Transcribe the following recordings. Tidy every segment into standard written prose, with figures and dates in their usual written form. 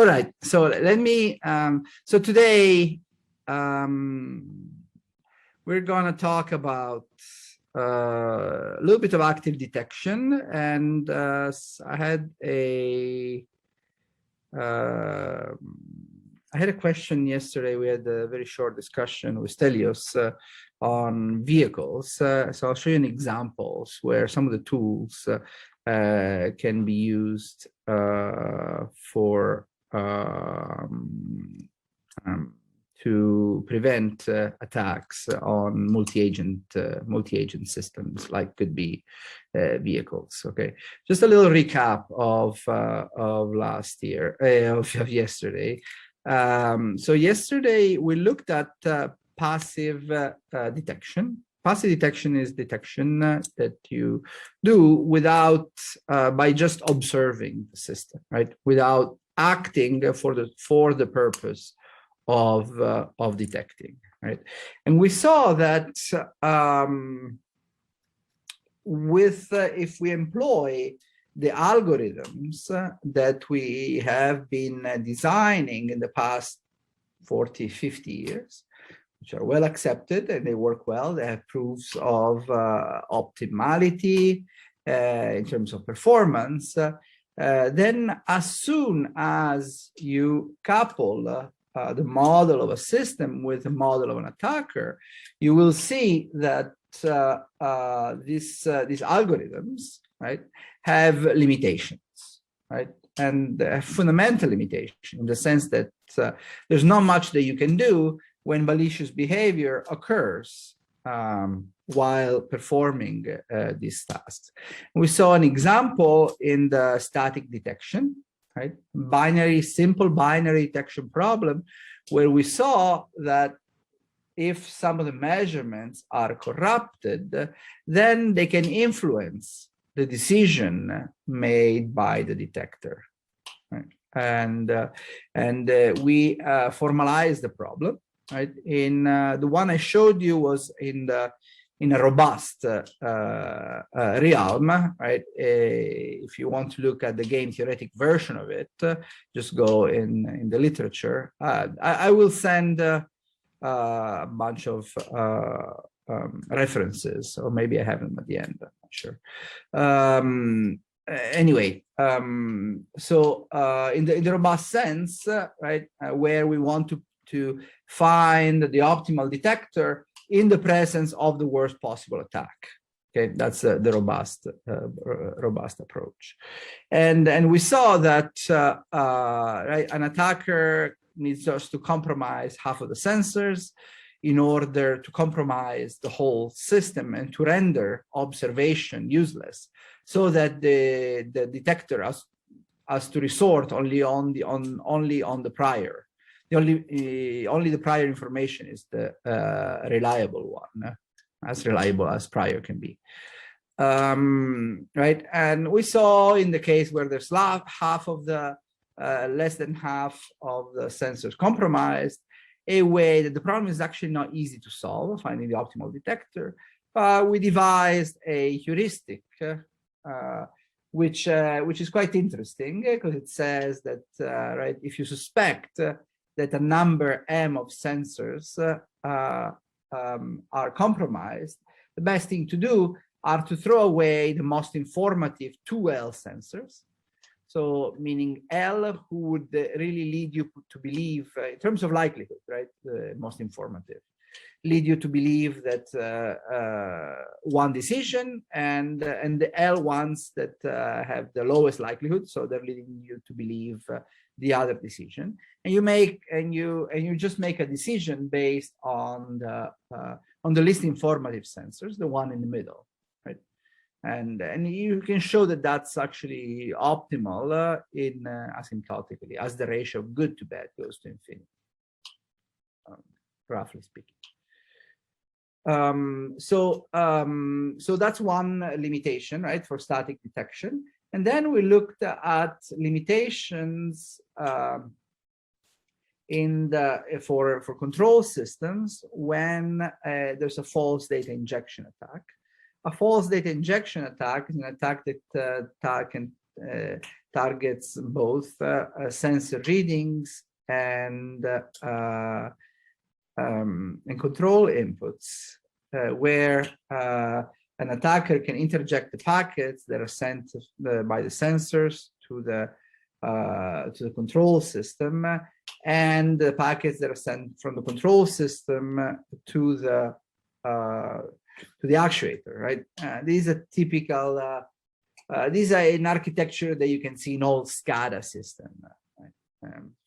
All right, so let me, so today we're going to talk about a little bit of active detection, and I had a question yesterday. We had a very short discussion with Stelios on vehicles. So I'll show you an examples where some of the tools can be used for to prevent attacks on multi-agent systems, like could be vehicles. Okay, just a little recap of last year, of yesterday. So yesterday we looked at passive detection. Passive detection is detection that you do without, by just observing the system, right? Without acting for the purpose of detecting, right? And we saw that if we employ the algorithms that we have been designing in the past 40, 50 years, which are well accepted and they work well, they have proofs of optimality in terms of performance, then as soon as you couple the model of a system with the model of an attacker, you will see that these algorithms, right, have limitations, right, and fundamental limitation in the sense that there's not much that you can do when malicious behavior occurs while performing these tasks. We saw an example in the static detection, right? Simple binary detection problem, where we saw that if some of the measurements are corrupted, then they can influence the decision made by the detector, right? And we formalized the problem, right? In the one I showed you was in a robust realm, right? If you want to look at the game theoretic version of it, just go in the literature. I will send a bunch of references, or maybe I have them at the end, I'm not sure. Anyway, so in the robust sense, right, where we want to find the optimal detector in the presence of the worst possible attack. Okay, that's the robust approach. And we saw that right, an attacker needs just to compromise half of the sensors in order to compromise the whole system and to render observation useless, so that the detector has to resort only on the prior. Only the prior information is the reliable one, as reliable as prior can be. Right, and we saw in the case where there's half of the less than half of the sensors compromised, a way that the problem is actually not easy to solve, finding the optimal detector. We devised a heuristic, which is quite interesting, because it says that right, if you suspect that a number M of sensors are compromised, the best thing to do are to throw away the most informative 2L sensors. So meaning L, who would really lead you to believe, in terms of likelihood, right, the most informative, lead you to believe that one decision, and the L ones that have the lowest likelihood, so they're leading you to believe the other decision, and you just make a decision based on the least informative sensors, the one in the middle, right? And you can show that that's actually optimal in asymptotically, as the ratio of good to bad goes to infinity, roughly speaking. So that's one limitation, right, for static detection. And then we looked at limitations for control systems when there's a false data injection attack. A false data injection attack is an attack that targets both sensor readings and control inputs, where an attacker can interject the packets that are sent by the sensors to the control system, and the packets that are sent from the control system to the actuator. Right? These are typical. These are an architecture that you can see in all SCADA systems. Right?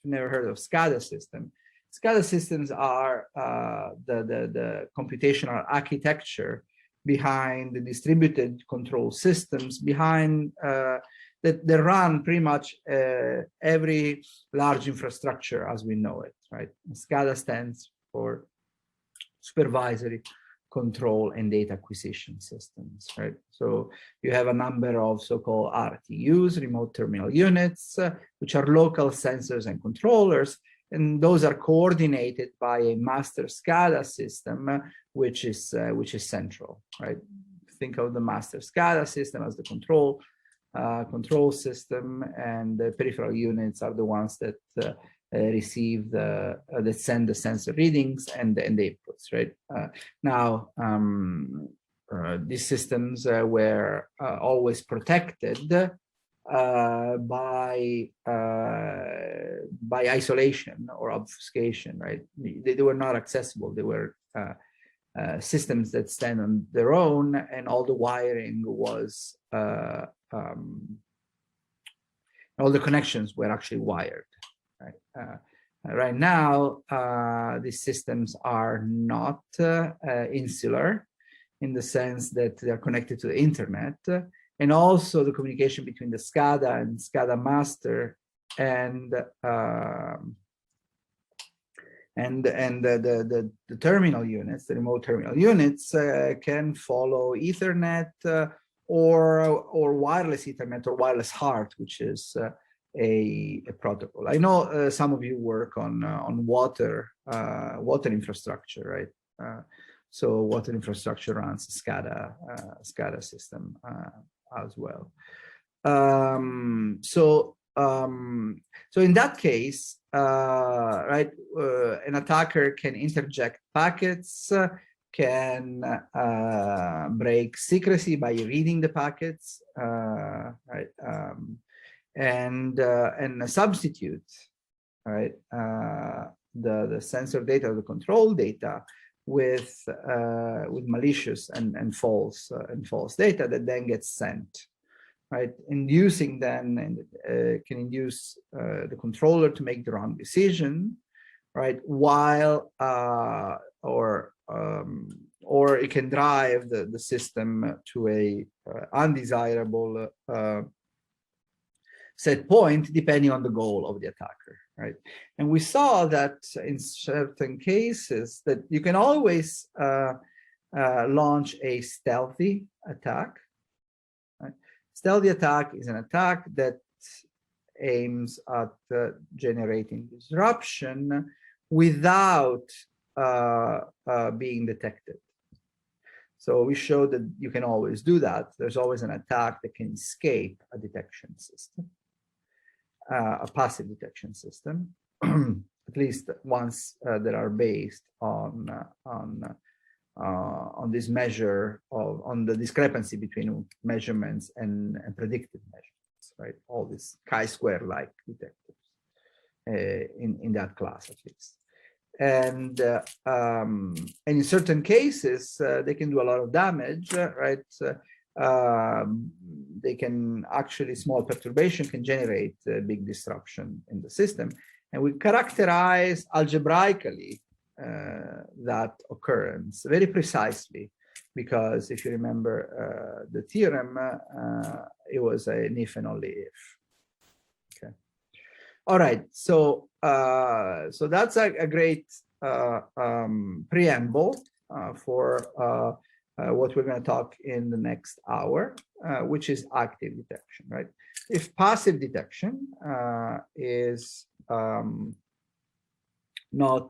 Never heard of SCADA system. SCADA systems are the computational architecture behind the distributed control systems, behind that run pretty much every large infrastructure as we know it, right? SCADA stands for supervisory, control, and data acquisition systems, right? So you have a number of so-called RTUs, remote terminal units, which are local sensors and controllers, and those are coordinated by a master SCADA system, which is central, right? Think of the master SCADA system as the control system, and the peripheral units are the ones that receive that send the sensor readings and the inputs, right? Now, these systems were always protected by isolation or obfuscation, right? They were not accessible. They were systems that stand on their own, and all the wiring was all the connections were actually wired. Right, right now, these systems are not insular in the sense that they are connected to the internet, and also the communication between the SCADA and SCADA master and the terminal units, the remote terminal units, can follow Ethernet or wireless Ethernet or wireless HART, which is a protocol. I know some of you work on water infrastructure, right? So water infrastructure runs SCADA system as well. So in that case, right, an attacker can interject packets, can break secrecy by reading the packets, right, and substitute, right, the sensor data, the control data, with malicious and false data that then gets sent, right? Inducing then can induce the controller to make the wrong decision, right? While or it can drive the system to a undesirable set point, depending on the goal of the attacker, right? And we saw that in certain cases that you can always launch a stealthy attack. Right? Stealthy attack is an attack that aims at generating disruption without being detected. So we showed that you can always do that. There's always an attack that can escape a detection system, a passive detection system, at least ones that are based on this measure on the discrepancy between measurements and predicted measurements, right? All these chi-square-like detectors in that class, at least. And in certain cases, they can do a lot of damage, right? They can actually, small perturbation can generate big disruption in the system. And we characterize algebraically that occurrence very precisely, because if you remember the theorem, it was an if and only if. Okay. All right, so that's a great preamble for what we're going to talk in the next hour, which is active detection, right? If passive detection is not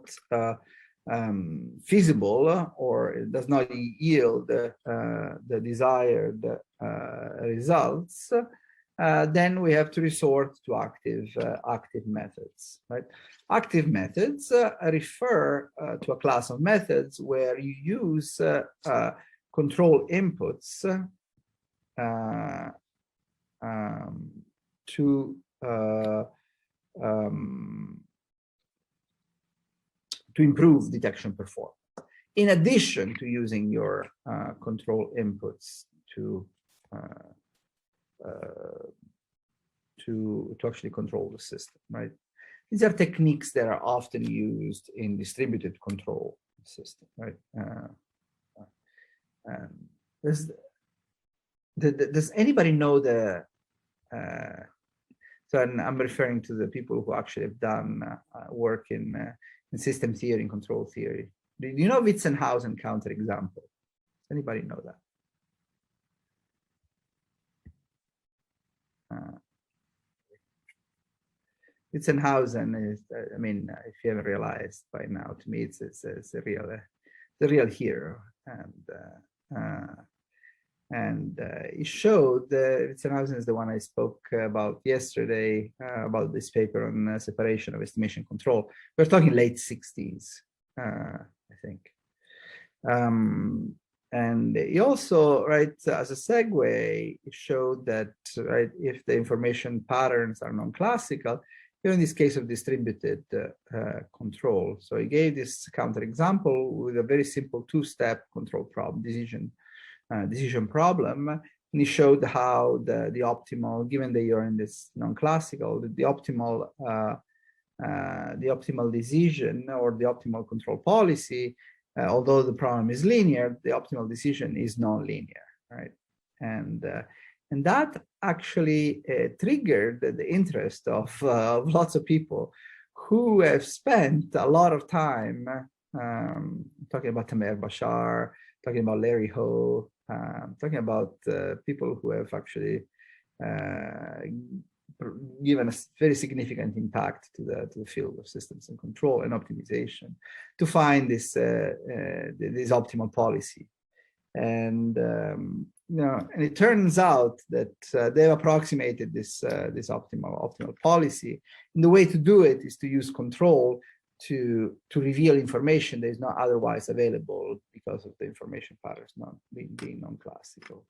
feasible, or it does not yield the desired results, then we have to resort to active methods, right? Active methods refer to a class of methods where you use control inputs to improve detection performance, in addition to using your control inputs to actually control the system, right? These are techniques that are often used in distributed control system, right? Does anybody know the? So I'm referring to the people who actually have done work in system theory and control theory. Do you know Witzenhausen counterexample? Does anybody know that? Witzenhausen is, I mean, if you haven't realized by now, to me, it's a real hero, and it showed Witzenhausen is the one I spoke about yesterday about this paper on separation of estimation control. We're talking late 60s, I think. And he also, right, as a segue, it showed that, right, if the information patterns are non-classical, in this case of distributed control. So he gave this counterexample with a very simple two-step control problem, decision problem, and he showed how the optimal, given that you're in this non-classical, the optimal decision or the optimal control policy, although the problem is linear, the optimal decision is non-linear, right? And that actually triggered the interest of lots of people who have spent a lot of time talking about Tamer Bashar, talking about Larry Ho, talking about people who have actually given a very significant impact to the field of systems and control and optimization to find this optimal policy. And and it turns out that they've approximated this optimal policy. And the way to do it is to use control to reveal information that is not otherwise available because of the information patterns not being non-classical.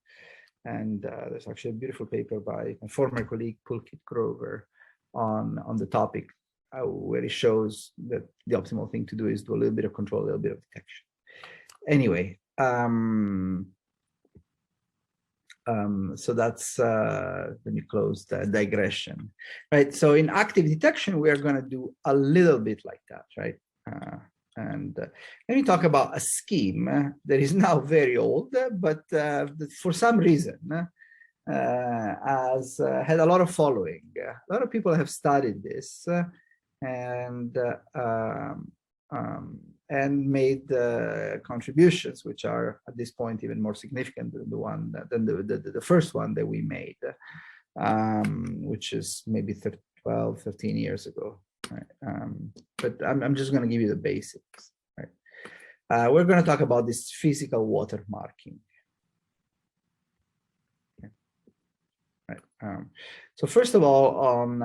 And there's actually a beautiful paper by my former colleague Pulkit Grover on the topic, where it shows that the optimal thing to do is do a little bit of control, a little bit of detection. Anyway, so that's let me close the digression, right? So in active detection, we are going to do a little bit like that, right? And let me talk about a scheme that is now very old, but for some reason has had a lot of following. A lot of people have studied this and made contributions, which are at this point even more significant than the first one that we made, which is maybe 12, 13 years ago. Right? But I'm just going to give you the basics. Right? We're going to talk about this physical watermarking. Okay. Right. So first of all, on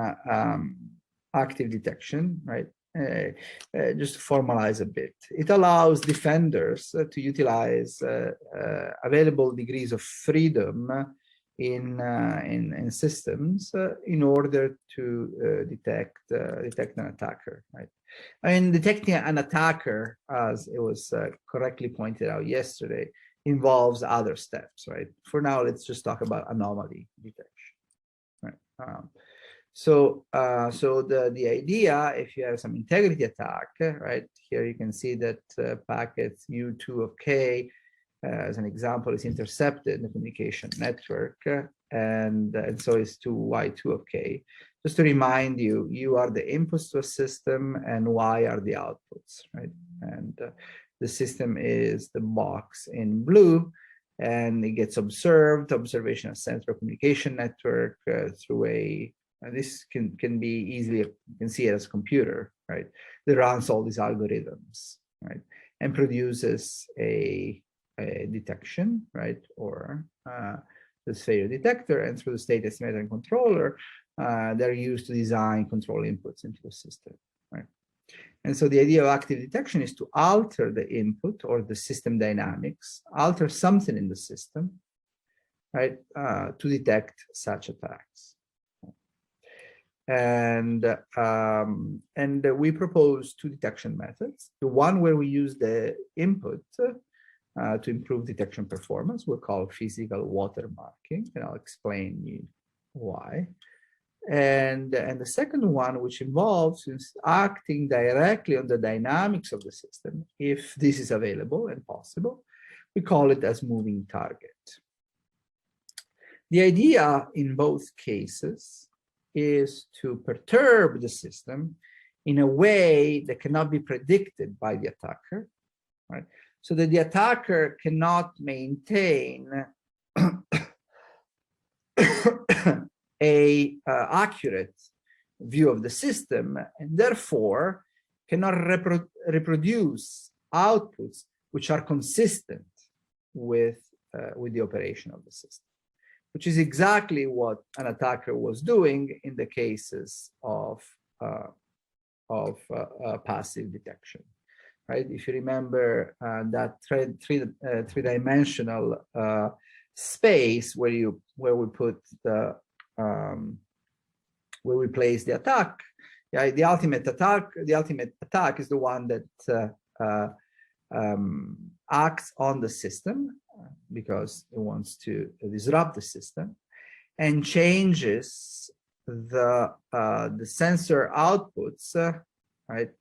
active detection, right? Just to formalize a bit, it allows defenders to utilize available degrees of freedom in systems in order to detect an attacker, right? I mean, detecting an attacker, as it was correctly pointed out yesterday, involves other steps, right? For now, let's just talk about anomaly detection, right? So the idea, if you have some integrity attack, right, here you can see that packets U2 of K, as an example, is intercepted in the communication network, and so is 2Y2 of K. Just to remind you, U are the inputs to a system and Y are the outputs, right? And the system is the box in blue, and it gets observed, observation of central communication network through a, this can be easily, you can see it as a computer, right? That runs all these algorithms, right? And produces a detection, right? Or this failure detector, and through the state estimator and controller, they're used to design control inputs into the system, right? And so the idea of active detection is to alter the input or the system dynamics, alter something in the system, right, to detect such attacks. And we propose two detection methods. The one where we use the input to improve detection performance, we'll call physical watermarking, and I'll explain you why. And the second one, which involves acting directly on the dynamics of the system, if this is available and possible, we call it as moving target. The idea in both cases is to perturb the system in a way that cannot be predicted by the attacker, right? So that the attacker cannot maintain a accurate view of the system, and therefore cannot reproduce outputs which are consistent with the operation of the system, which is exactly what an attacker was doing in the cases of passive detection, right? If you remember that three-dimensional space where we put the where we place the attack, yeah, the ultimate attack is the one that acts on the system because it wants to disrupt the system and changes the sensor outputs, right,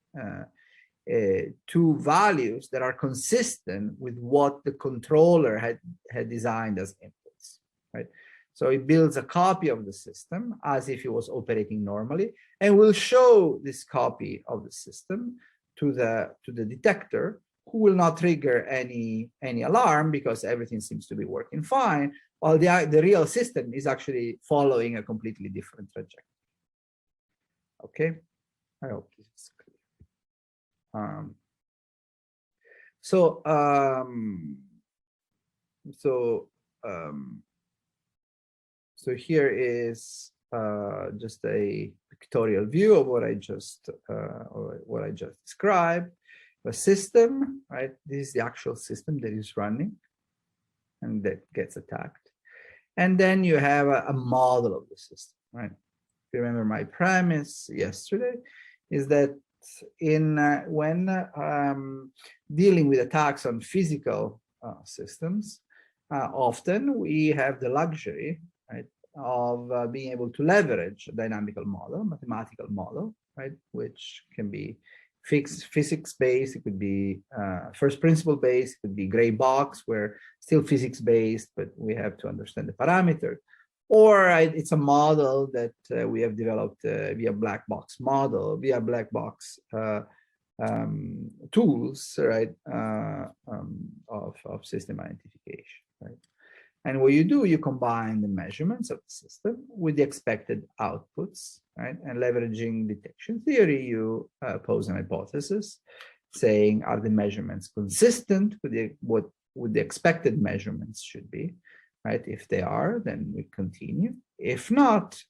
to values that are consistent with what the controller had designed as inputs, right? So it builds a copy of the system as if it was operating normally, and will show this copy of the system to the detector, who will not trigger any alarm because everything seems to be working fine, while the real system is actually following a completely different trajectory. Okay, I hope this is clear. So here is just a pictorial view of what I just described. A system, right? This is the actual system that is running and that gets attacked. And then you have a model of the system, right? If you remember my premise yesterday, is that when dealing with attacks on physical systems, often we have the luxury, right, of being able to leverage a dynamical model, mathematical model, right, which can be physics-based, it could be first principle based, it could be gray box, where still physics-based, but we have to understand the parameters. Or it's a model that we have developed via black box model, via black box tools, right, of system identification, right? And what you do, you combine the measurements of the system with the expected outputs, right? And leveraging detection theory, you pose an hypothesis saying, are the measurements consistent with what the expected measurements should be, right? If they are, then we continue. If not,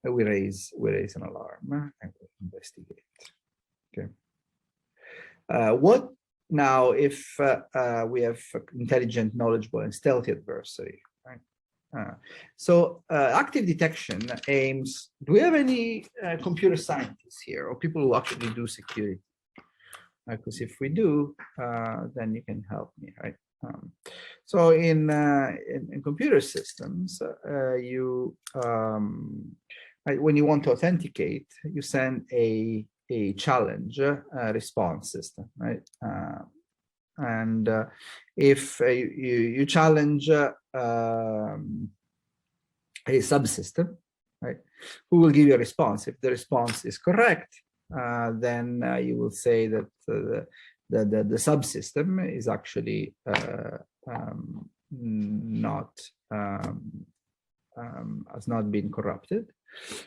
we raise an alarm and we investigate. Okay. What now if we have intelligent, knowledgeable, and stealthy adversary, right? So active detection aims, do we have any computer scientists here or people who actually do security? Because if we do, then you can help me, right? So in computer systems, when you want to authenticate, you send a challenge response system, right? And if you challenge a subsystem, right, who will give you a response? If the response is correct, then you will say that the subsystem is actually has not been corrupted,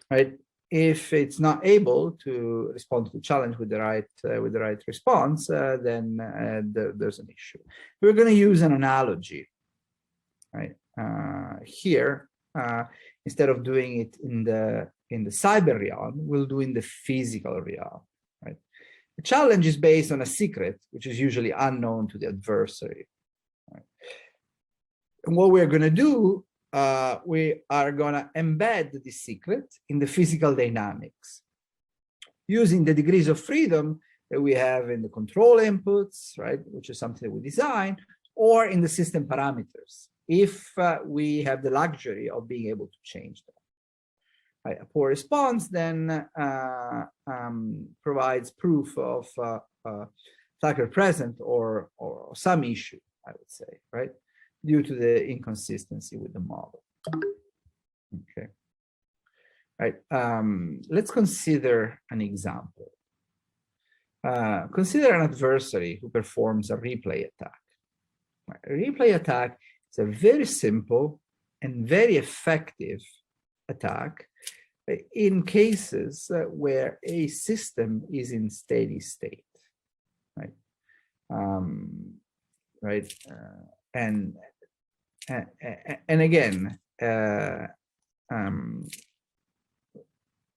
right? If it's not able to respond to the challenge with the right response, then there's an issue. We're going to use an analogy right? Here, instead of doing it in the cyber realm, we'll do in the physical realm, right? The challenge is based on a secret, which is usually unknown to the adversary. Right? And what we're going to do, we are going to embed this secret in the physical dynamics, using the degrees of freedom that we have in the control inputs, right, which is something that we design, or in the system parameters, if we have the luxury of being able to change them. Right? A poor response then provides proof of attacker present or some issue, I would say, right, due to the inconsistency with the model. Okay. Right. Let's consider an example. Consider an adversary who performs a replay attack. Right. A replay attack is a very simple and very effective attack in cases where a system is in steady state. Right. Right. And again,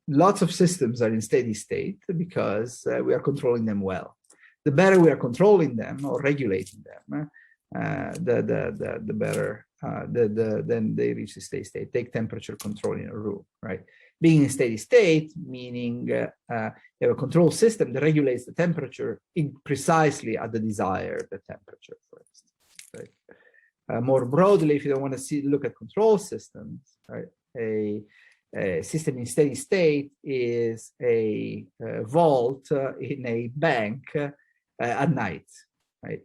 lots of systems are in steady state because we are controlling them well. The better we are controlling them or regulating them, the better then they reach the steady state. Take temperature control in a room, right? Being in steady state, meaning you have a control system that regulates the temperature precisely at the desired temperature, for instance, right? More broadly, if you don't want to look at control systems, right? A system in steady state is a vault in a bank at night, right?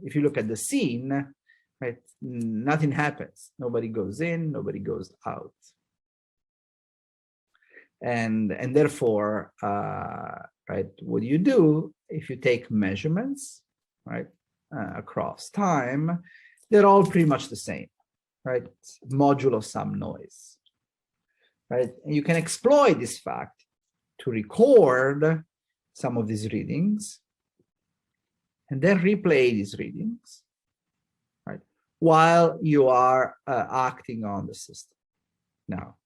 If you look at the scene, right, nothing happens. Nobody goes in, nobody goes out. And therefore, right, what do you do if you take measurements, right, across time? They're all pretty much the same, right? Modulo some noise, right? And you can exploit this fact to record some of these readings and then replay these readings, right, while you are acting on the system. Now,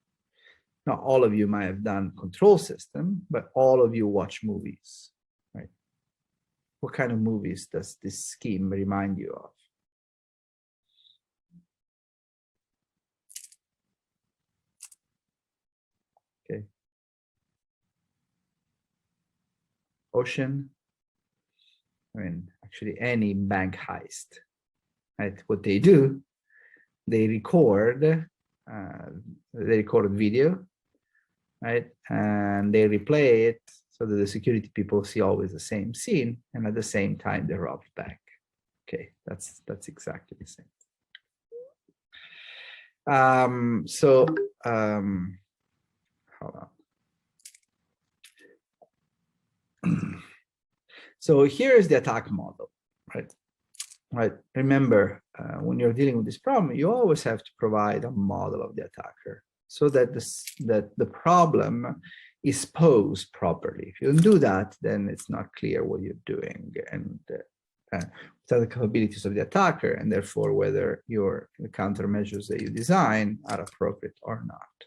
not all of you might have done control system, but all of you watch movies, right? What kind of movies does this scheme remind you of? Okay. Ocean. I mean, actually any bank heist, right? What they do, they record video, right? And they replay it so that the security people see always the same scene, and at the same time they rob the bank. Okay, that's exactly the same. Hold on. So here is the attack model, right? Right. Remember, when you're dealing with this problem, you always have to provide a model of the attacker so that the problem is posed properly. If you don't do that, then it's not clear what you're doing and without the capabilities of the attacker, and therefore whether the countermeasures that you design are appropriate or not.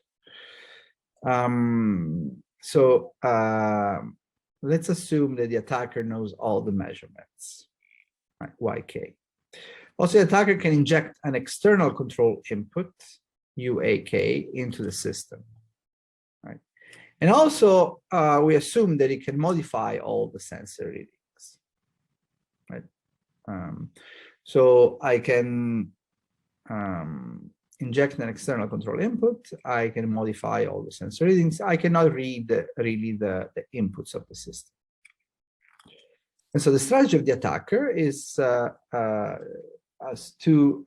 Let's assume that the attacker knows all the measurements, right, YK. Also, the attacker can inject an external control input, UAK, into the system, right? And also, we assume that it can modify all the sensor readings, right? So I can inject an external control input. I can modify all the sensor readings. I cannot read really the inputs of the system. And so the strategy of the attacker is as two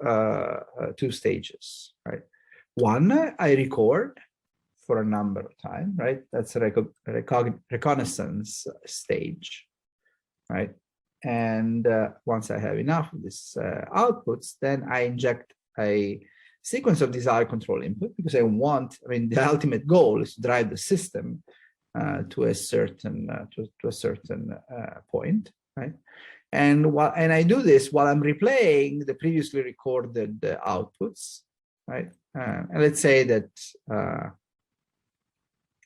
stages, right? One, I record for a number of time, right? That's a reconnaissance stage, right? And once I have enough of these outputs, then I inject a sequence of desired control input, because I mean, the ultimate goal is to drive the system to a certain point, right? And I do this while I'm replaying the previously recorded outputs, right? And let's say that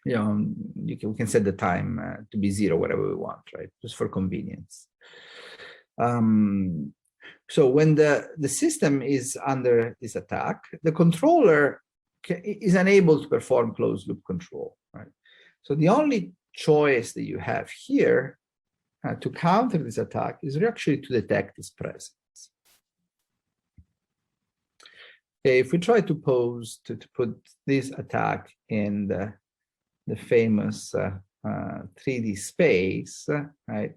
you know, we can set the time to be 0, whatever we want, right? Just for convenience. So when the system is under this attack, the controller is unable to perform closed loop control, right? So the only choice that you have here to counter this attack is actually to detect its presence. Okay, if we try to put this attack in the famous 3D space, right?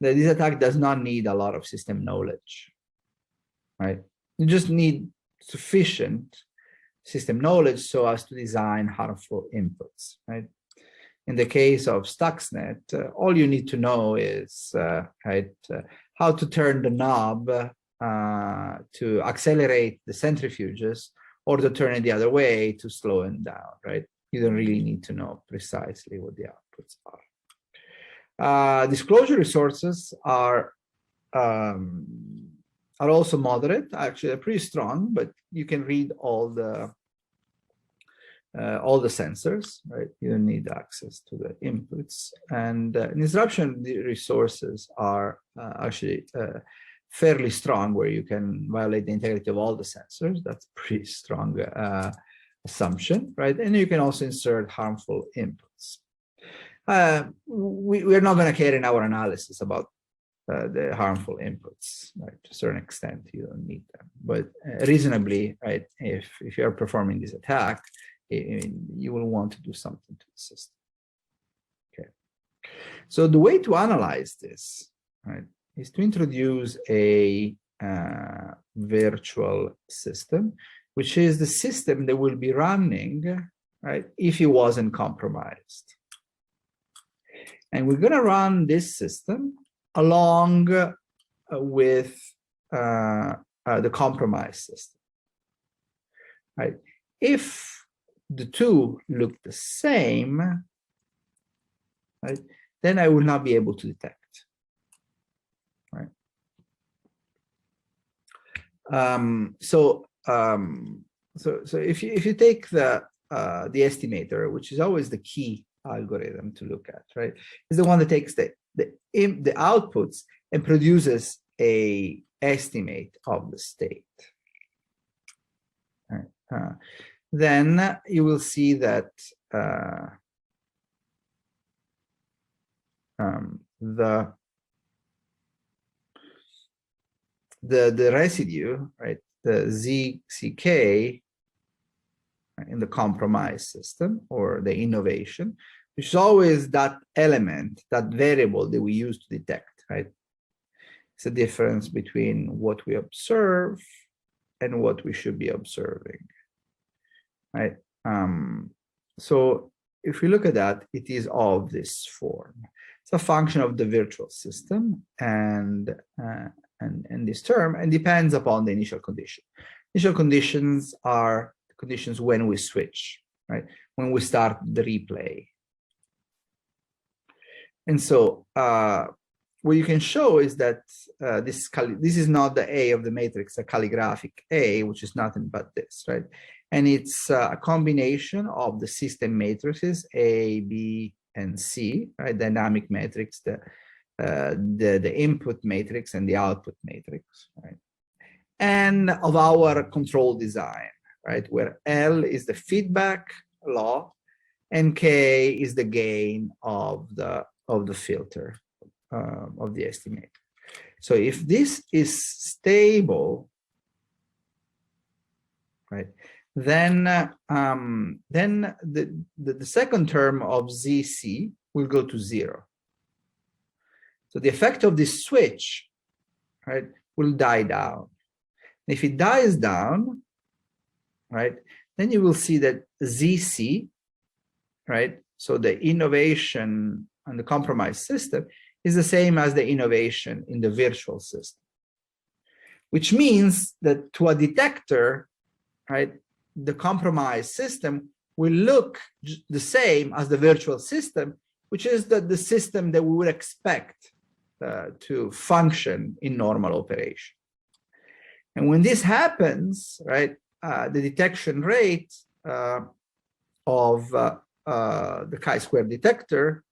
This attack does not need a lot of system knowledge, right? You just need sufficient system knowledge so as to design harmful inputs, right? In the case of Stuxnet, all you need to know is how to turn the knob to accelerate the centrifuges, or to turn it the other way to slow them down, right? You don't really need to know precisely what the outputs are. Disclosure resources are also moderate. Actually, they're pretty strong, but you can read all the sensors, right? You don't need access to the inputs. And disruption resources are actually fairly strong, where you can violate the integrity of all the sensors. That's a pretty strong assumption, right? And you can also insert harmful inputs. We're not going to care in our analysis about the harmful inputs, right? To a certain extent, you don't need them. But reasonably, right, if you're performing this attack, you will want to do something to the system. Okay. So the way to analyze this, right, is to introduce a virtual system, which is the system that will be running, right, if it wasn't compromised. And we're going to run this system along with the compromised system, right? If the two look the same, right, then I will not be able to detect, right? So if you take the estimator, which is always the key algorithm to look at, right, is the one that takes the outputs and produces a estimate of the state. Right. Then you will see that the residue, right, the ZCK in the compromise system, or the innovation, which is always that element, that variable that we use to detect, right? It's the difference between what we observe and what we should be observing, right? So if we look at that, it is of this form. It's a function of the virtual system and this term, and depends upon the initial condition. Initial conditions are the conditions when we switch, right? When we start the replay. And so what you can show is that this is not the A of the matrix, a calligraphic A, which is nothing but this, right? And it's a combination of the system matrices A, B, and C, right? Dynamic matrix, the input matrix and the output matrix, right? And of our control design, right? Where L is the feedback law and K is the gain of the filter of the estimator. So if this is stable, right, then the second term of ZC will go to 0. So the effect of this switch, right, will die down. If it dies down, right, then you will see that ZC, right, so the innovation and the compromise system is the same as the innovation in the virtual system, which means that to a detector, right, the compromise system will look the same as the virtual system, which is the system that we would expect to function in normal operation. And when this happens, right, the detection rate of the chi-square detector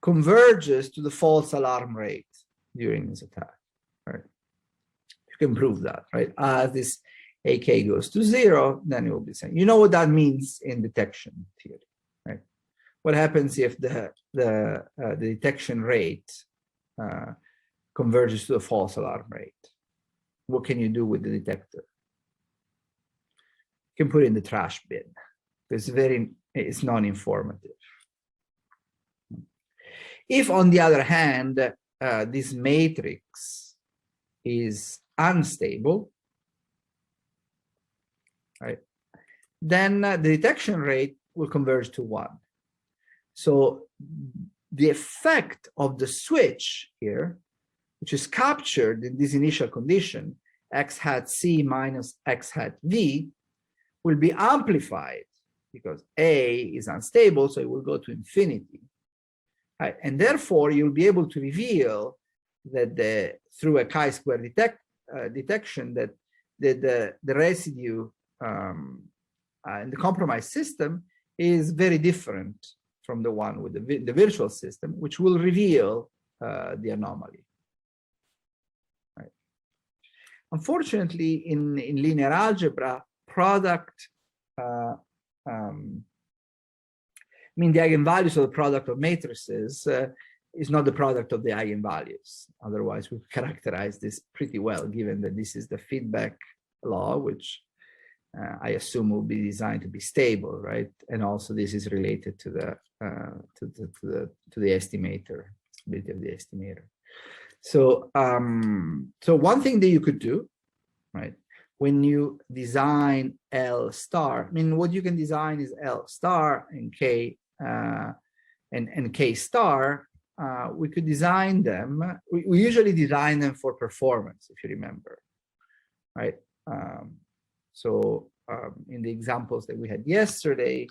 converges to the false alarm rate during this attack, right? You can prove that, right? As this AK goes to 0, then it will be saying, you know what that means in detection theory, right? What happens if the detection rate converges to the false alarm rate? What can you do with the detector? You can put it in the trash bin. It's non-informative. If, on the other hand, this matrix is unstable, right, then the detection rate will converge to 1. So the effect of the switch here, which is captured in this initial condition, x hat c minus x hat v, will be amplified because A is unstable, so it will go to infinity. Right? And therefore, you'll be able to reveal that through a chi-square detection that the residue in the compromised system is very different from the one with the virtual system, which will reveal the anomaly. Right? Unfortunately, in linear algebra, product I mean, the eigenvalues of the product of matrices is not the product of the eigenvalues. Otherwise, we characterize this pretty well, given that this is the feedback law, which I assume will be designed to be stable, right? And also, this is related to the estimator, stability of the estimator. So, so one thing that you could do, right? When you design L star, I mean, what you can design is L star and K and K star. We could design them. We usually design them for performance, if you remember, right? In the examples that we had yesterday,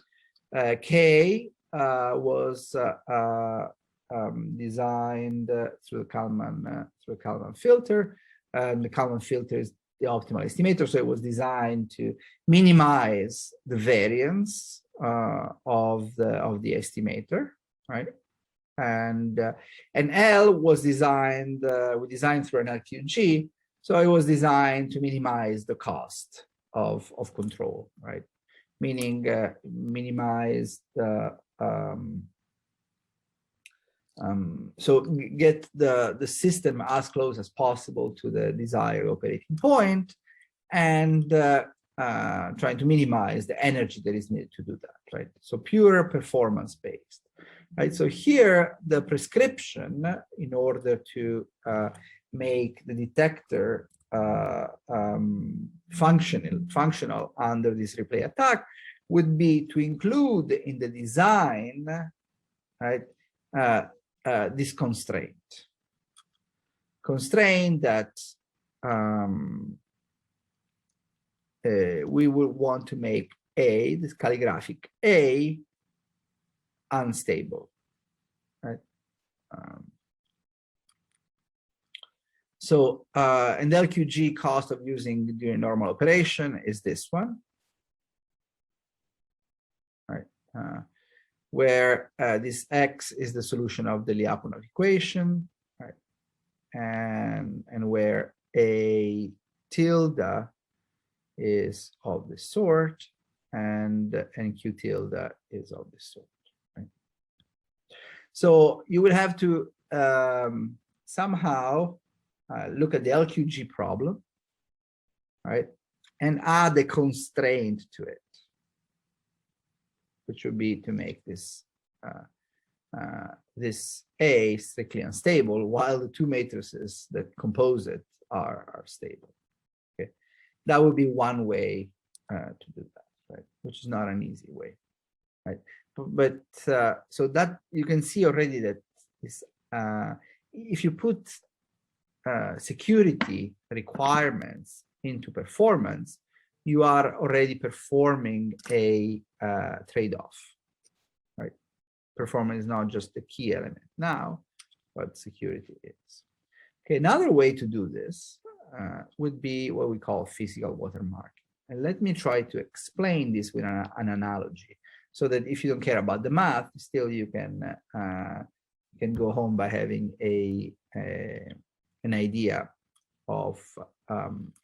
K was designed through a Kalman filter, and the Kalman filter is the optimal estimator, so it was designed to minimize the variance of the estimator, right? And L was designed, we designed through an LQG, so it was designed to minimize the cost of control, right? Meaning minimize the so get the system as close as possible to the desired operating point, and trying to minimize the energy that is needed to do that, right? So pure performance based, right? So here the prescription in order to make the detector functional under this replay attack would be to include in the design, right, this constraint that we will want to make A, this calligraphic A, unstable, right? And the LQG cost of using during normal operation is this one, right? Where this X is the solution of the Lyapunov equation, right? And where A tilde is of this sort, and Q tilde is of this sort, right? So you will have to somehow look at the LQG problem, right? And add a constraint to it, which would be to make this this A strictly unstable, while the two matrices that compose it are stable. Okay, that would be one way to do that, right? Which is not an easy way, right? But so that you can see already that this, if you put security requirements into performance, you are already performing a trade-off, right? Performance is not just the key element now, but security is. Okay, another way to do this would be what we call physical watermark. And let me try to explain this with an analogy, so that if you don't care about the math, still you can go home by having an idea of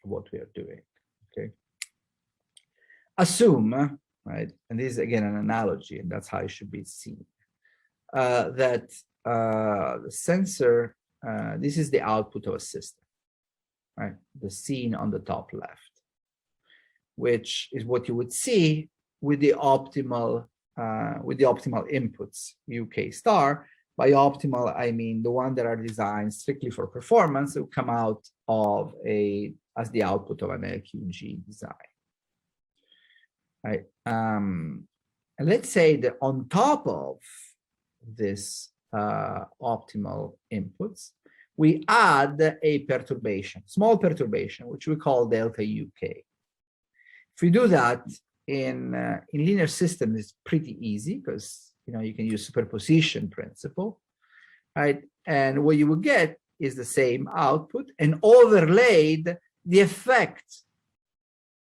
what we are doing. Okay. Assume, right, and this is again an analogy, and that's how it should be seen, that the sensor, this is the output of a system, right? The scene on the top left, which is what you would see with the optimal inputs, UK star. By optimal, I mean the one that are designed strictly for performance that will come out of as the output of an LQG design. Right. And let's say that on top of this optimal inputs, we add a perturbation, small perturbation, which we call delta UK. If we do that in linear systems, it's pretty easy because you can use superposition principle, right? And what you will get is the same output and overlaid the effect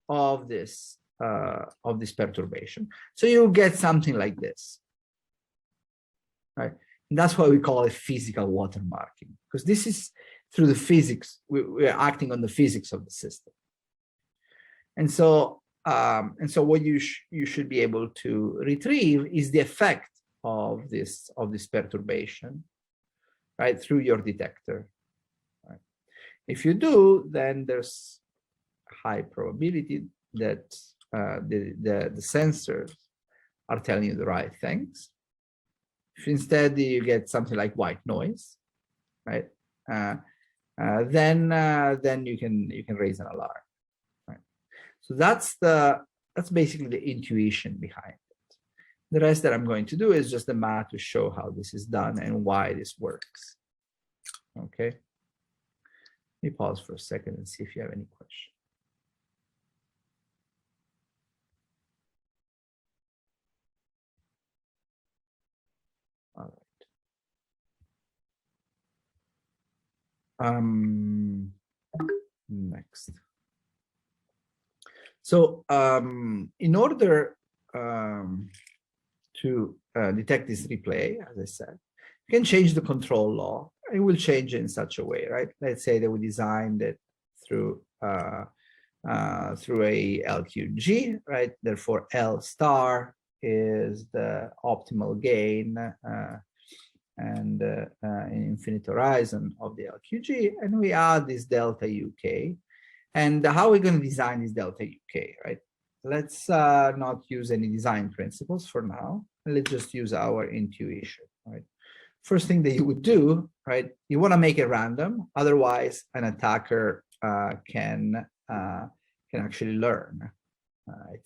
of this perturbation. So you get something like this, right? And that's why we call it physical watermarking, because this is through the physics. We're acting on the physics of the system. And so what you should be able to retrieve is the effect of this perturbation, right, through your detector. Right? If you do, then there's high probability that the sensors are telling you the right things. If instead you get something like white noise, right, then you can raise an alarm. So that's basically the intuition behind it. The rest that I'm going to do is just the math to show how this is done and why this works. Okay. Let me pause for a second and see if you have any questions. All right. Next. So in order to detect this replay, as I said, you can change the control law. It will change it in such a way, right? Let's say that we designed it through a LQG, right? Therefore, L star is the optimal gain and infinite horizon of the LQG, and we add this delta UK. And how are we going to design this delta UK, right? Let's not use any design principles for now. Let's just use our intuition, right? First thing that you would do, right? You want to make it random. Otherwise, an attacker can actually learn.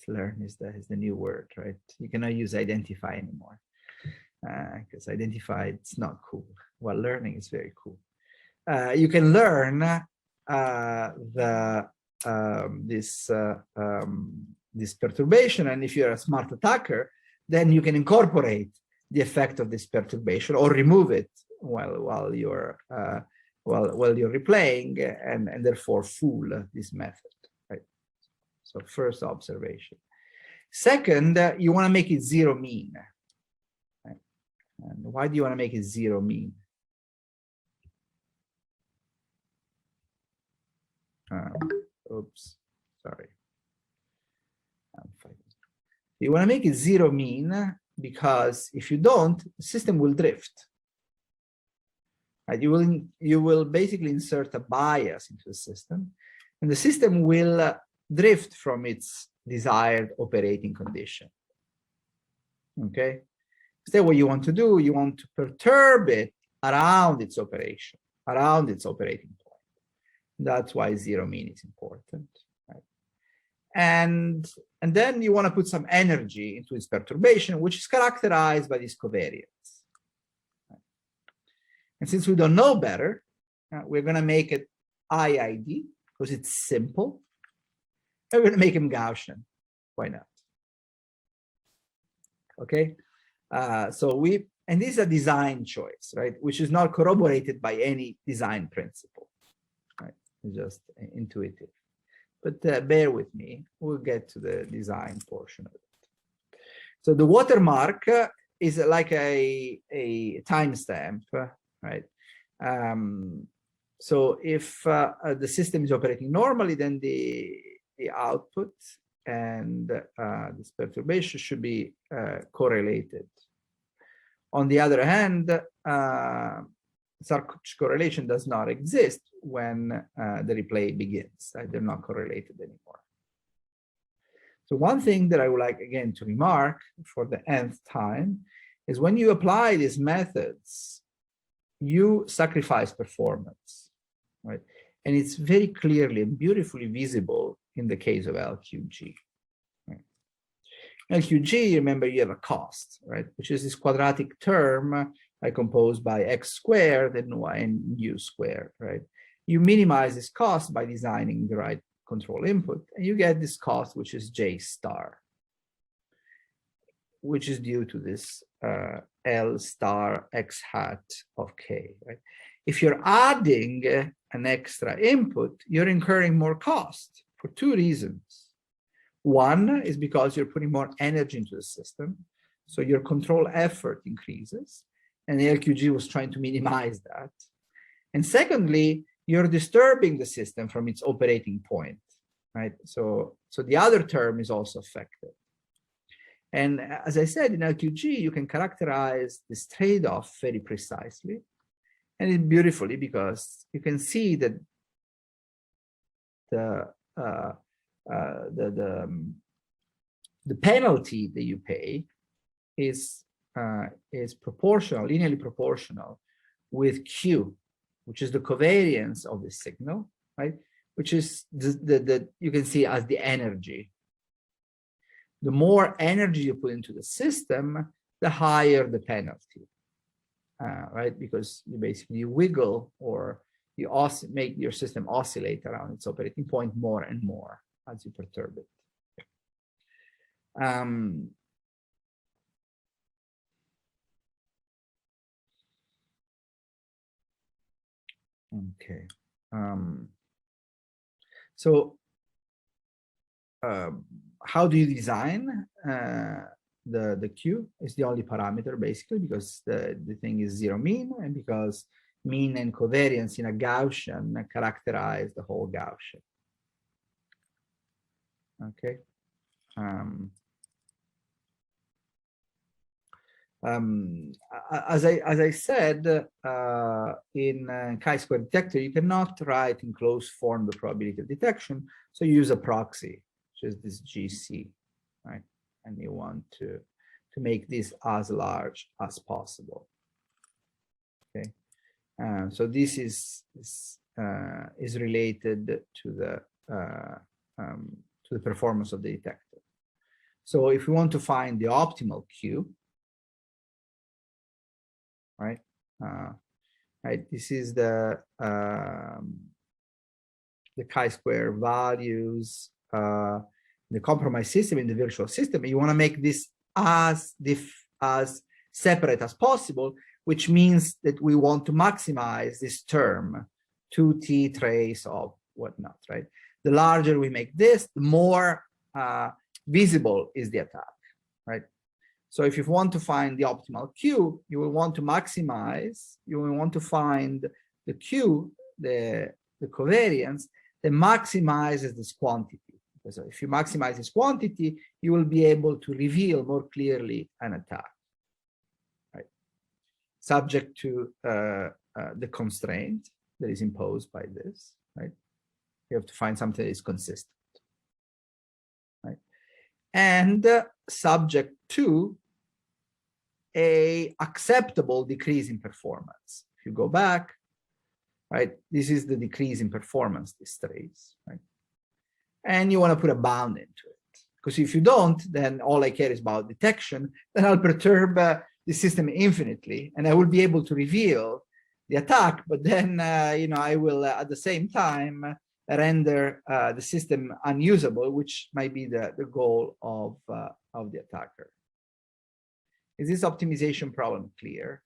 Learn is the new word, right? You cannot use identify anymore because identify it's not cool. While learning is very cool. You can learn this perturbation, and if you're a smart attacker, then you can incorporate the effect of this perturbation or remove it while you're replaying, and therefore fool this method. Right. So first observation. Second, you want to make it zero mean. Right? And why do you want to make it zero mean? Oops, sorry. You want to make it zero mean because if you don't, the system will drift. Right? You will basically insert a bias into the system, and the system will drift from its desired operating condition. Okay. Instead, what you want to do, you want to perturb it around its operation, around its operating point. That's why zero mean is important, right? And then you want to put some energy into its perturbation, which is characterized by this covariance. Right? And since we don't know better, we're going to make it IID because it's simple. And we're going to make him Gaussian. Why not? Okay. And this is a design choice, right? Which is not corroborated by any design principle. It's just intuitive. But bear with me, we'll get to the design portion of it. So the watermark is like a timestamp, right? So if the system is operating normally, then the output and this perturbation should be correlated. On the other hand, such correlation does not exist when the replay begins. Right? They're not correlated anymore. So one thing that I would like, again, to remark for the nth time is when you apply these methods, you sacrifice performance, right? And it's very clearly and beautifully visible in the case of LQG. Right? LQG, remember, you have a cost, right? Which is this quadratic term composed by x squared and y and u squared, right? You minimize this cost by designing the right control input, and you get this cost, which is J star, which is due to this L star x hat of K, right? If you're adding an extra input, you're incurring more cost for two reasons. One is because you're putting more energy into the system, so your control effort increases, and the LQG was trying to minimize that. And secondly, you're disturbing the system from its operating point, right? So the other term is also affected. And as I said, in LQG, you can characterize this trade-off very precisely and beautifully, because you can see that the penalty that you pay is proportional, linearly proportional with Q, which is the covariance of the signal, right? Which is the you can see as the energy. The more energy you put into the system, the higher the penalty, right? Because you basically wiggle, or you make your system oscillate around its operating point more and more as you perturb it. Okay. How do you design the Q? Is the only parameter, basically, because the thing is zero mean, and because mean and covariance in a Gaussian characterize the whole Gaussian. Okay. As I said, in chi-square detector, you cannot write in closed form the probability of detection, so you use a proxy, which is this GC, right? And you want to make this as large as possible. Okay, so this is related to the performance of the detector. So if we want to find the optimal Q, right? Right. This is the chi-square values, the compromise system in the virtual system. You want to make this as separate as possible, which means that we want to maximize this term, 2t trace of whatnot, right? The larger we make this, the more visible is the attack, right? So if you want to find the optimal Q, you will want to maximize, you will want to find the Q, the covariance that maximizes this quantity. Because if you maximize this quantity, you will be able to reveal more clearly an attack, right? Subject to the constraint that is imposed by this, right? You have to find something that is consistent, right? And subject to a acceptable decrease in performance. If you go back, right, this is the decrease in performance, this trace, right? And you want to put a bound into it. Because if you don't, then all I care is about detection, then I'll perturb the system infinitely, and I will be able to reveal the attack, but then, you know, I will at the same time render the system unusable, which might be the goal of the attacker. Is this optimization problem clear?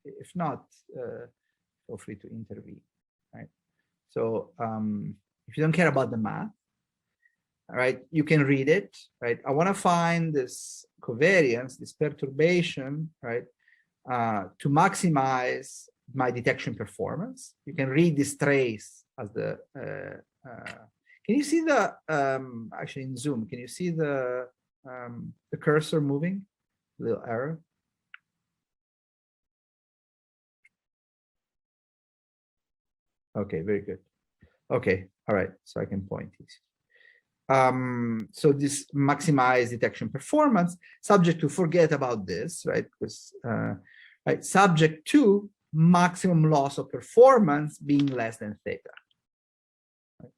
If not, feel free to intervene, right? So if you don't care about the math, all right, you can read it, right? I want to find this covariance, this perturbation, right, to maximize my detection performance. You can read this trace as the, can you see the, actually in Zoom, can you see the cursor moving, little arrow? Okay, very good. Okay, all right, so I can point easy. So this maximize detection performance, subject to forget about this, right? Because right, subject to maximum loss of performance being less than theta. Right?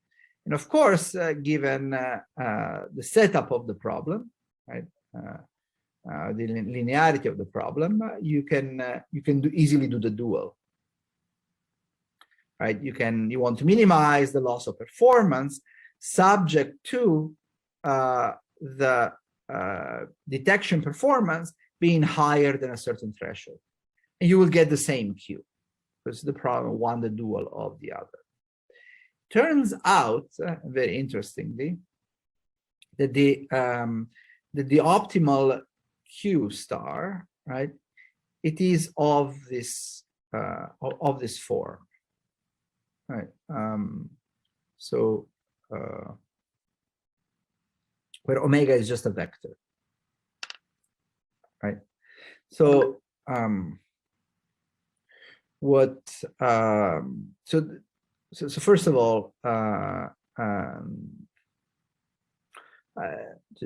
And of course, given the setup of the problem, right? The linearity of the problem, you can easily do the dual. Right? You want to minimize the loss of performance subject to the detection performance being higher than a certain threshold. And you will get the same Q, because the problem one the dual of the other. Turns out, very interestingly, that the optimal Q star, right, it is of this form. Right. So where omega is just a vector. Right. So so first of all,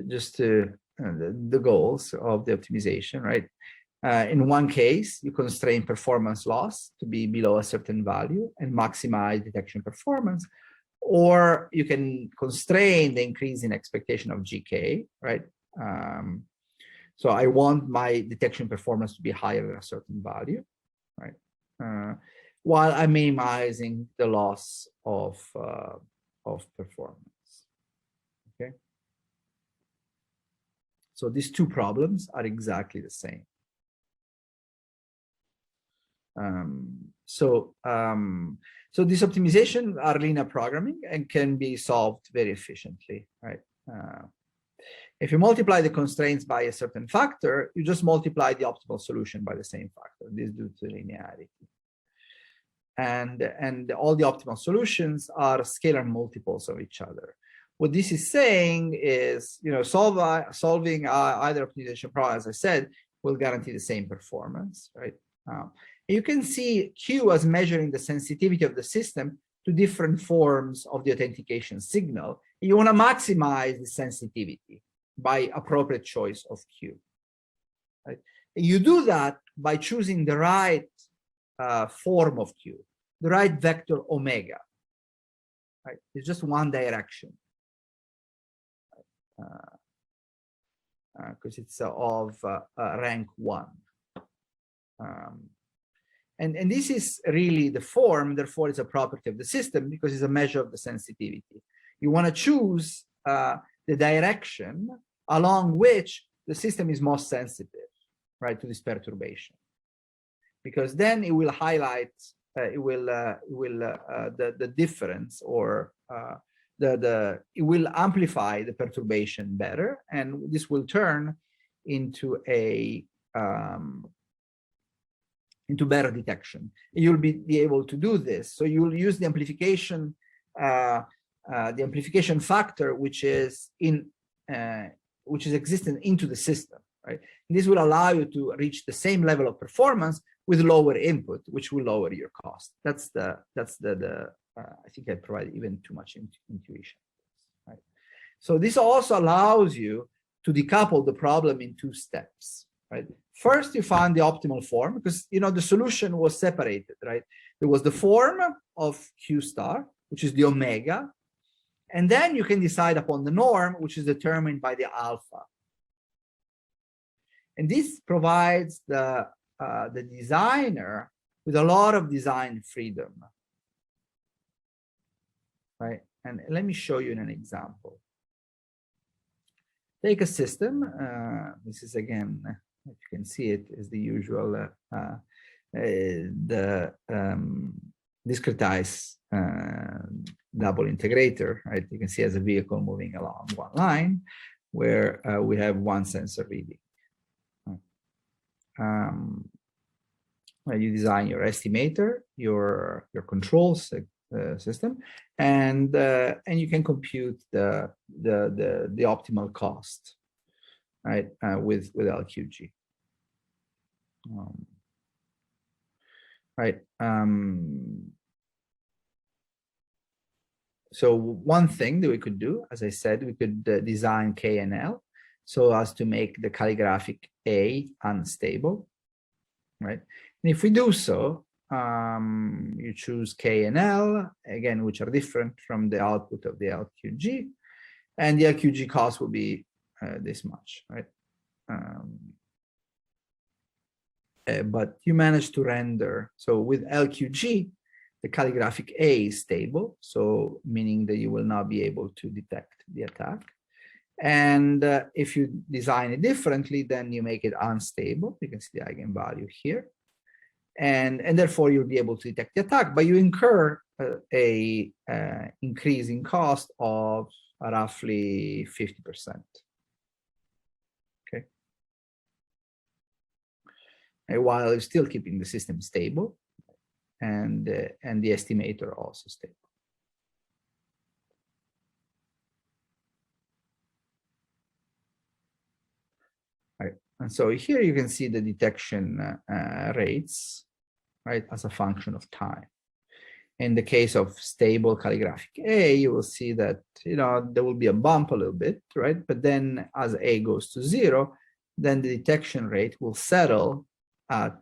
just to the goals of the optimization, right? In one case, you constrain performance loss to be below a certain value and maximize detection performance, or you can constrain the increase in expectation of GK, right? So I want my detection performance to be higher than a certain value, right? While I'm minimizing the loss of performance, okay? So these two problems are exactly the same. So this optimization are linear programming and can be solved very efficiently, right? If you multiply the constraints by a certain factor, you just multiply the optimal solution by the same factor. This is due to linearity. And all the optimal solutions are scalar multiples of each other. What this is saying is, you know, solving either optimization problem, as I said, will guarantee the same performance, right? You can see Q as measuring the sensitivity of the system to different forms of the authentication signal. You want to maximize the sensitivity by appropriate choice of Q. Right? And you do that by choosing the right form of Q, the right vector omega. Right? It's just one direction. Because it's of rank 1. And this is really the form, therefore it's a property of the system because it's a measure of the sensitivity. You want to choose the direction along which the system is most sensitive, right, to this perturbation. Because then it will highlight, the difference, or it will amplify the perturbation better, and this will turn into into better detection. You'll be able to do this. So you'll use the amplification factor, which is existent into the system, right? And this will allow you to reach the same level of performance with lower input, which will lower your cost. That's the I think I provided even too much intuition, right? So this also allows you to decouple the problem in 2 steps, right? First, you find the optimal form because, you know, the solution was separated, right? There was the form of Q star, which is the omega, and then you can decide upon the norm, which is determined by the alpha. And this provides the designer with a lot of design freedom, right? And let me show you in an example. Take a system. This is, again, if you can see it, is the usual discretized double integrator, right? You can see as a vehicle moving along one line where we have one sensor reading. You design your estimator, your control system, and you can compute the optimal cost, right? With LQG. Right. So one thing that we could do, as I said, we could design K and L so as to make the calligraphic A unstable, right? And if we do so, you choose K and L, again, which are different from the output of the LQG, and the LQG cost will be this much, right? But you manage to render, so with LQG, the calligraphic A is stable, so meaning that you will not be able to detect the attack. And if you design it differently, then you make it unstable. You can see the eigenvalue here. And therefore, you'll be able to detect the attack, but you incur a increase in cost of roughly 50%. Okay. And while you're still keeping the system stable, and the estimator also stable. Right. And so here you can see the detection rates, right, as a function of time. In the case of stable calligraphic A, you will see that, you know, there will be a bump a little bit, right? But then as A goes to 0, then the detection rate will settle at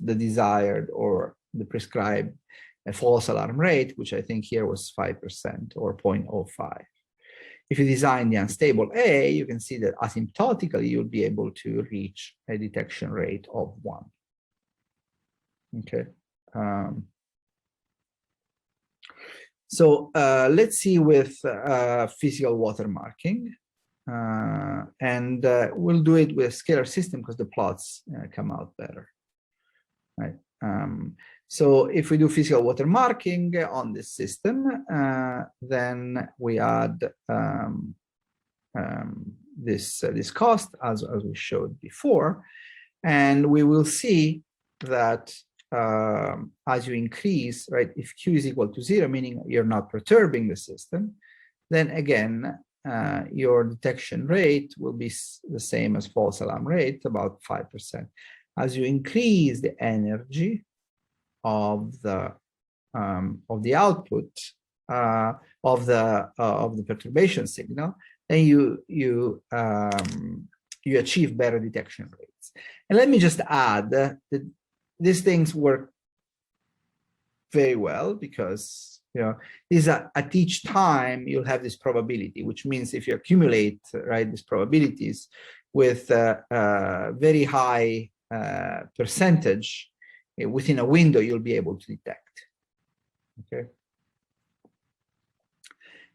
the desired or the prescribed false alarm rate, which I think here was 5% or 0.05. If you design the unstable A, you can see that asymptotically you'll be able to reach a detection rate of 1. Okay. So let's see with physical watermarking. And we'll do it with a scalar system because the plots come out better. Right. So if we do physical watermarking on this system, then we add this cost as we showed before, and we will see that as you increase, right, if Q is equal to 0, meaning you're not perturbing the system, then again your detection rate will be the same as false alarm rate, about 5%. As you increase the energy of the output of the perturbation signal, then you achieve better detection rates. And let me just add that these things work very well because, you know, these are, at each time you'll have this probability, which means if you accumulate, right, these probabilities with very high percentage within a window, you'll be able to detect. Okay.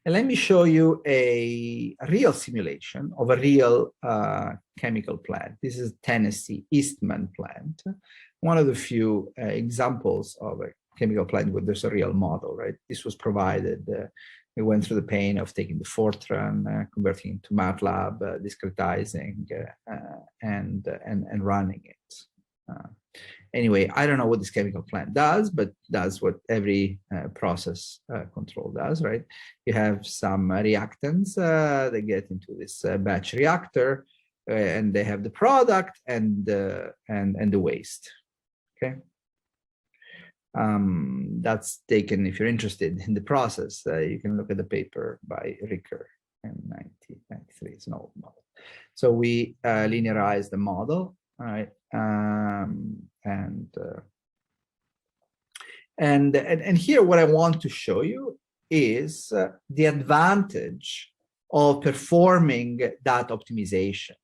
And let me show you a real simulation of a real chemical plant. This is Tennessee Eastman plant, one of the few examples of a chemical plant where there's a real model, right? This was provided. We went through the pain of taking the Fortran, converting it to MATLAB, discretizing, and running it. Anyway, I don't know what this chemical plant does, but does what every process control does, right? You have some reactants that get into this batch reactor, and they have the product and the waste. Okay, that's taken. If you're interested in the process, you can look at the paper by Ricker in 1993. It's an old model. So we linearize the model. All right, and here what I want to show you is the advantage of performing that optimization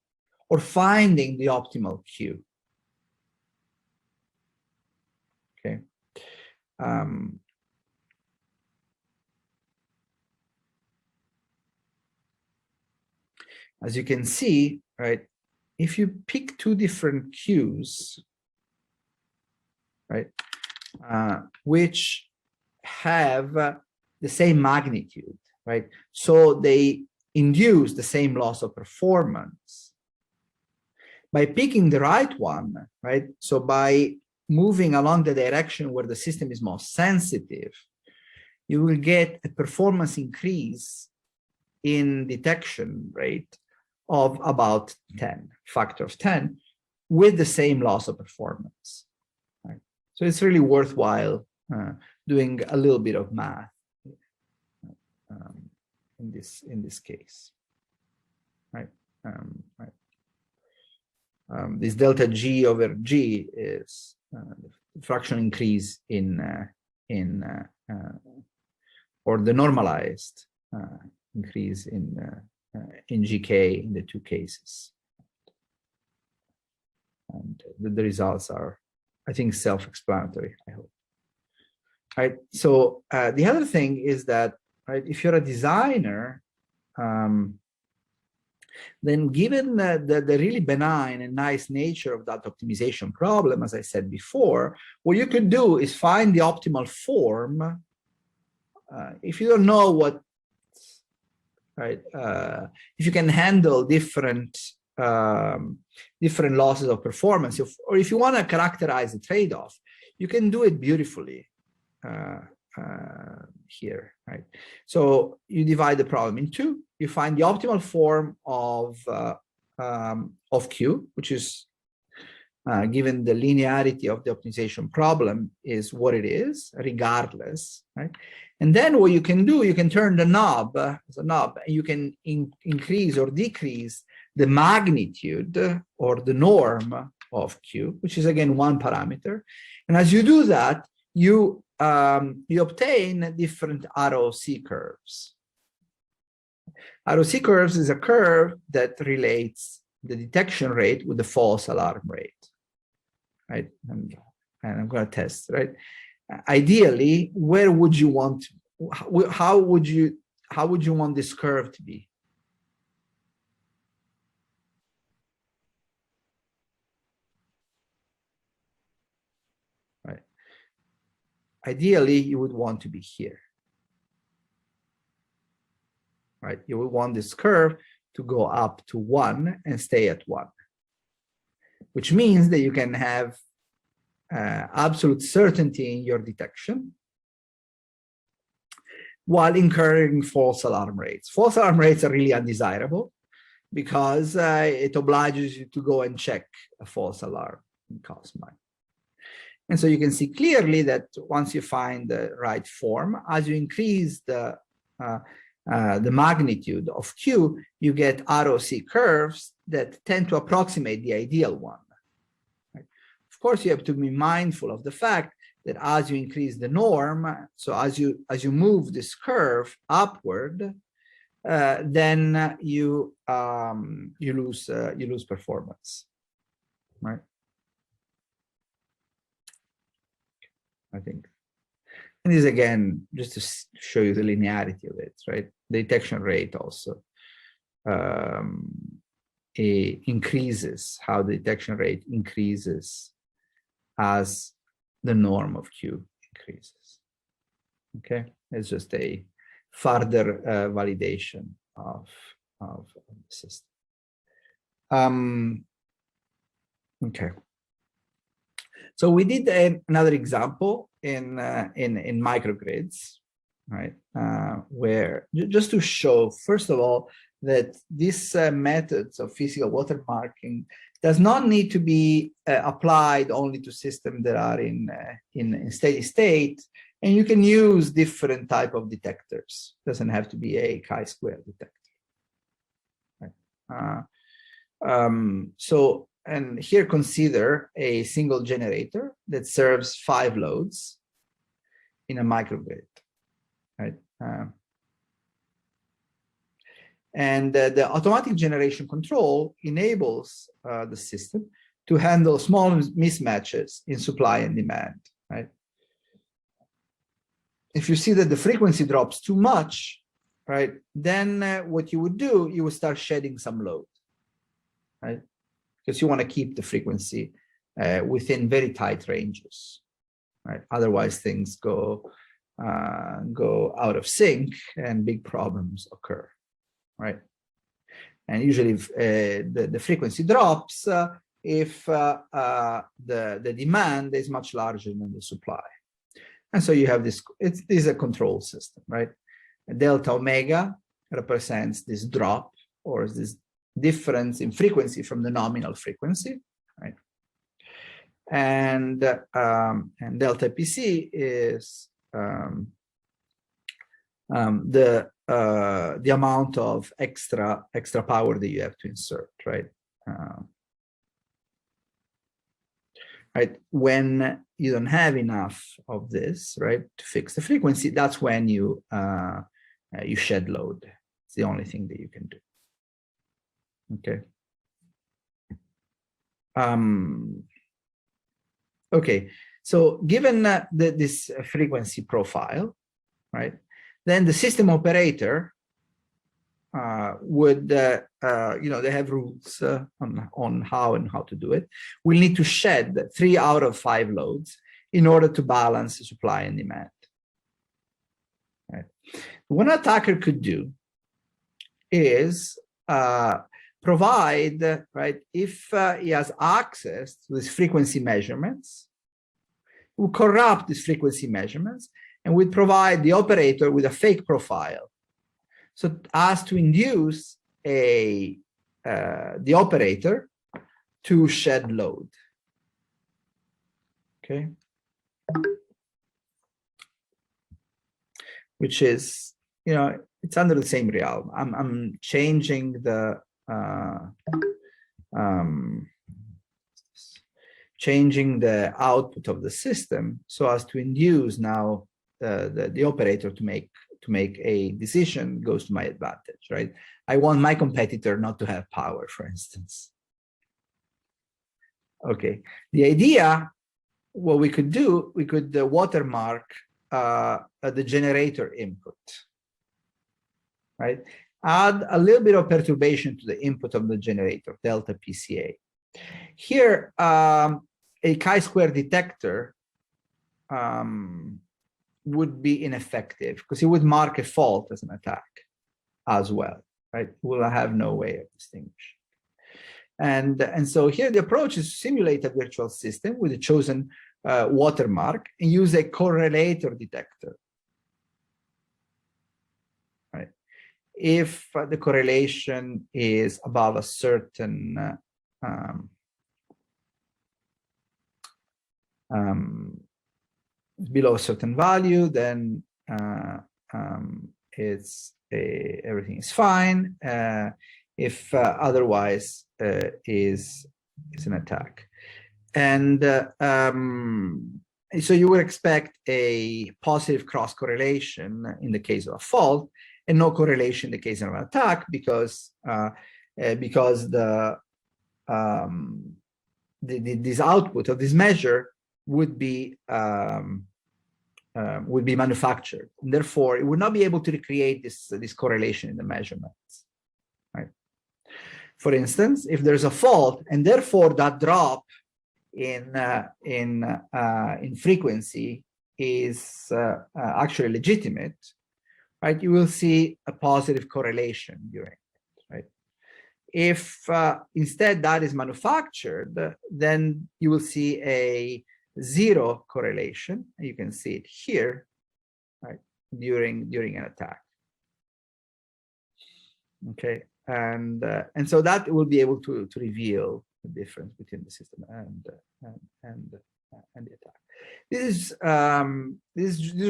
or finding the optimal Q. Okay. As you can see, right, if you pick two different Qs, right, which have the same magnitude, right? So they induce the same loss of performance. By picking the right one, right? So by moving along the direction where the system is most sensitive, you will get a performance increase in detection rate of about 10, factor of 10, with the same loss of performance. Right? So it's really worthwhile doing a little bit of math in this case. Right? This delta G over G is the fractional increase or the normalized increase in GK in the two cases. And the results are, I think, self-explanatory, I hope. Right. So the other thing is that, right, if you're a designer, then given the really benign and nice nature of that optimization problem, as I said before, what you could do is find the optimal form. If you don't know what, right, if you can handle different losses of performance, or if you want to characterize the trade-off, you can do it beautifully here, right? So you divide the problem in two. You find the optimal form of Q, which is given the linearity of the optimization problem is what it is, regardless, right? And then what you can do, you can turn the knob as a knob, and you can increase or decrease the magnitude or the norm of Q, which is again one parameter. And as you do that, you obtain different ROC curves. ROC curves is a curve that relates the detection rate with the false alarm rate, right? And I'm going to test, right? Ideally, where would you want? How would you want this curve to be? Right. Ideally, you would want to be here. Right. You would want this curve to go up to 1 and stay at 1, which means that you can have absolute certainty in your detection while incurring false alarm rates. False alarm rates are really undesirable because it obliges you to go and check a false alarm and cost money. And so you can see clearly that once you find the right form, as you increase the magnitude of Q, you get ROC curves that tend to approximate the ideal one. Right? Of course, you have to be mindful of the fact that as you increase the norm, so as you move this curve upward, then you lose performance, right? I think. And this again, just to show you the linearity of it, right? The detection rate also increases, how the detection rate increases as the norm of Q increases. Okay, it's just a further validation of the system. Okay. So we did another example in microgrids, right? Where just to show, first of all, that these methods of physical watermarking does not need to be applied only to systems that are in steady state, and you can use different type of detectors. It doesn't have to be a chi-square detector. Right? And here consider a single generator that serves 5 loads in a microgrid, right? And the automatic generation control enables the system to handle small mismatches in supply and demand, right? If you see that the frequency drops too much, right, then what you would do, you would start shedding some load, right? Because you want to keep the frequency within very tight ranges. right? Otherwise, things go out of sync and big problems occur, right? And usually the frequency drops if the demand is much larger than the supply. And so you have this, this is a control system, right? Delta omega represents this drop or this difference in frequency from the nominal frequency, right? And delta PC is the amount of extra power that you have to insert, right? Right, when you don't have enough of this, right, to fix the frequency, that's when you you shed load. It's the only thing that you can do. Okay. Okay. So given this frequency profile, right, then the system operator would, you know, they have rules on how to do it. We'll need to shed 3 out of 5 loads in order to balance the supply and demand. Right. What an attacker could do is provide, right, if he has access to these frequency measurements, will corrupt these frequency measurements and would provide the operator with a fake profile, so as to induce the operator to shed load. Okay, which is, you know, it's under the same realm. I'm changing the output of the system so as to induce now the operator to make a decision goes to my advantage, right? I want my competitor not to have power, for instance. Okay, the idea, what we could do, we could watermark the generator input, right? Add a little bit of perturbation to the input of the generator, delta PCA. Here, a chi-square detector would be ineffective because it would mark a fault as an attack as well, right? We'll have no way of distinguishing. And so here the approach is to simulate a virtual system with a chosen watermark and use a correlated detector, right? If the correlation is above a certain below a certain value, then everything is fine. If otherwise is an attack, and so you would expect a positive cross correlation in the case of a fault, and no correlation in the case of an attack, because this output of this measure would be manufactured, and therefore it would not be able to recreate this correlation in the measurements, right? For instance, if there's a fault and therefore that drop in frequency is actually legitimate, right? You will see a positive correlation during it, right? If instead that is manufactured, then you will see a 0 correlation. You can see it here, right, during an attack. Okay, and so that will be able to reveal the difference between the system and the attack. This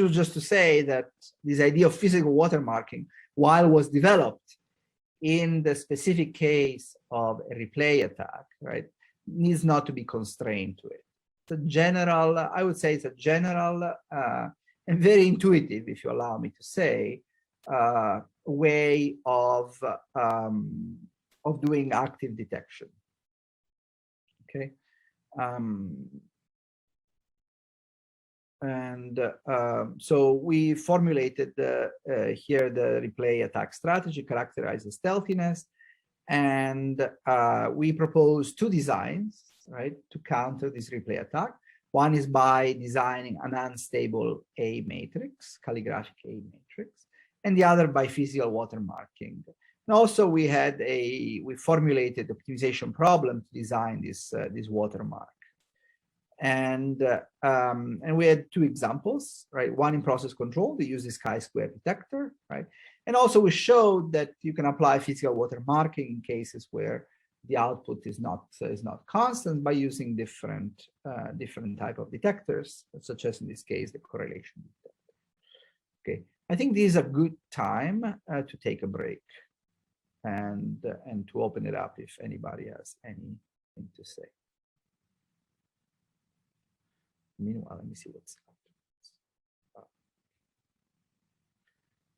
was just to say that this idea of physical watermarking, while was developed in the specific case of a replay attack, right, needs not to be constrained to it. It's a general, I would say it's a general and very intuitive, if you allow me to say, way of doing active detection. Okay, so we formulated here the replay attack strategy, characterized as stealthiness, and we proposed 2 designs, right, to counter this replay attack. One is by designing an unstable A matrix, calligraphic A matrix, and the other by physical watermarking. And also we formulated the optimization problem to design this watermark. And we had two examples, right? One in process control, they use this chi-square detector, right? And also we showed that you can apply physical watermarking in cases where the output is not constant by using different type of detectors, such as in this case the correlation detector. Okay, I think this is a good time to take a break and to open it up if anybody has anything to say. Meanwhile, let me see what's up.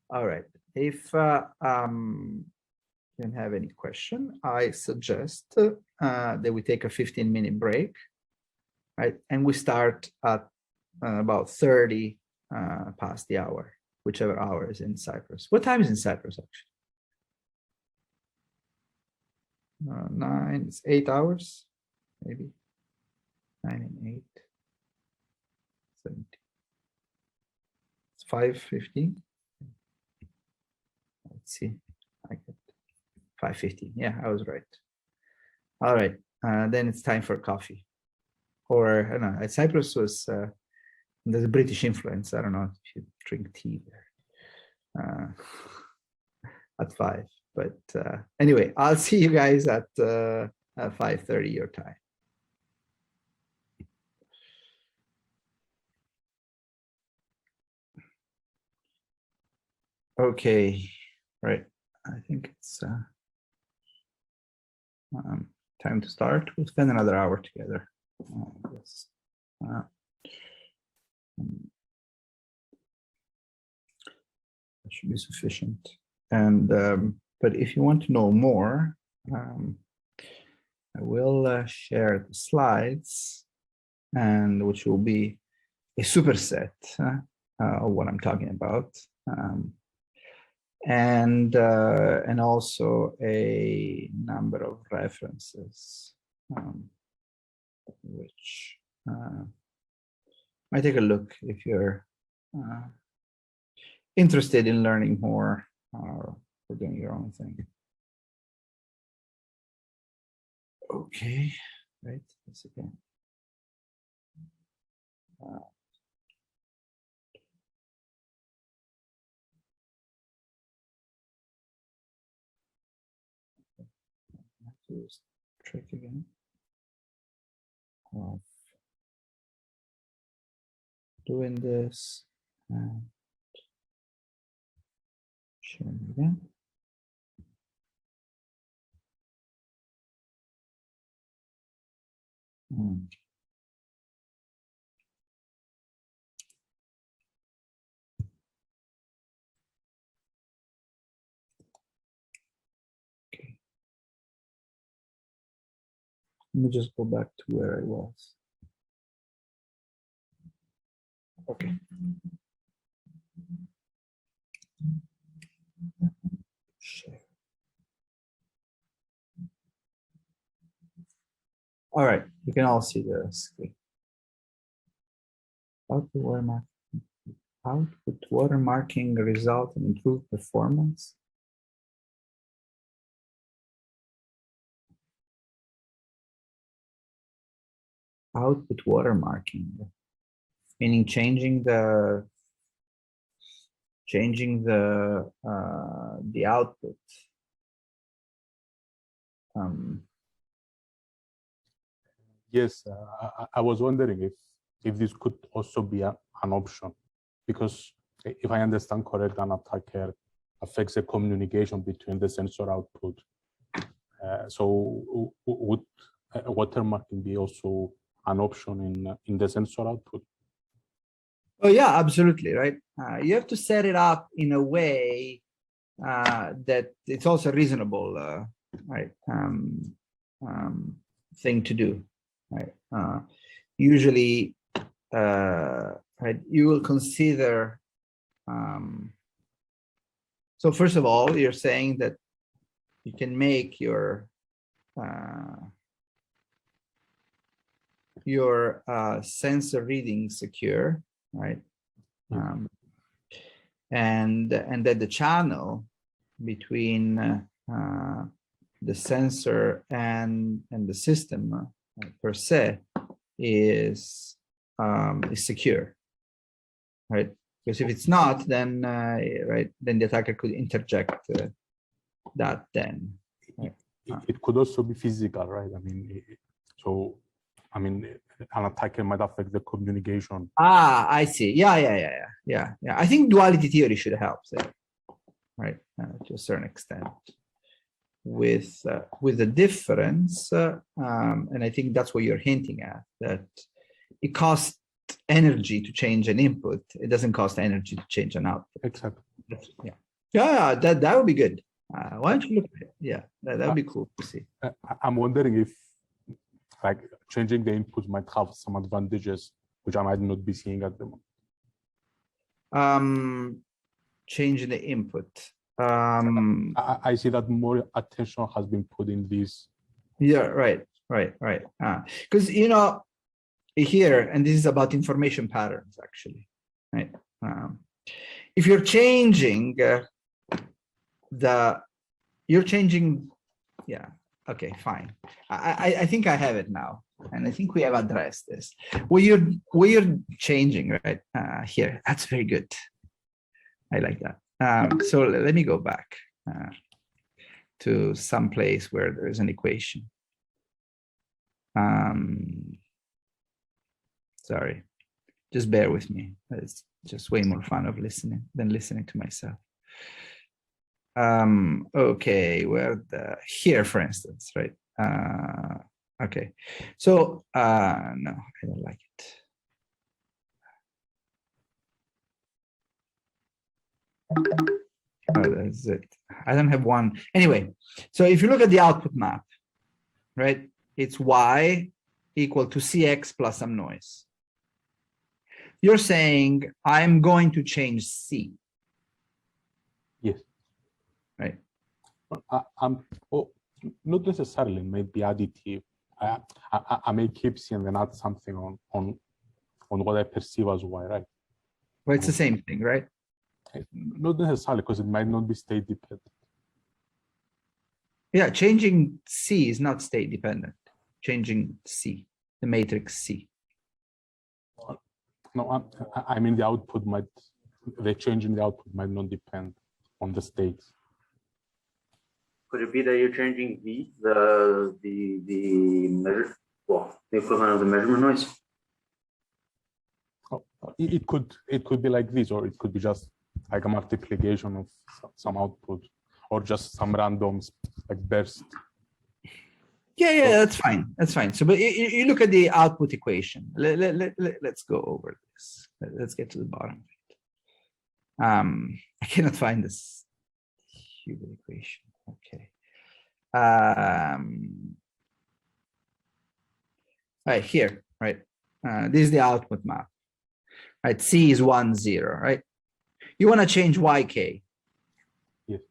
All right. If you don't have any question, I suggest that we take a 15-minute break, right? And we start at about 30 past the hour, whichever hour is in Cyprus. What time is in Cyprus, actually? 9, it's 8 hours, maybe. 9 and 8. 70. It's 5:15. Let's see. I get 5:15. Yeah, I was right. All right. Then it's time for coffee. Or I don't know. Cyprus was there's a British influence. I don't know if you drink tea there at 5. But anyway, I'll see you guys at 5:30 your time. Okay, right. I think it's time to start. We'll spend another hour together. Yes. That should be sufficient. And but if you want to know more, I will share the slides, and which will be a superset of what I'm talking about. And also a number of references, which might take a look if you're interested in learning more or doing your own thing. Okay, right, this again. This trick again of doing this and sharing again. Okay. Let me just go back to where I was. Okay. Share. All right, you can all see the screen. Output watermarking result in improved performance. Output watermarking, meaning changing the output. Yes, I was wondering if this could also be an option, because if I understand correct, an attacker affects the communication between the sensor output. So would watermarking be also an option in the sensor output? Oh yeah, absolutely, right? You have to set it up in a way that it's also reasonable, right? Thing to do, right? Usually, right, you will consider. So first of all, you're saying that you can make your your sensor reading secure, right? And that the channel between the sensor and the system per se is secure, right? Because if it's not, then then the attacker could interject that. Then it could also be physical, right? I mean, an attacker might affect the communication. Ah, I see. Yeah. I think duality theory should help there, right? To a certain extent, with the difference, and I think that's what you're hinting at, that it costs energy to change an input. It doesn't cost energy to change an output. Exactly. Yeah. That would be good. Why don't you look at it? Yeah, that would be cool to see. I'm wondering if, like, changing the input might have some advantages which I might not be seeing at the moment. Changing the input. I see that more attention has been put in this. Yeah, right. Because here, and this is about information patterns, actually, right? If you're changing yeah, okay, fine. I think I have it now, and I think we have addressed this. What you're changing, right? Here, that's very good. I like that. So let me go back to some place where there is an equation. Sorry, just bear with me. It's just way more fun of listening than listening to myself. Okay, here, for instance, right? Okay, so no, I don't like it. Oh, that's it. I don't have one. Anyway, so if you look at the output map, right, it's y equal to cx plus some noise. You're saying I'm going to change c. Yes. Right. Not necessarily, maybe additive. I may keep c and then add something on what I perceive as y, right? Well, it's the same thing, right? Not necessarily, because it might not be state dependent. Yeah, changing C is not state dependent. Changing C, the matrix C. No, I mean the output the change in the output might not depend on the states. Could it be that you're changing V, the equivalent of the measurement noise? It could be like this, or it could be just like a multiplication of some output, or just some random like burst. Yeah, that's fine. That's fine. So, but you look at the output equation. Let's go over this. Let's get to the bottom of it. I cannot find this stupid equation. Okay. Right here, right? This is the output map. Right, C is 1, 0, right? You want to change YK. Yes.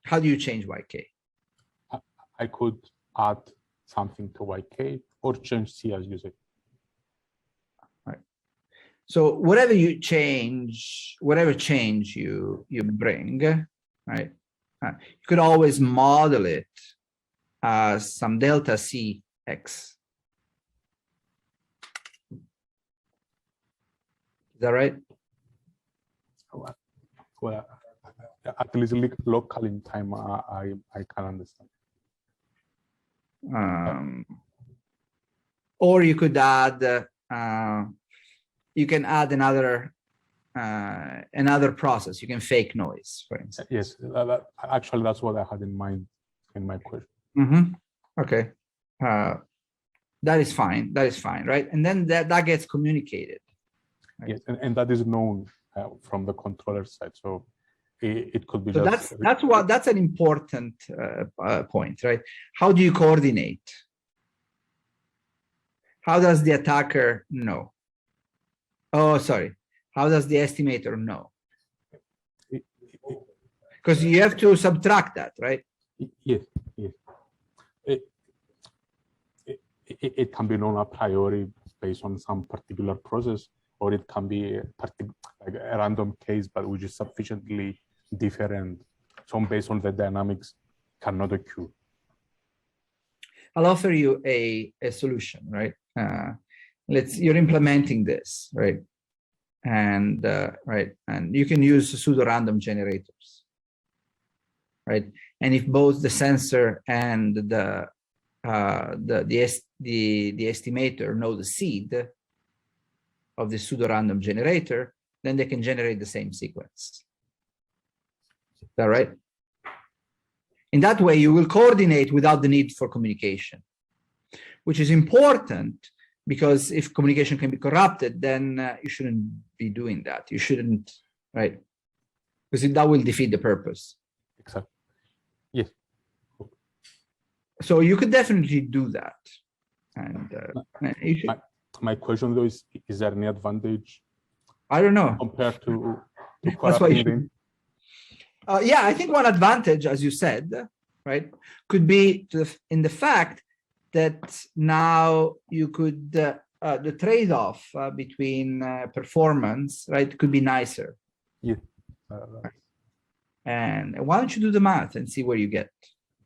How do you change YK? I could add something to YK or change C as you say. Right. So whatever you change, whatever change you bring, right? You could always model it as some delta C X. Is that right? Well, at least local in time, I can understand. Or you could add, you can add another process. You can fake noise, for instance. Yes, actually, that's what I had in mind in my question. Okay, that is fine. That is fine, right? And then that gets communicated. Right? Yes, and that is known from the controller side. So it could be so just. That's an important point, right? How do you coordinate? How does the attacker know? Oh, sorry. How does the estimator know? Because you have to subtract that, right? Yes. it can be known a priori based on some particular process, or it can be like a random case, but which is sufficiently different. So based on the dynamics cannot occur. I'll offer you a solution, right? You're implementing this, right? And and you can use pseudo-random generators, right? And if both the sensor and the estimator know the seed of the pseudo-random generator, then they can generate the same sequence. Is that right? In that way, you will coordinate without the need for communication, which is important because if communication can be corrupted, then you shouldn't be doing that. You shouldn't, right? Because that will defeat the purpose. Exactly. Yes. So you could definitely do that. And you should, my question though is there any advantage? I don't know. Compared to That's why you corrupting? yeah, I think one advantage, as you said, right, could be in the fact that now you could, the trade-off between performance, right, could be nicer. Yeah. And why don't you do the math and see where you get?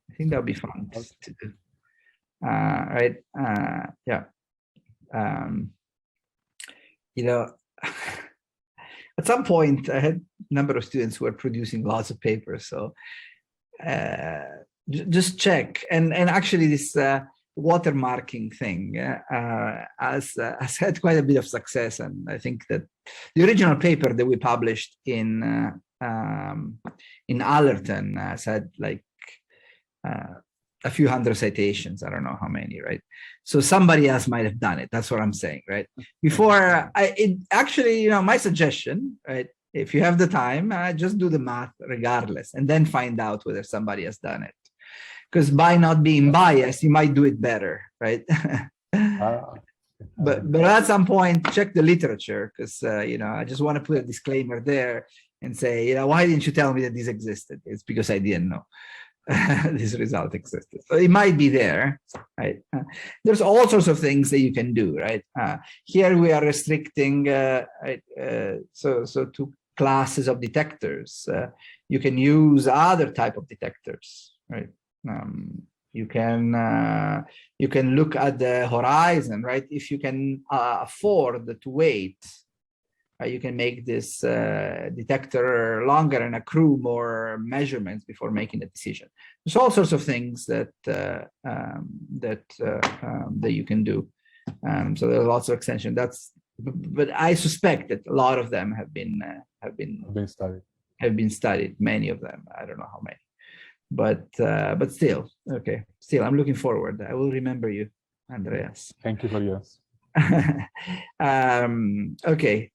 I think that would be fun to do. Right? Yeah. You know, at some point, I had a number of students who were producing lots of papers. So just check. And actually, this watermarking thing has had quite a bit of success. And I think that the original paper that we published in Allerton had like a few hundred citations. I don't know how many, right? So somebody else might have done it. That's what I'm saying, right? Before actually, you know, my suggestion, right? If you have the time, just do the math regardless, and then find out whether somebody has done it. Because by not being biased, you might do it better, right? But at some point, check the literature, because you know, I just want to put a disclaimer there and say, you know, why didn't you tell me that this existed? It's because I didn't know this result existed. So it might be there, right? There's all sorts of things that you can do, right? Here we are restricting so to classes of detectors. You can use other type of detectors, right? You can look at the horizon, right? If you can afford to wait, you can make this detector longer and accrue more measurements before making a decision. There's all sorts of things that that you can do. So there are lots of extensions. But I suspect that a lot of them have been studied. Many of them. I don't know how many. But still, okay. Still, I'm looking forward. I will remember you, Andreas. Thank you for yours. Okay.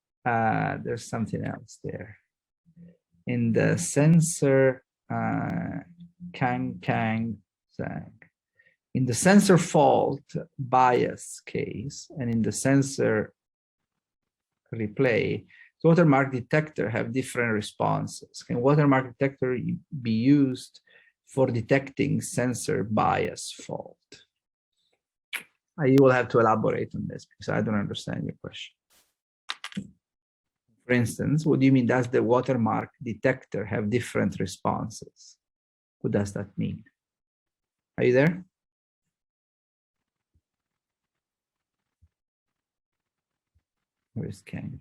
There's something else there. In the sensor in the sensor fault bias case, and in the sensor replay, the watermark detector have different responses. Can watermark detector be used for detecting sensor bias fault? You will have to elaborate on this because I don't understand your question. For instance, what do you mean? Does the watermark detector have different responses? What does that mean? Are you there? Where's Can?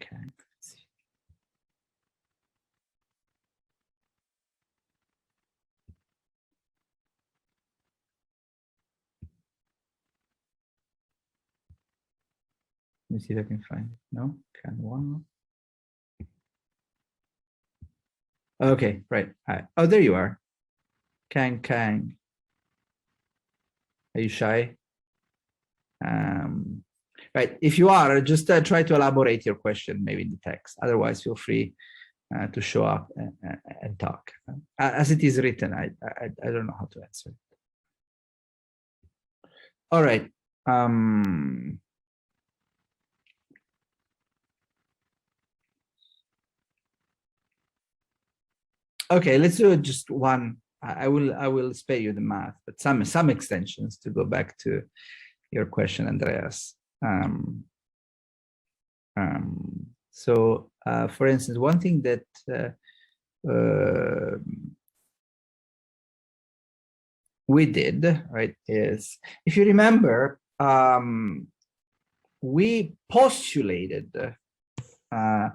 Let me see if I can find it. No, Can one. Okay, right. Oh, there you are. Kang. Are you shy? Right. If you are, just try to elaborate your question, maybe in the text. Otherwise, feel free to show up and talk. As it is written, I don't know how to answer it. All right. Okay, let's do just one. I will spare you the math, but some extensions to go back to your question, Andreas. So, for instance, one thing that we did, right, is, if you remember, we postulated the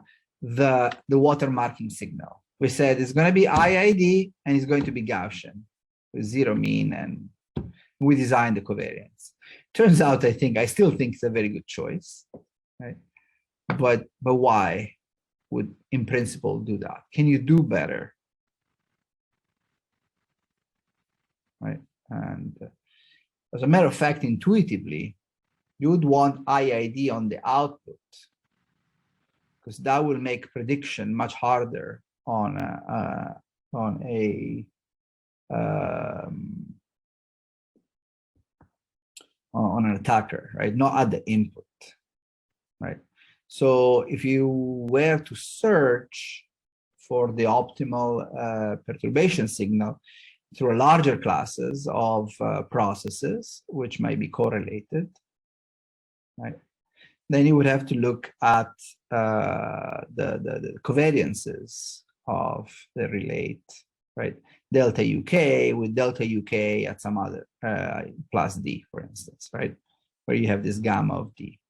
watermarking signal. We said it's going to be IID and it's going to be Gaussian with zero mean, and we designed the covariance. Turns out, I still think it's a very good choice, right? But why would, in principle, do that? Can you do better, right? And as a matter of fact, intuitively, you would want IID on the output, because that will make prediction much harder on an attacker, right? Not at the input, right? So if you were to search for the optimal perturbation signal through larger classes of processes, which might be correlated, right? Then you would have to look at the covariances of the relate, right? Delta UK with delta UK at some other plus D, for instance, right? Where you have this gamma of D,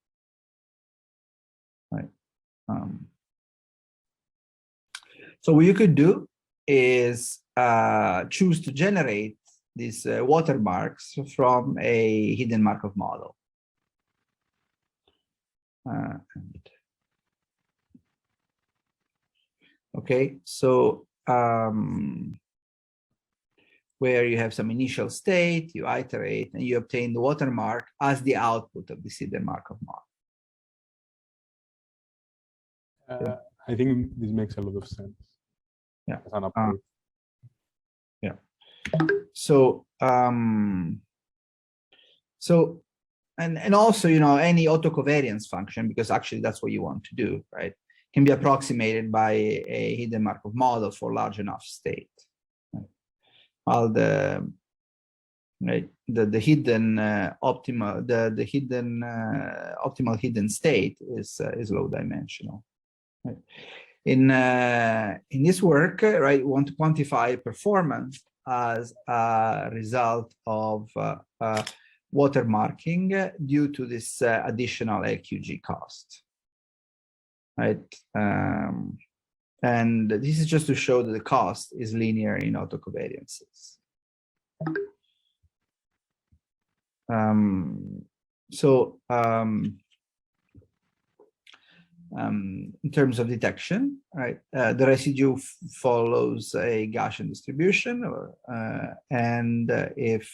right? So what you could do is choose to generate these watermarks from a hidden Markov model. Okay, so where you have some initial state, you iterate, and you obtain the watermark as the output of the hidden Markov model. I think this makes a lot of sense. Yeah. As an approach. Yeah. So and also, you know, any autocovariance function, because actually that's what you want to do, right, can be approximated by a hidden Markov model for large enough state. Right? While the hidden optimal optimal hidden state is low dimensional. Right? In this work, right, we want to quantify performance as a result of watermarking due to this additional LQG cost, right? And this is just to show that the cost is linear in autocovariances. In terms of detection, right, the residue follows a Gaussian distribution, and if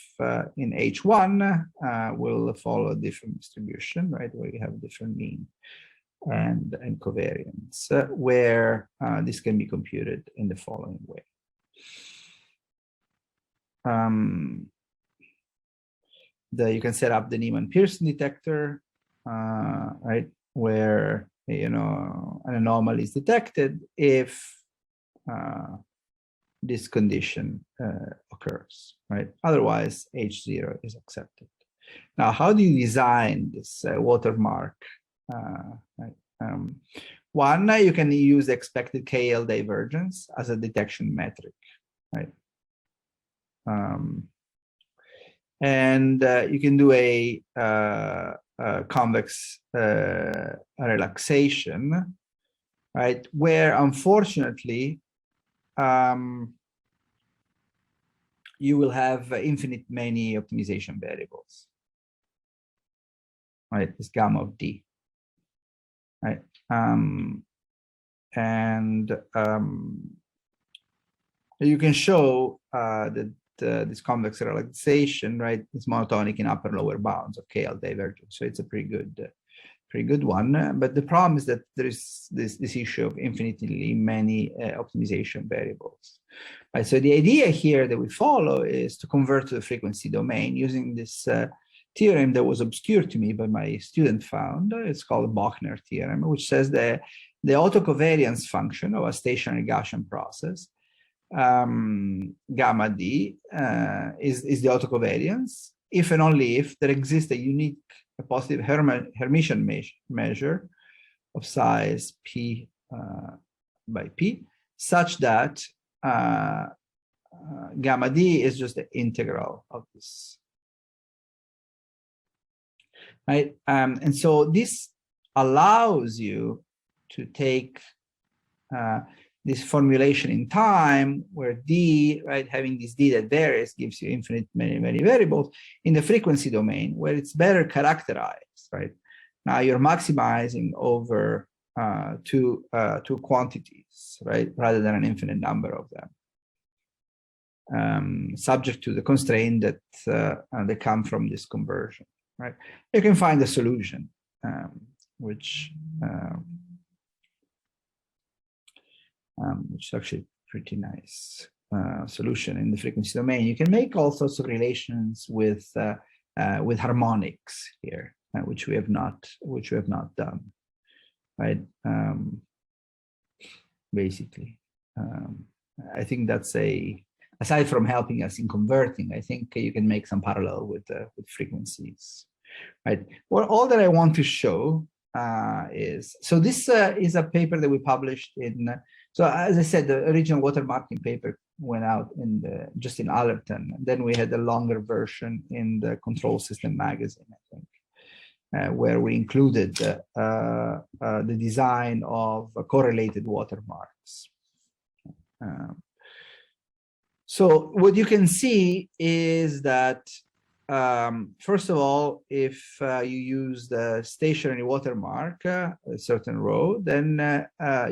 in H1 will follow a different distribution, right, where you have different mean and covariance, where this can be computed in the following way. You can set up the Neiman-Pearson detector, right, where, you know, an anomaly is detected if this condition occurs, right? Otherwise, H0 is accepted. Now, how do you design this watermark? Right? One, you can use expected KL divergence as a detection metric, right? And you can do a convex relaxation, right, where unfortunately you will have infinite many optimization variables, right? This gamma of D, right? You can show that this convex relaxation, right, is monotonic in upper and lower bounds of KL divergence. So it's a pretty good one. But the problem is that there is this issue of infinitely many optimization variables. Right, so the idea here that we follow is to convert to the frequency domain using this theorem that was obscure to me, but my student found. It's called Bochner Theorem, which says that the autocovariance function of a stationary Gaussian process, gamma D, is the autocovariance if and only if there exists a unique positive Hermitian measure of size P by P, such that gamma D is just the integral of this. Right? And so this allows you to take this formulation in time where D, right, having this D that varies gives you infinite many variables in the frequency domain where it's better characterized, right? Now you're maximizing over two quantities, right, rather than an infinite number of them, subject to the constraint that they come from this conversion, right? You can find a solution, which is actually pretty nice solution in the frequency domain. You can make all sorts of relations with harmonics here, which we have not done, right? Basically, I think that's aside from helping us in converting, I think you can make some parallel with frequencies, right? Well, all that I want to show is, so this is a paper that we published in, so as I said, the original watermarking paper went out just in Allerton. Then we had a longer version in the Control System magazine, I think, where we included the design of correlated watermarks. So what you can see is that, first of all, if you use the stationary watermark, a certain row, then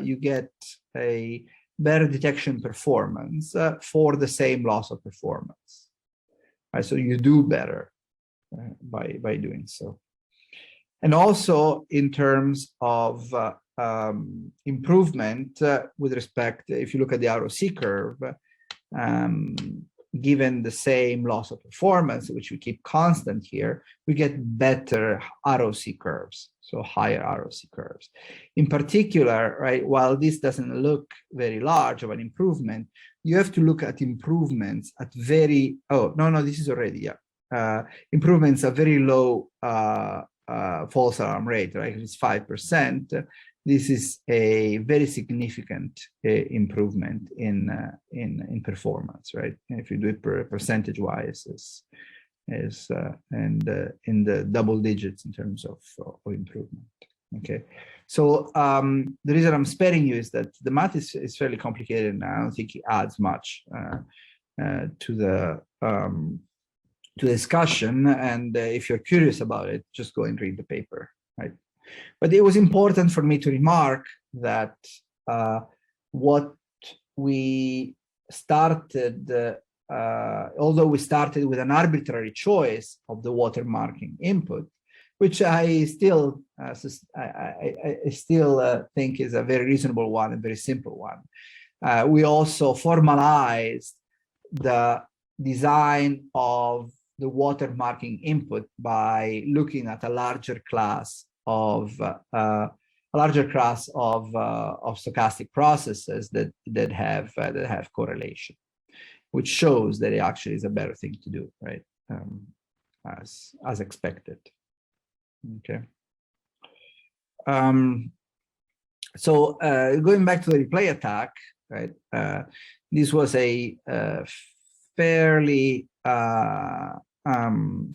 you get a better detection performance for the same loss of performance. Right? So you do better by doing so. And also in terms of improvement with respect, if you look at the ROC curve, given the same loss of performance, which we keep constant here, we get better ROC curves, so higher ROC curves. In particular, right, while this doesn't look very large of an improvement, you have to look at improvements at very, oh, no, this is already, yeah. Improvements at very low false alarm rate, right? It's 5%. This is a very significant improvement in performance, right? And if you do it percentage-wise, and in the double digits in terms of improvement. Okay, so the reason I'm sparing you is that the math is fairly complicated, and I don't think it adds much to the discussion. And if you're curious about it, just go and read the paper, right? But it was important for me to remark that what we started, although we started with an arbitrary choice of the watermarking input, which I still think is a very reasonable one and very simple one. We also formalized the design of the watermarking input by looking at a larger class of stochastic processes that have correlation, which shows that it actually is a better thing to do, right? As expected. Okay. So going back to the replay attack, right? This was a fairly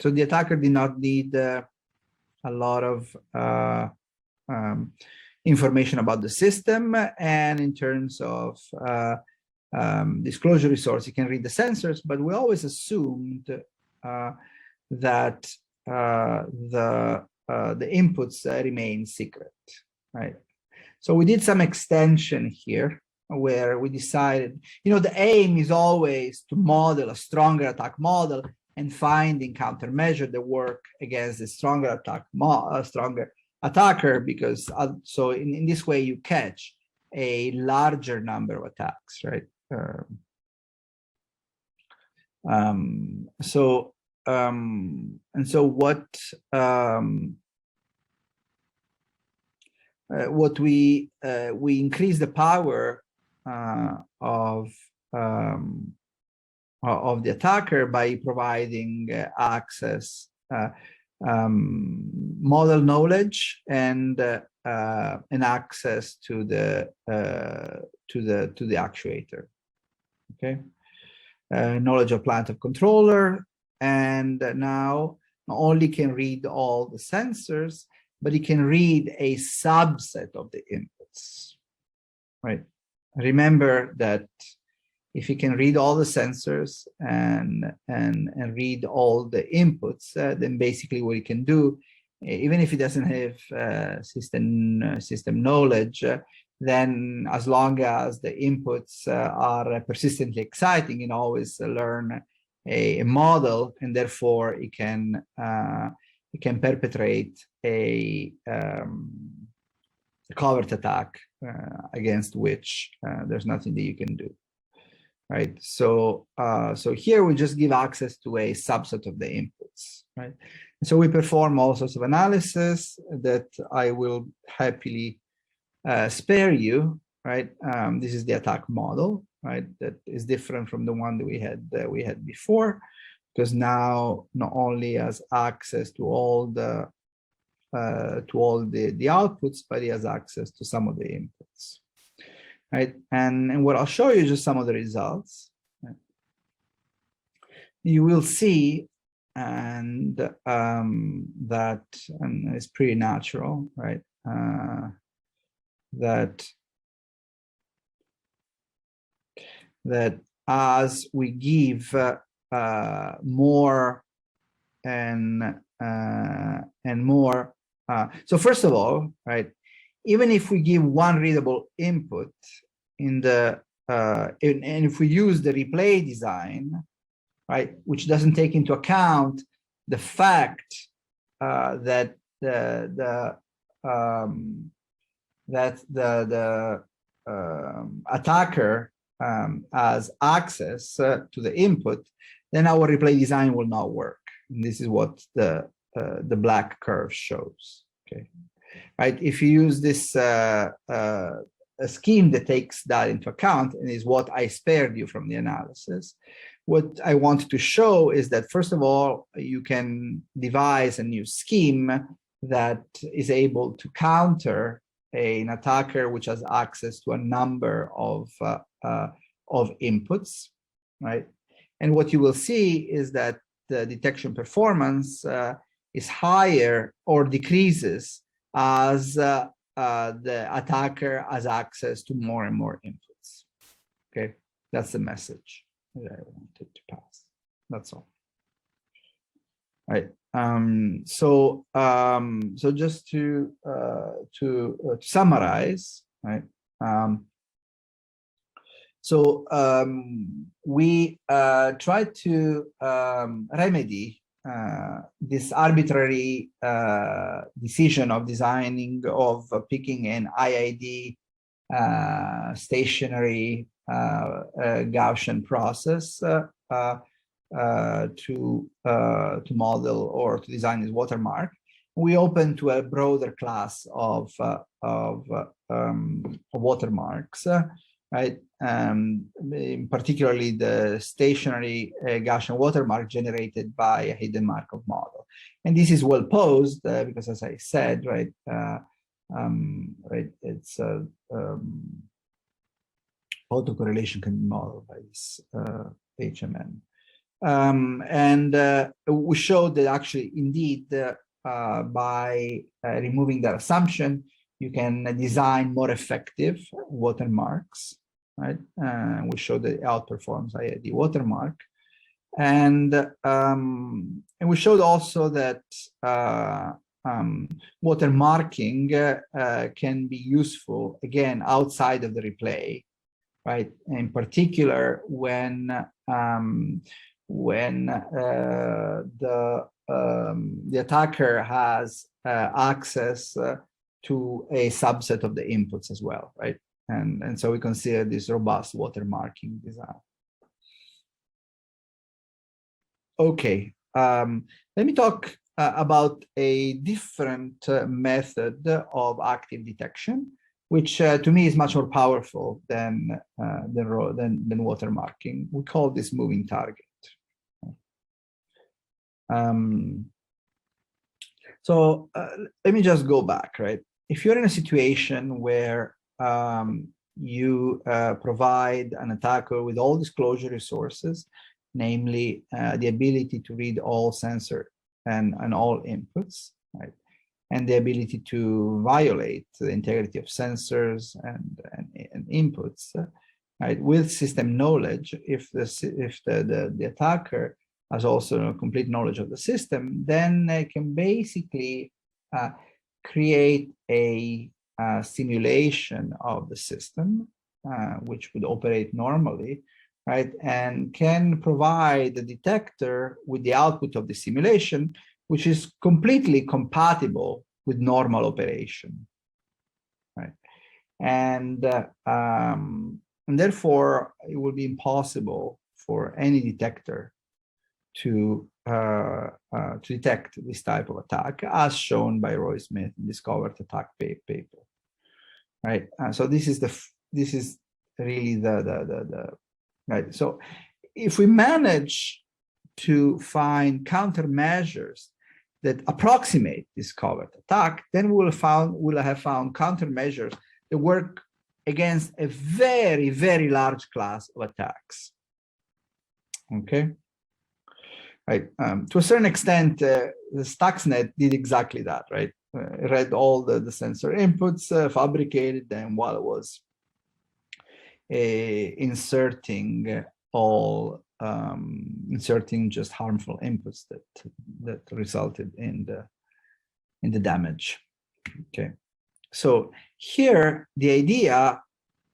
so the attacker did not need a lot of information about the system, and in terms of disclosure resource, you can read the sensors, but we always assumed that the inputs remain secret, right? So we did some extension here where we decided, the aim is always to model a stronger attack model and finding countermeasure that work against the stronger attacker, because so in this way you catch a larger number of attacks, right? And so what we increase the power of of the attacker by providing access, model knowledge, and access to the actuator. Okay, knowledge of plant of controller, and now not only can read all the sensors, but it can read a subset of the inputs. Right. Remember that if you can read all the sensors and read all the inputs, then basically what it can do, even if it doesn't have system knowledge, then as long as the inputs are persistently exciting, you can always learn a model, and therefore it can perpetrate a covert attack against which there's nothing that you can do. Right. So here we just give access to a subset of the inputs. Right. And so we perform all sorts of analysis that I will happily spare you. Right. This is the attack model. Right. That is different from the one that we had before, because now not only has access to all the outputs, but he has access to some of the inputs. Right, and what I'll show you is just some of the results. Right? You will see, and that it's pretty natural, right? That as we give more and more. So first of all, right, even if we give one readable input in the and if we use the replay design, right, which doesn't take into account the fact that the attacker has access to the input, then our replay design will not work. And this is what the black curve shows. Okay, right? If you use this a scheme that takes that into account, and is what I spared you from the analysis. What I want to show is that, first of all, you can devise a new scheme that is able to counter an attacker which has access to a number of inputs, right? And what you will see is that the detection performance is higher or decreases as the attacker has access to more and more inputs. Okay, that's the message that I wanted to pass. That's all. Right. So just to summarize, right? We try to remedy this arbitrary decision of picking an IID stationary Gaussian process to model or to design this watermark. We open to a broader class of watermarks, right? Particularly the stationary Gaussian watermark generated by a hidden Markov model. And this is well posed because, as I said, right, it's autocorrelation can be modeled by this HMN. We showed that actually, indeed, by removing that assumption, you can design more effective watermarks, right? We showed that it outperforms IID watermark. And we showed also that watermarking can be useful, again, outside of the replay, right? In particular, when the attacker has access to a subset of the inputs as well, right? And so we consider this robust watermarking design. Okay, let me talk about a different method of active detection, which to me is much more powerful than watermarking. We call this moving target. So let me just go back, right? If you're in a situation where you provide an attacker with all disclosure resources, namely the ability to read all sensor and all inputs, right? And the ability to violate the integrity of sensors and inputs, right? With system knowledge, if the attacker has also a complete knowledge of the system, then they can basically create a simulation of the system, which would operate normally, right? And can provide the detector with the output of the simulation, which is completely compatible with normal operation, right? And therefore, it will be impossible for any detector to detect this type of attack, as shown by Roy Smith in this covert attack paper, right? So this is really the right. So if we manage to find countermeasures that approximate this covert attack, then we'll have found countermeasures that work against a very, very large class of attacks. Okay. Right. To a certain extent, the Stuxnet did exactly that, right? It read all the sensor inputs, fabricated them while it was inserting just harmful inputs that resulted in the damage. Okay. So here the idea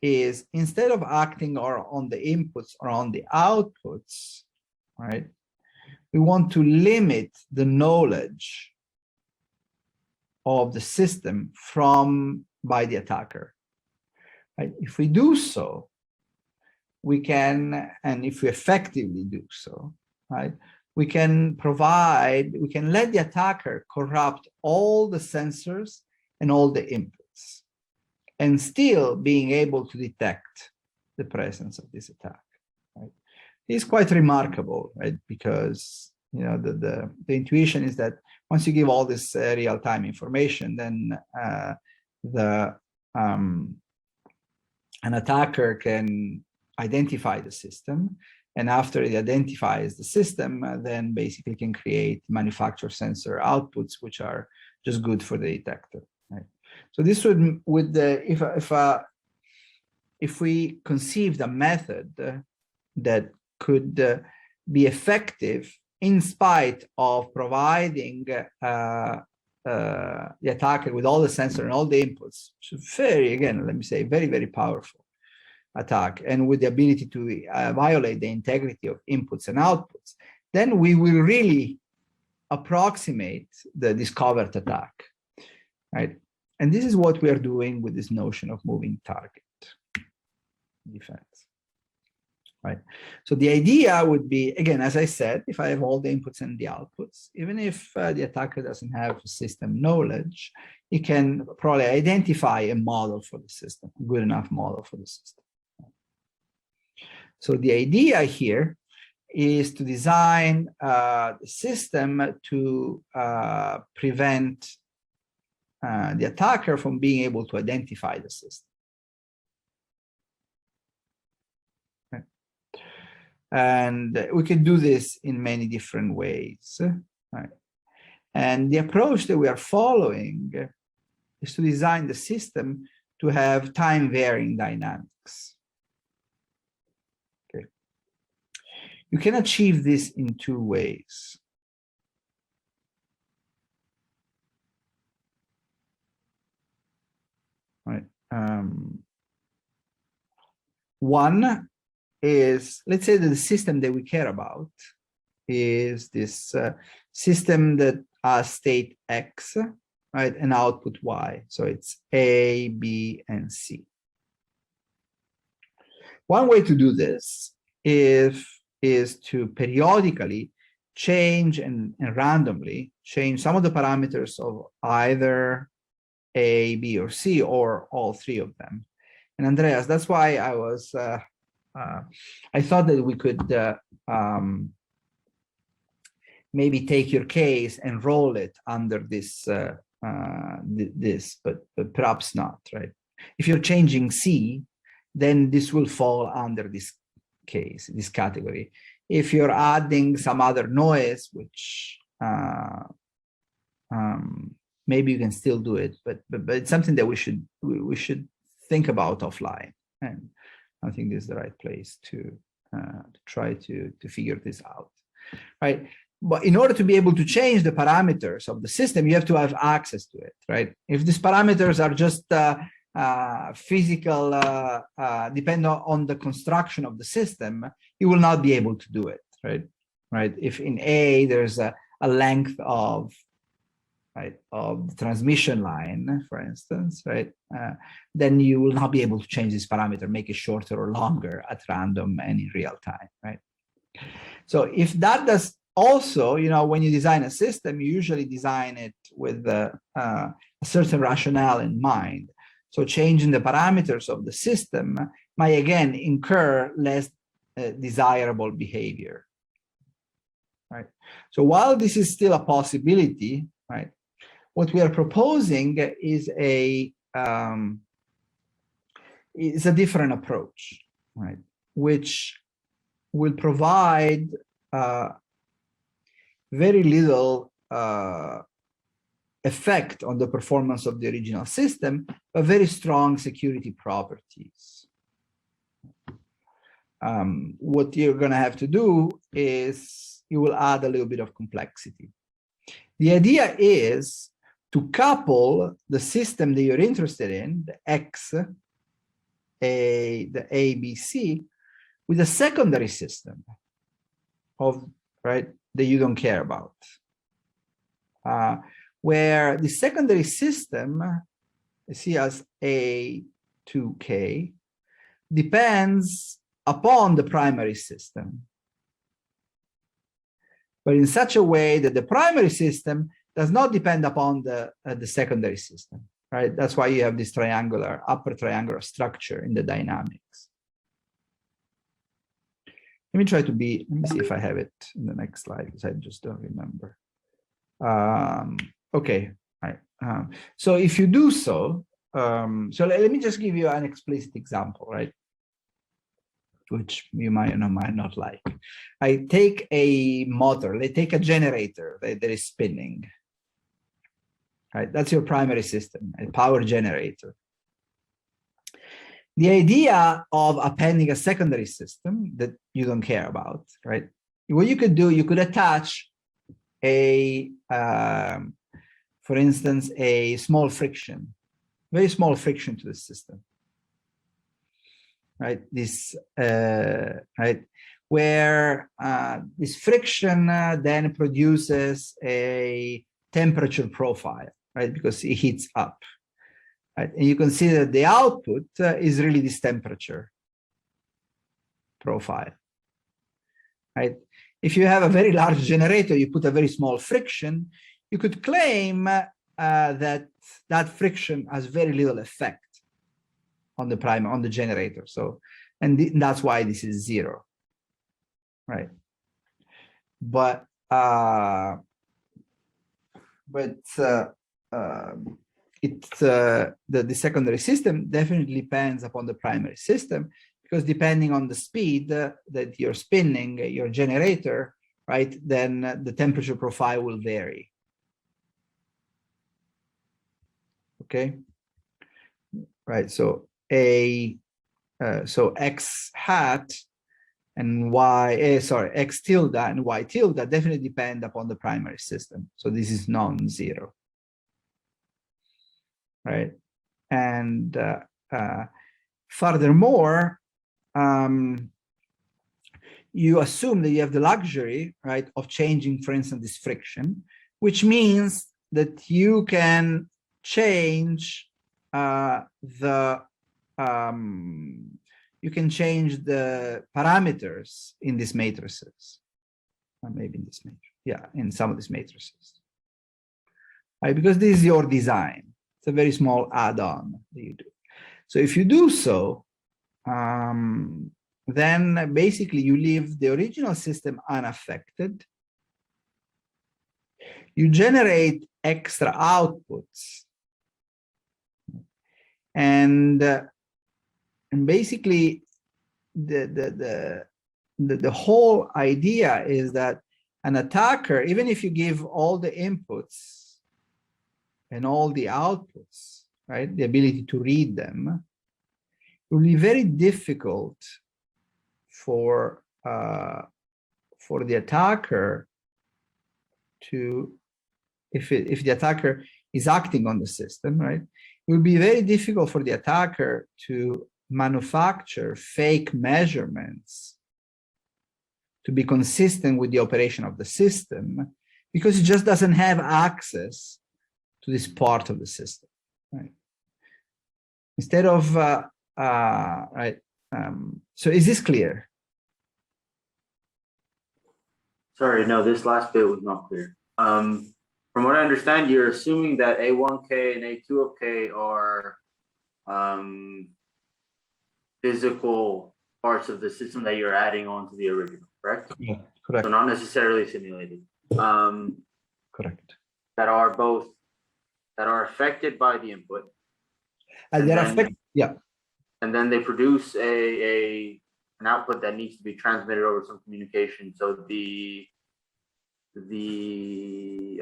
is, instead of acting on the inputs or on the outputs, right? We want to limit the knowledge of the system by the attacker. Right? If we do so, we can, and if we effectively do so, right, we can let the attacker corrupt all the sensors and all the inputs, and still being able to detect the presence of this attack. Right? It's quite remarkable, right? Because the intuition is that once you give all this real-time information, then an attacker can identify the system, and after it identifies the system, then basically can manufacture sensor outputs which are just good for the detector. Right? So this would if we conceived a method that could be effective in spite of providing the attacker with all the sensor and all the inputs, very, very powerful attack, and with the ability to violate the integrity of inputs and outputs, then we will really approximate this covert attack, right? And this is what we are doing with this notion of moving target defense. Right. So the idea would be, again, as I said, if I have all the inputs and the outputs, even if the attacker doesn't have system knowledge, he can probably identify a model for the system, a good enough model for the system. So the idea here is to design the system to prevent the attacker from being able to identify the system. And we can do this in many different ways, right? And the approach that we are following is to design the system to have time-varying dynamics. Okay. You can achieve this in two ways. Right. One is, let's say that the system that we care about is this system that has state X, right, and output Y. So it's A, B, and C. One way to do this is to periodically change and randomly change some of the parameters of either A, B, or C, or all three of them. And Andreas, that's why I was, I thought that we could maybe take your case and roll it under this, but perhaps not, right? If you're changing C, then this will fall under this case, this category. If you're adding some other noise, which maybe you can still do it, but it's something that we should think about offline. And I think this is the right place to try to figure this out, right? But in order to be able to change the parameters of the system, you have to have access to it, right? If these parameters are just physical, depend on the construction of the system, you will not be able to do it, right? Right? If in A there's a length of, right, of the transmission line, for instance, right, then you will not be able to change this parameter, make it shorter or longer at random and in real time, right? So if that does also, you know, when you design a system, you usually design it with a certain rationale in mind. So changing the parameters of the system might again incur less desirable behavior, right? So while this is still a possibility, right, what we are proposing is a different approach, right, which will provide very little effect on the performance of the original system, but very strong security properties. What you're going to have to do is you will add a little bit of complexity. The idea is to couple the system that you're interested in, the X, the A, B, C, with a secondary system of, right, that you don't care about, where the secondary system, C as A to K, depends upon the primary system, but in such a way that the primary system does not depend upon the secondary system, right? That's why you have this triangular, upper triangular structure in the dynamics. Let me try to be, let me see if I have it in the next slide, because I just don't remember. Okay, right. So if you do so, so let me just give you an explicit example, right? Which you might not like. I take a motor, they take a generator that is spinning, right? That's your primary system, a power generator. The idea of appending a secondary system that you don't care about, right? What you could do, you could attach a, for instance, a small friction, very small friction to the system, right? This, right, where this friction then produces a temperature profile, right? Because it heats up. Right? And you can see that the output is really this temperature profile, right? If you have a very large generator, you put a very small friction, you could claim that friction has very little effect on the generator. So, and that's why this is 0, right? But the secondary system definitely depends upon the primary system, because depending on the speed that you're spinning your generator, right, then the temperature profile will vary. Okay, right. So so X hat and X tilde and Y tilde definitely depend upon the primary system. So this is non-zero. Right, and furthermore, you assume that you have the luxury, right, of changing, for instance, this friction, which means that you can change the parameters in these matrices, or maybe in this matrix, yeah, in some of these matrices, right? Because this is your design, It's a very small add-on that you do. So if you do so, then basically you leave the original system unaffected. You generate extra outputs, and basically the whole idea is that an attacker, even if you give all the inputs and all the outputs, right, the ability to read them, it will be very difficult for the attacker to, if the attacker is acting on the system, right, it will be very difficult for the attacker to manufacture fake measurements to be consistent with the operation of the system, because it just doesn't have access to this part of the system, right? Instead of, right, so is this clear? Sorry, no, this last bit was not clear. From what I understand, you're assuming that A1K and A2 of K are physical parts of the system that you're adding onto the original, correct? Yeah, correct. So not necessarily simulated. Correct. That are both, that are affected by the input. And they're affected, yeah. And then they produce an output that needs to be transmitted over some communication. So the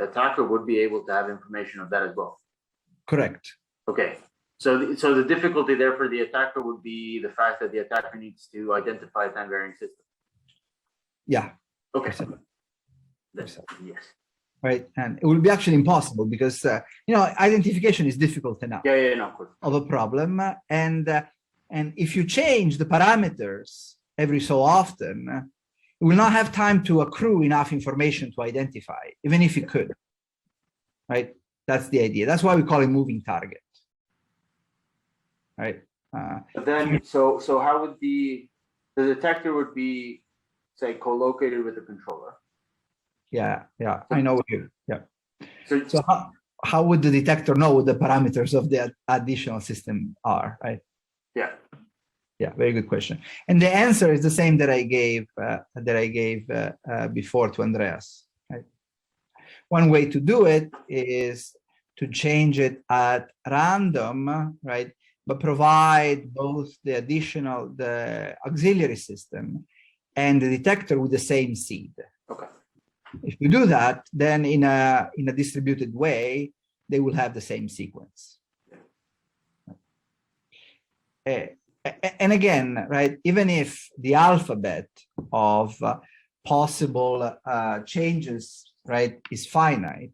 attacker would be able to have information of that as well. Correct. Okay. So the difficulty there for the attacker would be the fact that the attacker needs to identify a time varying system. Yeah. Okay. Yes. Right. And it will be actually impossible because, you know, identification is difficult enough. Yeah, no, of course. Of a problem. And if you change the parameters every so often, you will not have time to accrue enough information to identify, even if you could, right? That's the idea. That's why we call it moving target, right? But then, so how would the detector would be, say, co-located with the controller? Yeah, I know what you, yeah. So how would the detector know what the parameters of the additional system are, right? Yeah, very good question. And the answer is the same that I gave before to Andreas. Right? One way to do it is to change it at random, right? But provide both the auxiliary system and the detector with the same seed. Okay. If you do that, then in a distributed way, they will have the same sequence. And again, right, even if the alphabet of possible changes, right, is finite,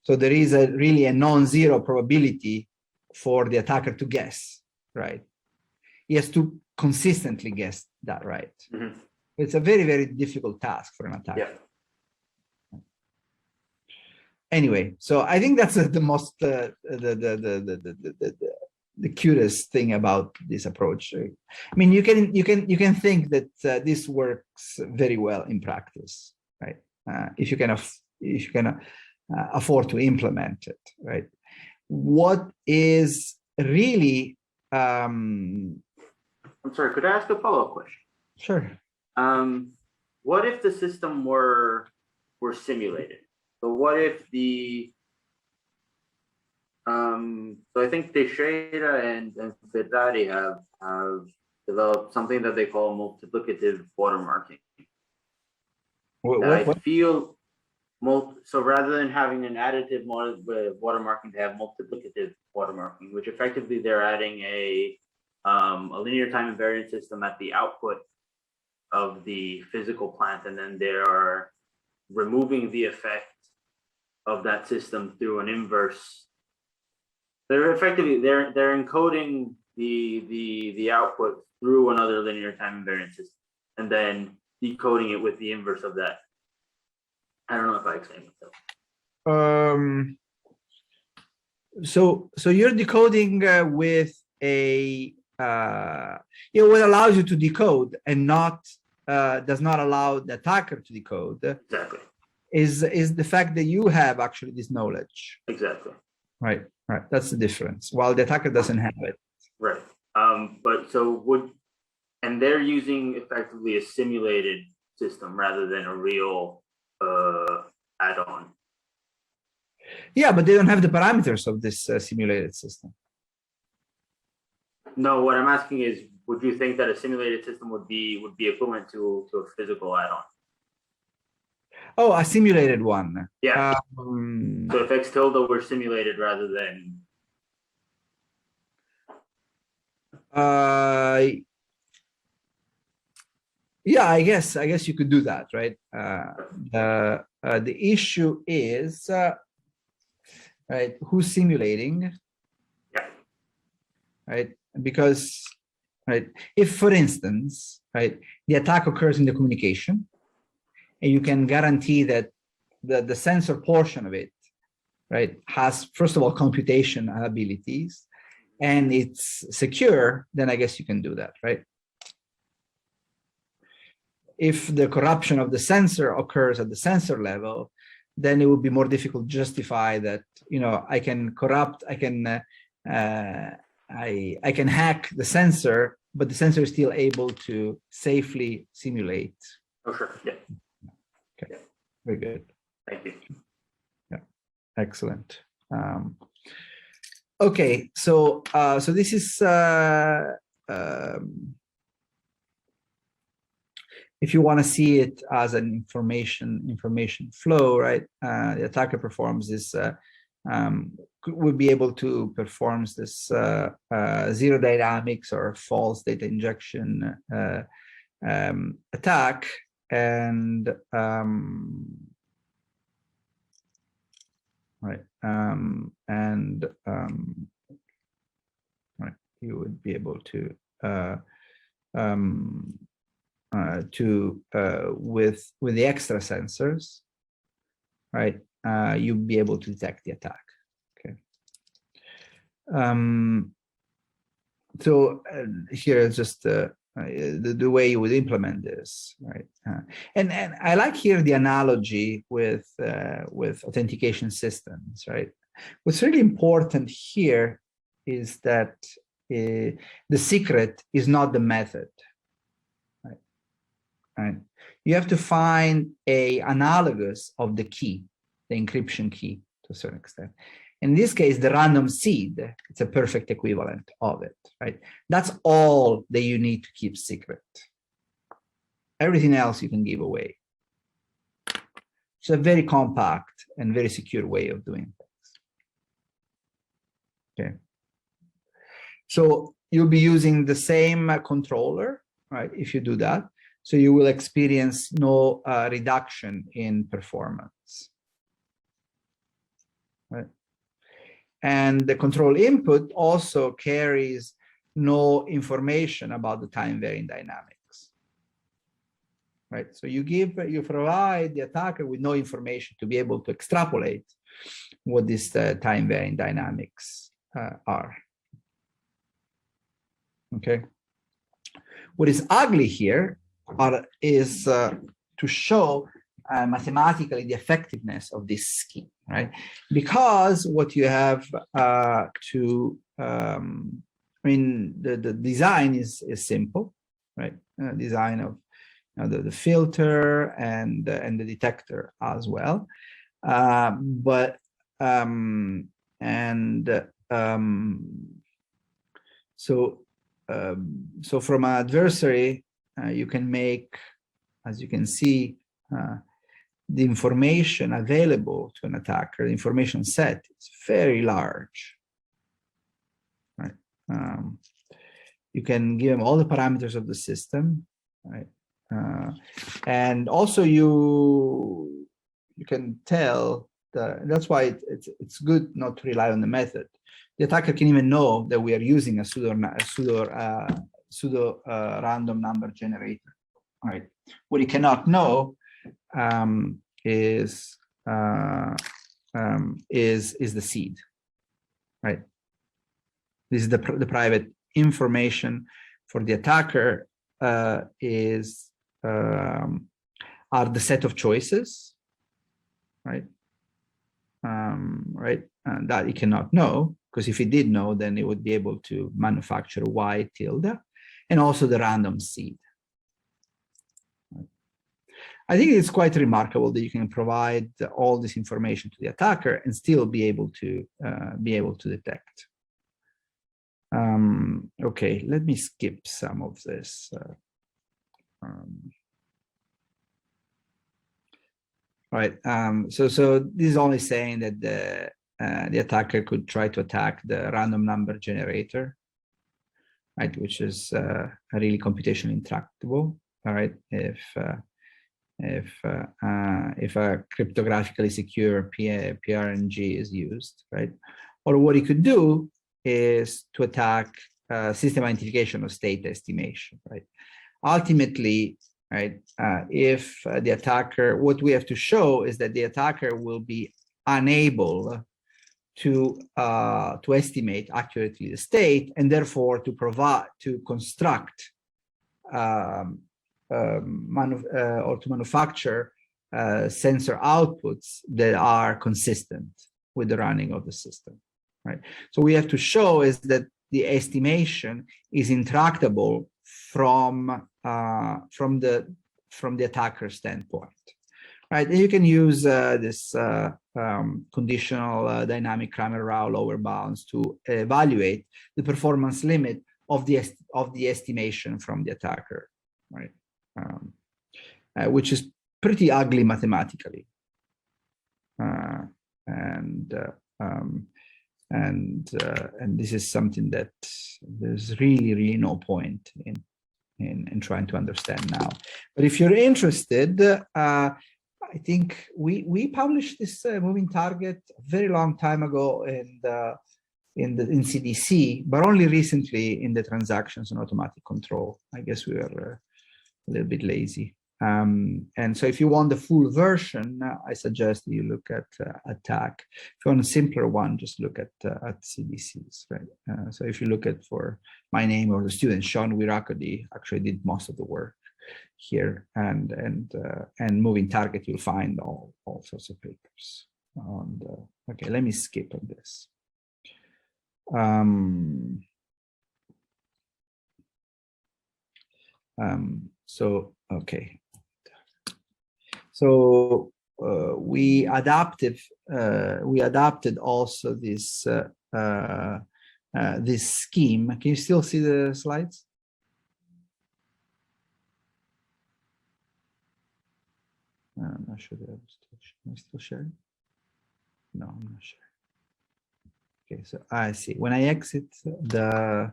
so there is really a non-zero probability for the attacker to guess, right? He has to consistently guess that right. Mm-hmm. It's a very, very difficult task for an attacker. Yeah. Anyway, so I think that's the most the cutest thing about this approach. I mean, you can think that this works very well in practice, right? If you can afford to implement it, right? What is really? I'm sorry. Could I ask a follow-up question? Sure. What if the system were simulated? So what if the so I think Teixeira and Ferrari have developed something that they call multiplicative watermarking. I feel so rather than having an additive watermarking, they have multiplicative watermarking, which effectively they're adding a linear time invariant system at the output of the physical plant, and then they are removing the effect of that system through an inverse. They're effectively they're encoding the output through another linear time invariant system, and then decoding it with the inverse of that. I don't know if I explained myself. So you're decoding with a what allows you to decode and not does not allow the attacker to decode. Exactly. Is the fact that you have actually this knowledge. Exactly. Right. Right, that's the difference. While the attacker doesn't have it. Right. But so and they're using effectively a simulated system rather than a real add-on. Yeah, but they don't have the parameters of this simulated system. No, what I'm asking is, would you think that a simulated system would be equivalent to a physical add-on? Oh, a simulated one. Yeah. So if X tilde were simulated rather than. Yeah, I guess you could do that, right? The issue is right, who's simulating? Yeah. Right, because right, if for instance, right, the attack occurs in the communication, and you can guarantee that the sensor portion of it, right, has first of all computation abilities, and it's secure, then I guess you can do that, right? If the corruption of the sensor occurs at the sensor level, then it would be more difficult to justify that, you know, I can corrupt, I can hack the sensor, but the sensor is still able to safely simulate. Oh, sure. Yeah. Okay. Very good. Thank you. Yeah. Excellent. Okay. So this is if you want to see it as an information flow, right? The attacker performs this, would be able to perform this zero dynamics or false data injection attack, and right, right, you would be able to with the extra sensors, right? You'd be able to detect the attack. Okay. So here is just the way you would implement this, right? And I like here the analogy with authentication systems, right? What's really important here is that the secret is not the method. Right. You have to find a analogous of the key, the encryption key to a certain extent. In this case, the random seed, it's a perfect equivalent of it, right? That's all that you need to keep secret. Everything else you can give away. It's a very compact and very secure way of doing things. Okay. So you'll be using the same controller, right? If you do that. So you will experience no reduction in performance, right? And the control input also carries no information about the time varying dynamics, right? So you provide the attacker with no information to be able to extrapolate what these time varying dynamics are. Okay. What is ugly here is to show mathematically the effectiveness of this scheme, right? Because what you have I mean, the design is simple, right? Design of the filter and the detector as well, so from an adversary, you can make, as you can see, the information available to an attacker, the information set, is very large. Right? You can give them all the parameters of the system, right? And also you can tell that's why it's good not to rely on the method. The attacker can even know that we are using a pseudo random number generator. All right. What he cannot know is the seed, right? This is the private information for the attacker are the set of choices, right? right? That it cannot know, because if it did know, then it would be able to manufacture y tilde, and also the random seed. I think it's quite remarkable that you can provide all this information to the attacker and still be able to detect. Okay, let me skip some of this. Right. So this is only saying that the attacker could try to attack the random number generator, right, which is really computationally intractable. All right, if a cryptographically secure PRNG is used, right, or what he could do is to attack system identification or state estimation, right. Ultimately, right, if the attacker, what we have to show is that the attacker will be unable to estimate accurately the state, and therefore to construct or to manufacture sensor outputs that are consistent with the running of the system, right? So we have to show is that the estimation is intractable from the attacker standpoint, right? And you can use this conditional dynamic Cramer-Rao lower bounds to evaluate the performance limit of the estimation from the attacker, right? Which is pretty ugly mathematically, and this is something that there's really no point in trying to understand now. But if you're interested, I think we published this moving target a very long time ago in CDC, but only recently in the transactions and automatic control. I guess we were a little bit lazy. And so if you want the full version, I suggest you look at attack. If you want a simpler one, just look at CDCs, right? So if you look at for my name or the student, Sean Wirakody actually did most of the work here, and moving target, you'll find all sorts of papers. Okay, let me skip on this. So okay. So we adapted also this this scheme. Can you still see the slides? I'm not sure that am I still sharing? No, I'm not sure. Okay, so I see. When I exit the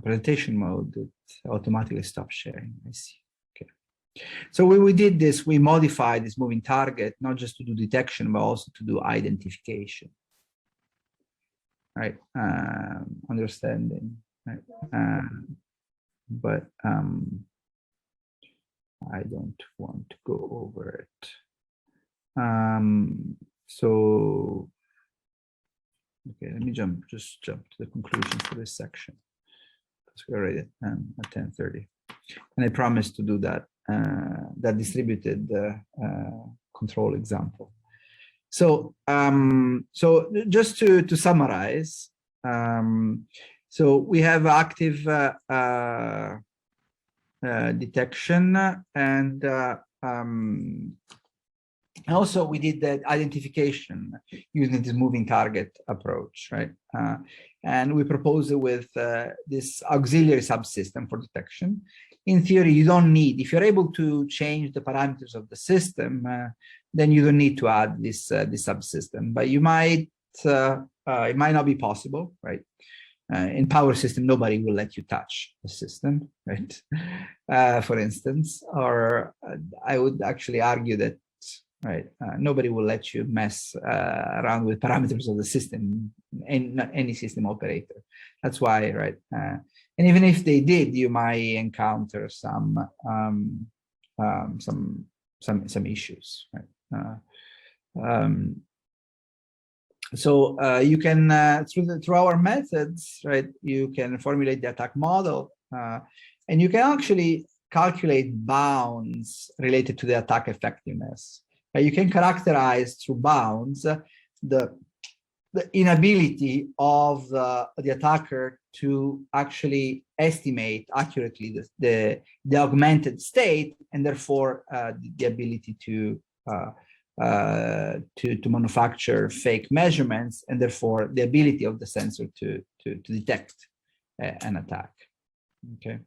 presentation mode, it automatically stops sharing. I see. So when we did this, we modified this moving target, not just to do detection, but also to do identification, right? Understanding, right? But I don't want to go over it. So, okay, let me just jump to the conclusion for this section, because we're already at 10:30. And I promised to do that distributed control example. So so just to summarize, so we have active detection, and also we did that identification using this moving target approach, right? And we propose it with this auxiliary subsystem for detection. In theory, you don't need, if you're able to change the parameters of the system, then you don't need to add this subsystem. But you might, it might not be possible, right? In power system, nobody will let you touch the system, right? For instance, or I would actually argue that, right, nobody will let you mess around with parameters of the system, any system operator. That's why, right? And even if they did, you might encounter some issues, right? So you can through our methods, right? You can formulate the attack model, and you can actually calculate bounds related to the attack effectiveness You can characterize through bounds the inability of the attacker to actually estimate accurately the augmented state, and therefore the ability to manufacture fake measurements, and therefore the ability of the sensor to detect an attack. Okay.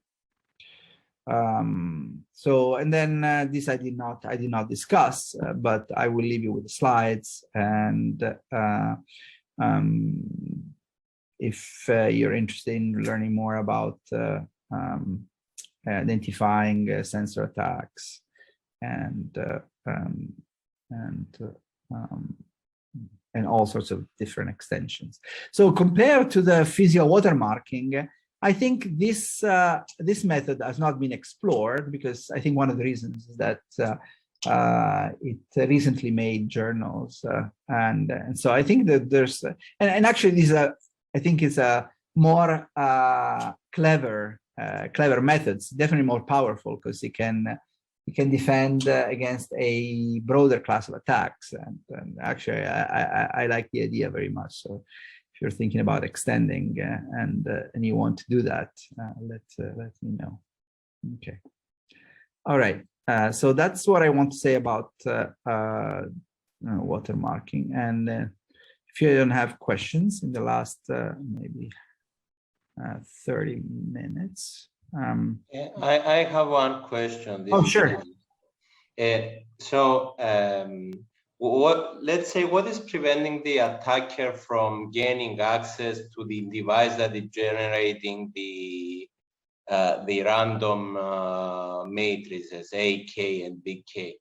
So, and then this I did not discuss, but I will leave you with the slides. And if you're interested in learning more about identifying sensor attacks and all sorts of different extensions. So compared to the physical watermarking, I think this this method has not been explored, because I think one of the reasons is that it recently made journals, and so I think that there's and actually this I think is a more clever methods, definitely more powerful, because it can defend against a broader class of attacks, and actually I like the idea very much. So if you're thinking about extending and you want to do that, let me know. Okay. All right. So that's what I want to say about watermarking. And if you don't have questions in the last maybe 30 minutes. I have one question. Oh, sure. Let's say, what is preventing the attacker from gaining access to the device that is generating the random matrices A, K, and big K?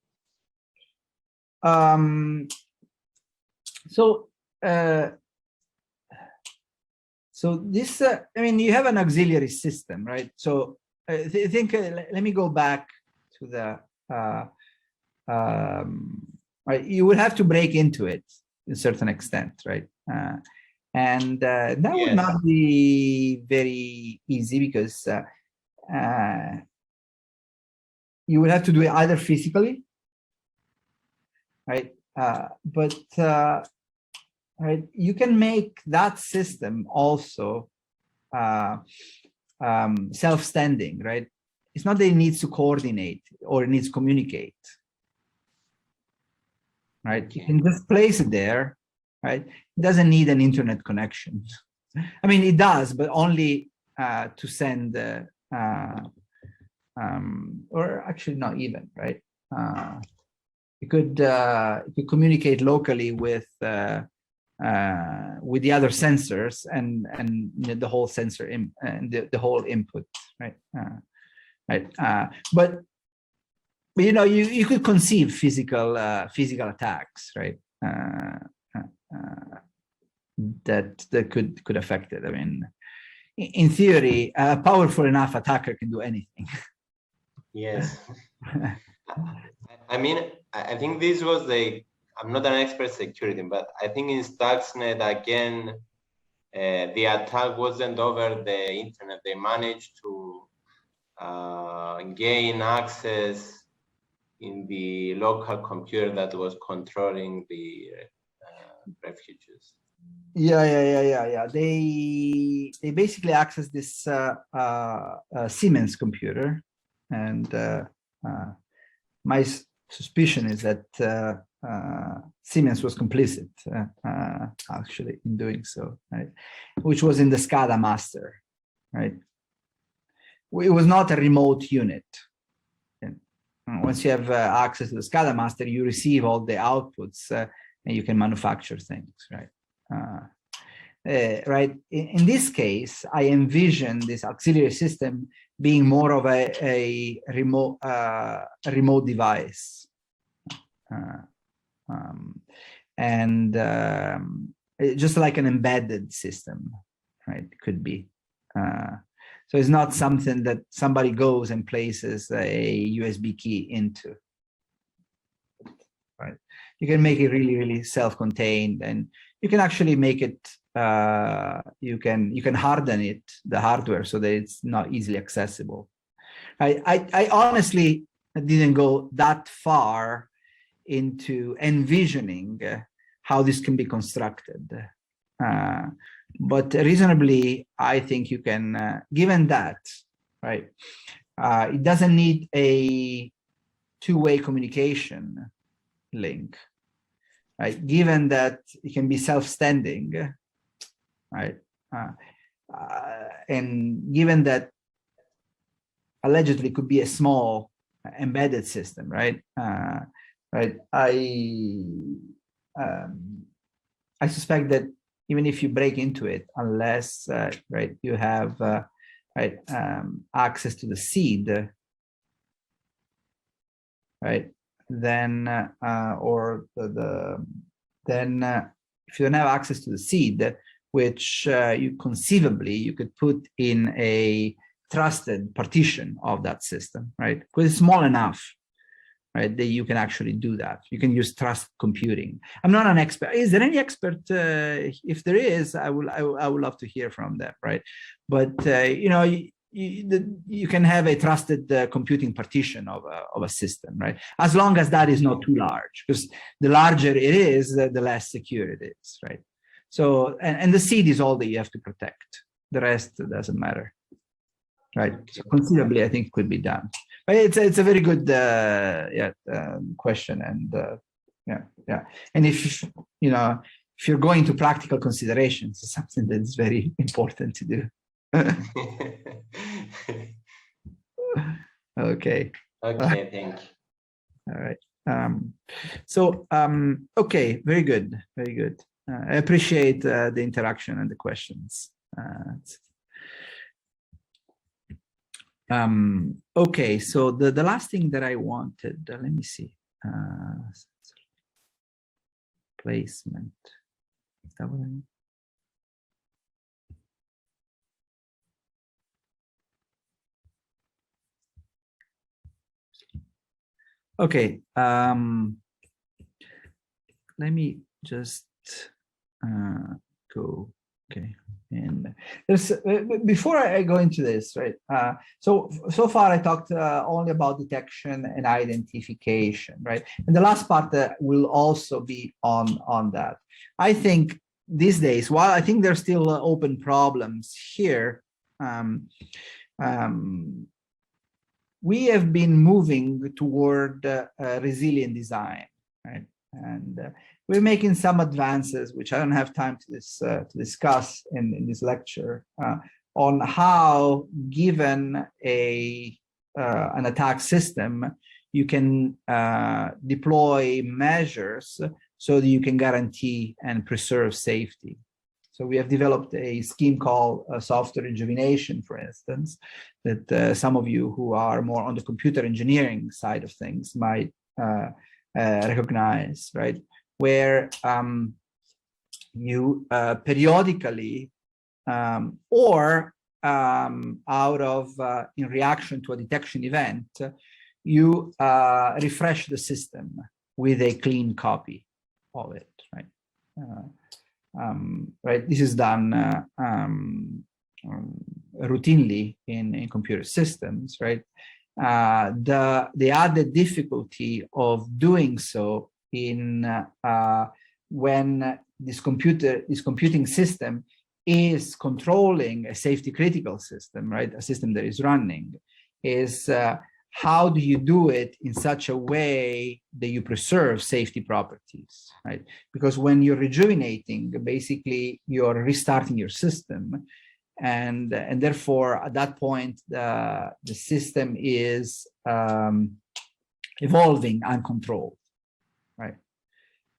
So this, I mean, you have an auxiliary system, right? So I think, let me go back to the, right, you would have to break into it to a certain extent, right? And that would not be very easy, because you would have to do it either physically, right? Right, you can make that system also self-standing, right? It's not that it needs to coordinate or it needs to communicate, right? You can just place it there, right? It doesn't need an internet connection. I mean, it does, but only to send, or actually not even, right? You could communicate locally with the other sensors and the whole sensor and the whole input, right? But you know, you could conceive physical attacks, right? That could affect it. I mean, in theory, a powerful enough attacker can do anything. Yes. I mean, I think this was I'm not an expert in security, but I think in Stuxnet, again, the attack wasn't over the internet. They managed to gain access in the local computer that was controlling the refugees. Yeah. They basically accessed this Siemens computer, and my suspicion is that Siemens was complicit, actually, in doing so, right? Which was in the SCADA master, right? It was not a remote unit. And once you have access to the SCADA master, you receive all the outputs, and you can manufacture things, right? Right. In this case, I envision this auxiliary system being more of a remote device, just like an embedded system, right? It could be. So it's not something that somebody goes and places a USB key into, right? You can make it really, really self-contained, and you can actually make it. You can harden it, the hardware, so that it's not easily accessible. I honestly didn't go that far into envisioning how this can be constructed. But reasonably, I think you can, given that, right, it doesn't need a two-way communication link, right? Given that it can be self-standing, right? And given that allegedly could be a small embedded system, right? Right. I suspect that even if you break into it, unless right, you have right access to the seed, right? Then if you don't have access to the seed, which you conceivably you could put in a trusted partition of that system, right? Because it's small enough, right, that you can actually do that. You can use trust computing. I'm not an expert. Is there any expert? If there is, I would love to hear from them, right? But you know, you can have a trusted computing partition of a system, right? As long as that is not too large, because the larger it is, the less secure it is, right? So, and the seed is all that you have to protect. The rest doesn't matter, right? So conceivably, I think could be done. But it's a very good question, and yeah. And if you know, if you're going to practical considerations, it's something that's very important to do. Okay. Okay, thank you. All right. Okay, very good, very good. I appreciate the interaction and the questions. Okay, so the last thing that I wanted, let me see. Placement. Is that what I mean? Okay, let me just go. Okay, and there's before I go into this, right? So far I talked only about detection and identification, right? And the last part will also be on that. I think these days, while I think there's still open problems here, we have been moving toward resilient design, right? And we're making some advances, which I don't have time to discuss in this lecture, on how, given an attack system, you can deploy measures so that you can guarantee and preserve safety. So we have developed a scheme called software rejuvenation, for instance, that some of you who are more on the computer engineering side of things might recognize, right? Where you periodically or out of in reaction to a detection event, you refresh the system with a clean copy of it, right? Right. This is done routinely in computer systems, right? The added difficulty of doing so in when this computing system is controlling a safety critical system, right? A system that is running, is how do you do it in such a way that you preserve safety properties, right? Because when you're rejuvenating, basically you're restarting your system, and therefore at that point the system is evolving uncontrolled, right?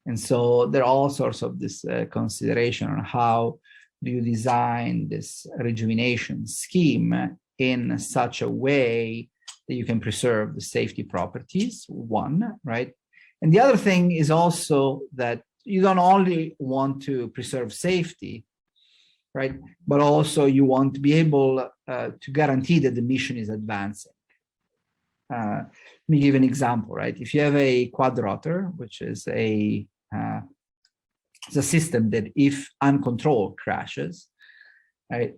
And so there are all sorts of this consideration on how do you design this rejuvenation scheme in such a way that you can preserve the safety properties, one, right? And the other thing is also that you don't only want to preserve safety, right? But also you want to be able to guarantee that the mission is advancing. Let me give an example, right? If you have a quadrotor, which is it's a system that if uncontrolled crashes, right?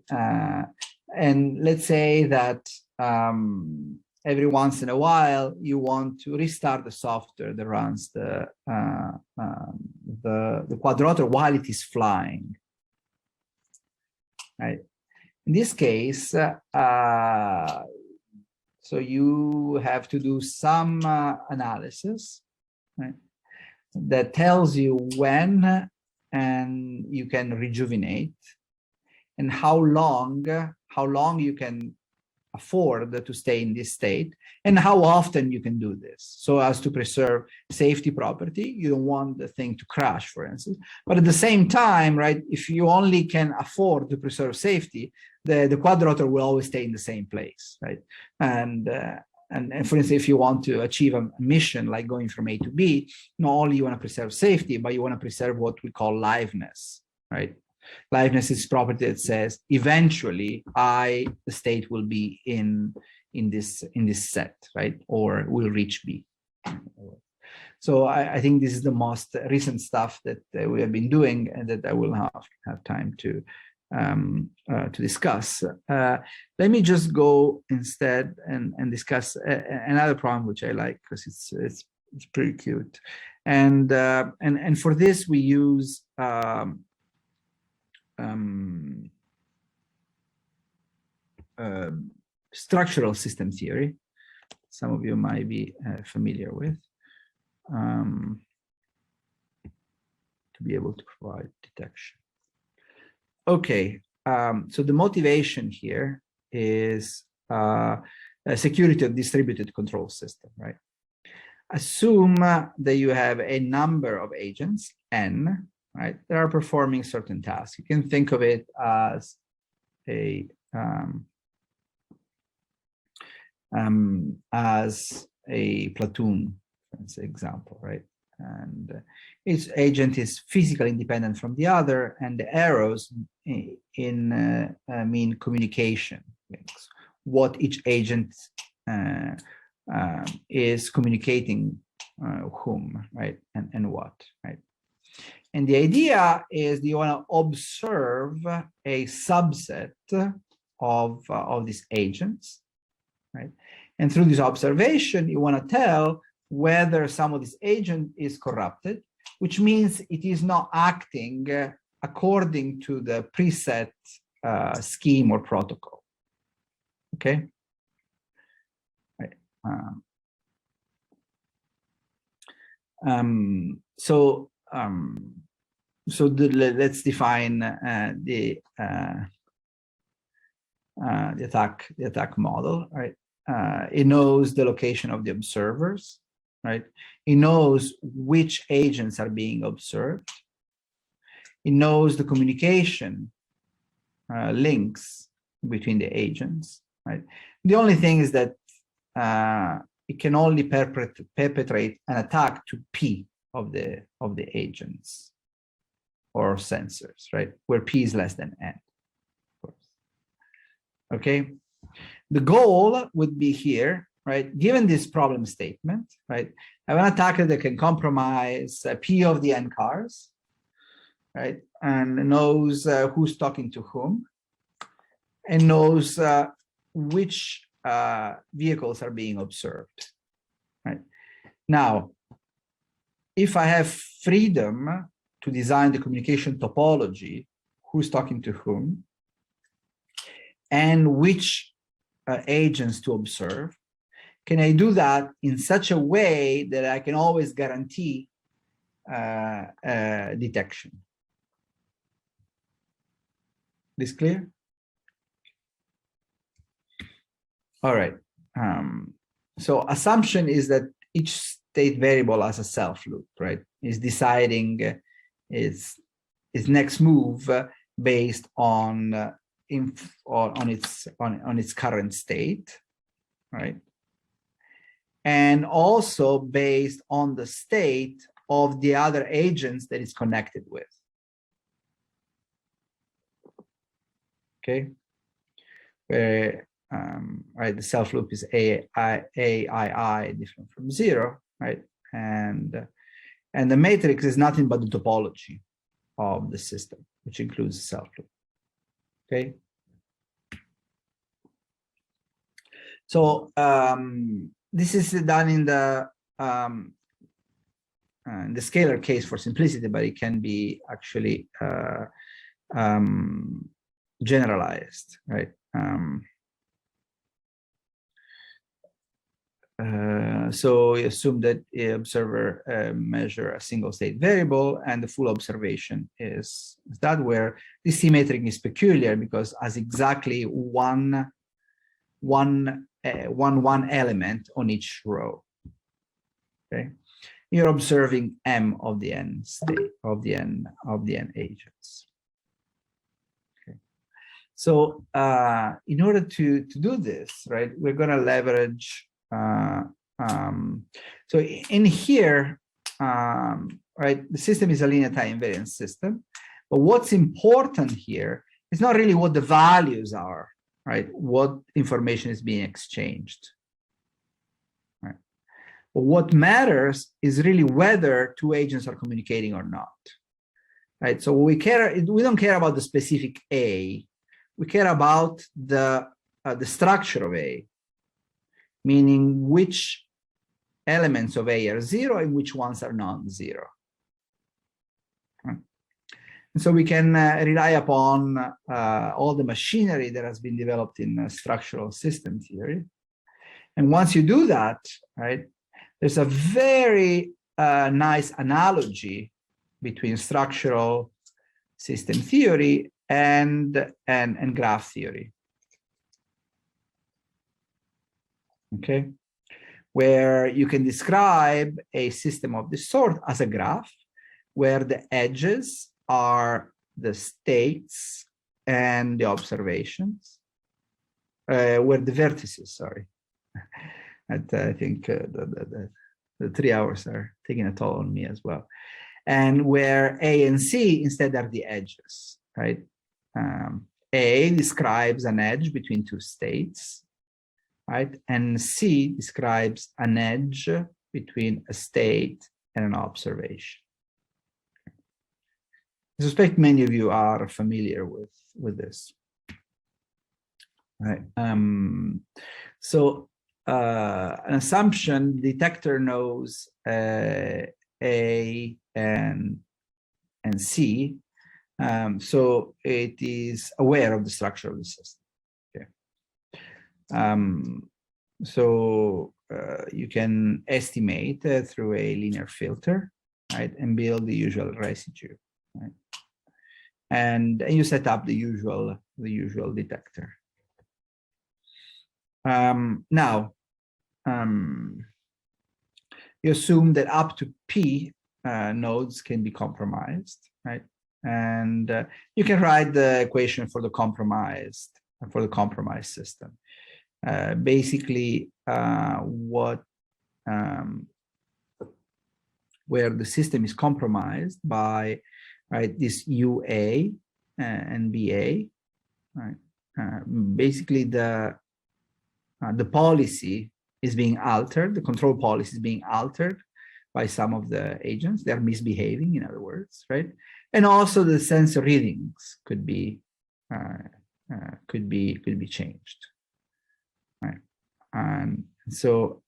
And let's say that every once in a while, you want to restart the software that runs the quadrotor while it is flying. Right. In this case, so you have to do some analysis, right, that tells you when and you can rejuvenate, and how long you can afford to stay in this state, and how often you can do this, so as to preserve safety property. You don't want the thing to crash, for instance, but at the same time, right, if you only can afford to preserve safety, the quadrotor will always stay in the same place, right? And for instance, if you want to achieve a mission like going from A to B, not only you want to preserve safety, but you want to preserve what we call liveness, right? Liveness is property that says eventually the state will be in this set, right, or will reach B. So I think this is the most recent stuff that we have been doing, and that I will have time to discuss. Let me just go instead and discuss another problem which I like, because it's pretty cute, and for this we use structural system theory. Some of you might be familiar with, to be able to provide detection. Okay, so the motivation here is a security of distributed control system, right? Assume that you have a number of agents, n, right, that are performing certain tasks. You can think of it as a platoon, for example, right? And each agent is physically independent from the other, and the arrows mean communication links, what each agent is communicating whom, right, and what, right? And the idea is you want to observe a subset of these agents, right? And through this observation, you want to tell whether some of this agent is corrupted, which means it is not acting according to the preset scheme or protocol. Okay. Right. Let's define the attack model, right? It knows the location of the observers, right? It knows which agents are being observed. It knows the communication links between the agents, right? The only thing is that it can only perpetrate an attack to P of the agents or sensors, right? Where P is less than N, of course. Okay. The goal would be here, right? Given this problem statement, right? I have an attacker that can compromise P of the N cars, right? And knows who's talking to whom, and knows which vehicles are being observed, right? Now, if I have freedom to design the communication topology, who's talking to whom, and which agents to observe, can I do that in such a way that I can always guarantee detection? This clear? All right. So assumption is that each state variable has a self loop, right? Is deciding its next move based on its current state, right? And also based on the state of the other agents that it's connected with. Okay, where right, the self loop is AII different from 0, right? And the matrix is nothing but the topology of the system, which includes the self loop. Okay. So this is done in the scalar case for simplicity, but it can be actually generalized, right? So we assume that the observer measure a single state variable, and the full observation is that, where this symmetric is peculiar because has exactly one element on each row. Okay, you're observing m of the n state of the n agents. Okay, so in order to do this, right, we're going to leverage. So in here, right, the system is a linear time invariant system, but what's important here is not really what the values are, right? What information is being exchanged, right? But what matters is really whether two agents are communicating or not, right? So we don't care about the specific A, we care about the structure of A, meaning which elements of A are 0 and which ones are non-zero. Right? And so we can rely upon all the machinery that has been developed in structural system theory. And once you do that, right, there's a very nice analogy between structural system theory and graph theory. Okay, where you can describe a system of this sort as a graph, where the edges are the states and the observations, where the vertices, sorry. And I think the 3 hours are taking a toll on me as well. And where A and C instead are the edges, right? A describes an edge between two states, right? And C describes an edge between a state and an observation. I suspect many of you are familiar with this, right? So an assumption, detector knows A and C, so it is aware of the structure of the system. So you can estimate through a linear filter, right, and build the usual residue, right? And you set up the usual detector. Now, you assume that up to P nodes can be compromised, right? And you can write the equation for the compromised system. Basically, where the system is compromised by, right, this UA and BA, right? Basically, the policy is being altered. The control policy is being altered by some of the agents. They're misbehaving, in other words, right? And also the sensor readings could be changed, right? And so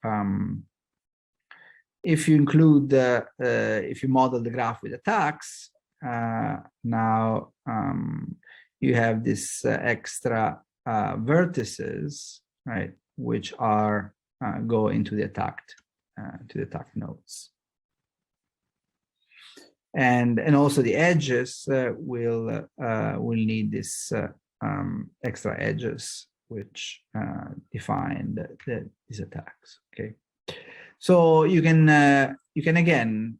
if you include if you model the graph with attacks, now you have this extra vertices, right, which are go into the attacked nodes, and also the edges will need this extra edges which define these attacks. Okay, so you can again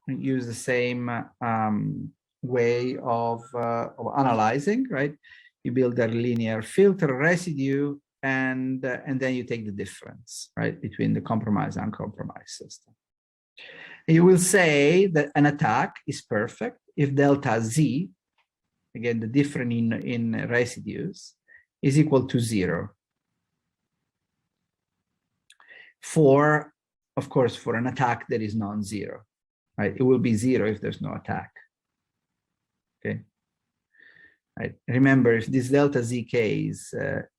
use the same way of analyzing, right? You build a linear filter residue, and then you take the difference, right, between the compromised and uncompromised system. And you will say that an attack is perfect if delta Z, again, the difference in residues, is equal to 0. For, of course, for an attack that is non-zero, right? It will be 0 if there's no attack. Okay. right? Remember, if this delta zk is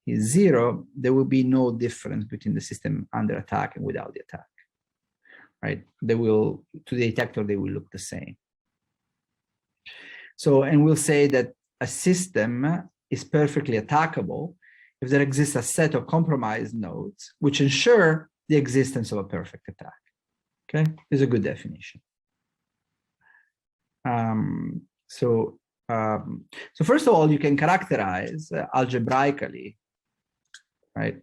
0, there will be no difference between the system under attack and without the attack, right? They will, to the detector, they will look the same. So, and we'll say that a system is perfectly attackable if there exists a set of compromised nodes which ensure the existence of a perfect attack. Okay, this is a good definition. So first of all, you can characterize algebraically, right,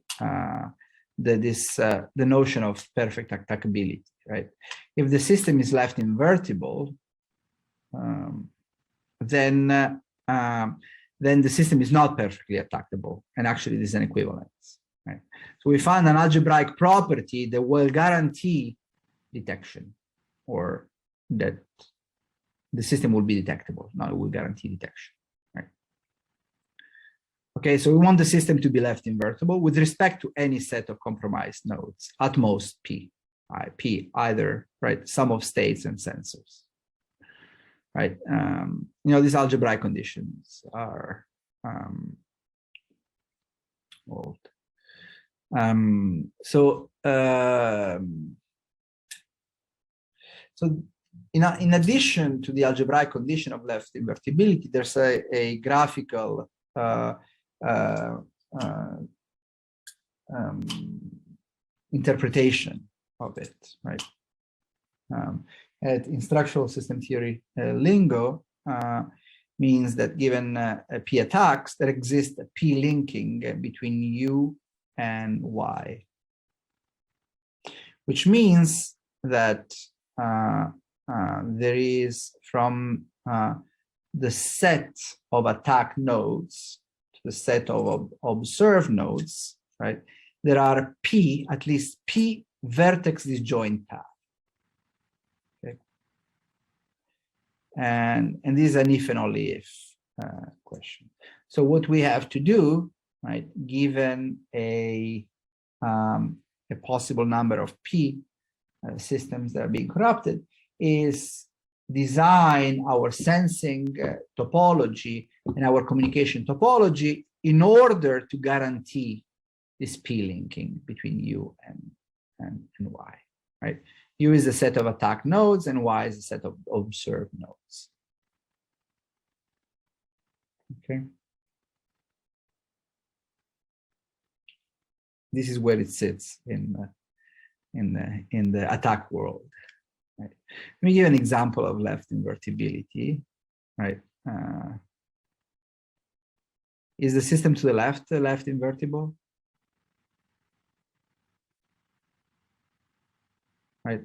the notion of perfect attackability, right? If the system is left invertible, then the system is not perfectly attackable, and actually there's an equivalence, right? So we found an algebraic property that will guarantee detection, or that the system will be detectable. Now it will guarantee detection, right? Okay, so we want the system to be left invertible with respect to any set of compromised nodes, at most P, either, right, sum of states and sensors. Right, you know, these algebraic conditions are old. So in addition to the algebraic condition of left invertibility, there's a graphical interpretation of it, right? In structural system theory lingo, means that given P attacks, there exists a P linking between U and Y, which means that there is from the set of attack nodes to the set of observed nodes, right? There are P, at least P vertex disjoint paths. And this is an if and only if question. So what we have to do, right, given a possible number of P systems that are being corrupted, is design our sensing topology and our communication topology in order to guarantee this P linking between U and Y, right? U is a set of attack nodes and Y is a set of observed nodes. Okay. This is where it sits in the attack world. Right. Let me give an example of left invertibility. Right. Is the system to the left invertible? Right.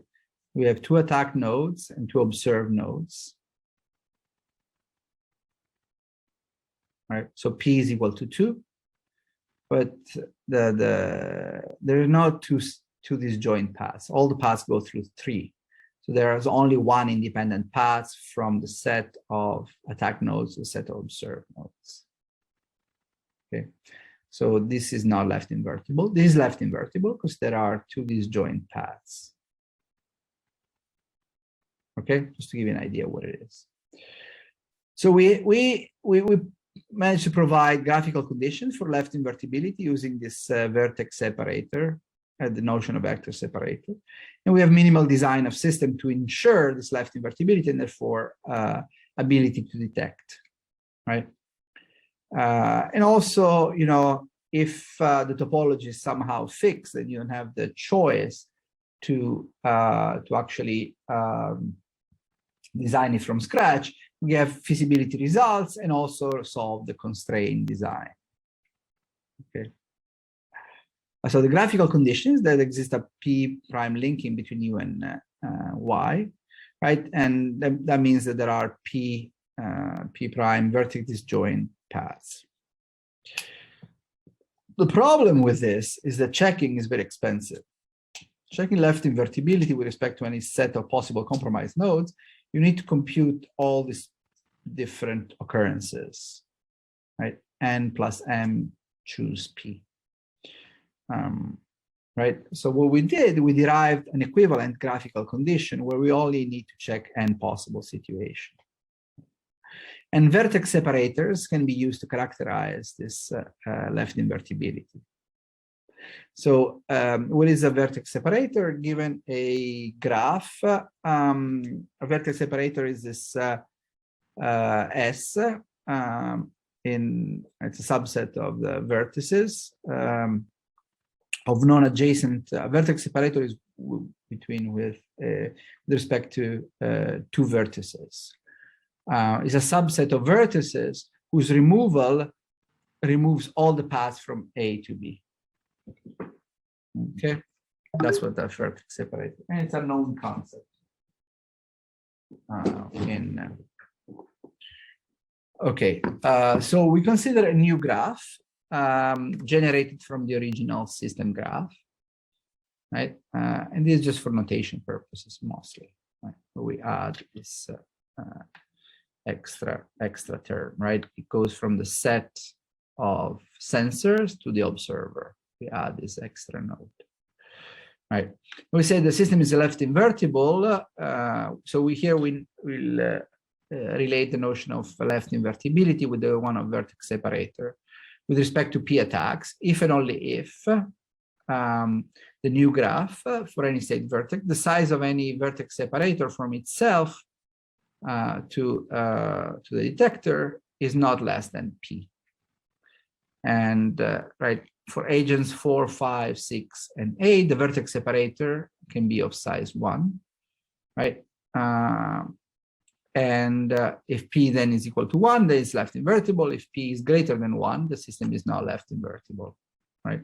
We have two attack nodes and two observed nodes. Right. So P is equal to 2, but there are no two disjoint paths. All the paths go through 3. So there is only one independent path from the set of attack nodes to the set of observed nodes. Okay. So this is not left invertible. This is left invertible because there are two disjoint paths. Okay, just to give you an idea what it is. So we managed to provide graphical conditions for left invertibility using this vertex separator, the notion of vector separator. And we have minimal design of system to ensure this left invertibility and therefore ability to detect, right? And also, you know, if the topology is somehow fixed, then you don't have the choice to actually design it from scratch. We have feasibility results and also solve the constraint design. Okay. So the graphical conditions that exist a P prime linking between U and Y, right? And that means that there are P prime vertex disjoint paths. The problem with this is that checking is very expensive. Checking left invertibility with respect to any set of possible compromised nodes, you need to compute all these different occurrences, right? N plus M choose P, right? So what we did, we derived an equivalent graphical condition where we only need to check N possible situations. And vertex separators can be used to characterize this left invertibility. So what is a vertex separator? Given a graph, a vertex separator is this S, it's a subset of the vertices of non-adjacent. Vertex separator is with respect to two vertices. Is a subset of vertices whose removal removes all the paths from A to B. Okay, that's what that vertex separator, and it's a known concept. Okay, so we consider a new graph generated from the original system graph, right? And this is just for notation purposes mostly. Right? We add this extra term, right? It goes from the set of sensors to the observer. We add this extra node, right? We say the system is left invertible. So here we will relate the notion of left invertibility with the one of vertex separator with respect to P attacks, if and only if the new graph for any state vertex, the size of any vertex separator from itself to the detector is not less than P. And right, for agents 4, 5, 6, and 8, the vertex separator can be of size 1, right? And if P then is equal to 1, then it's left invertible. If P is greater than 1, the system is not left invertible, right?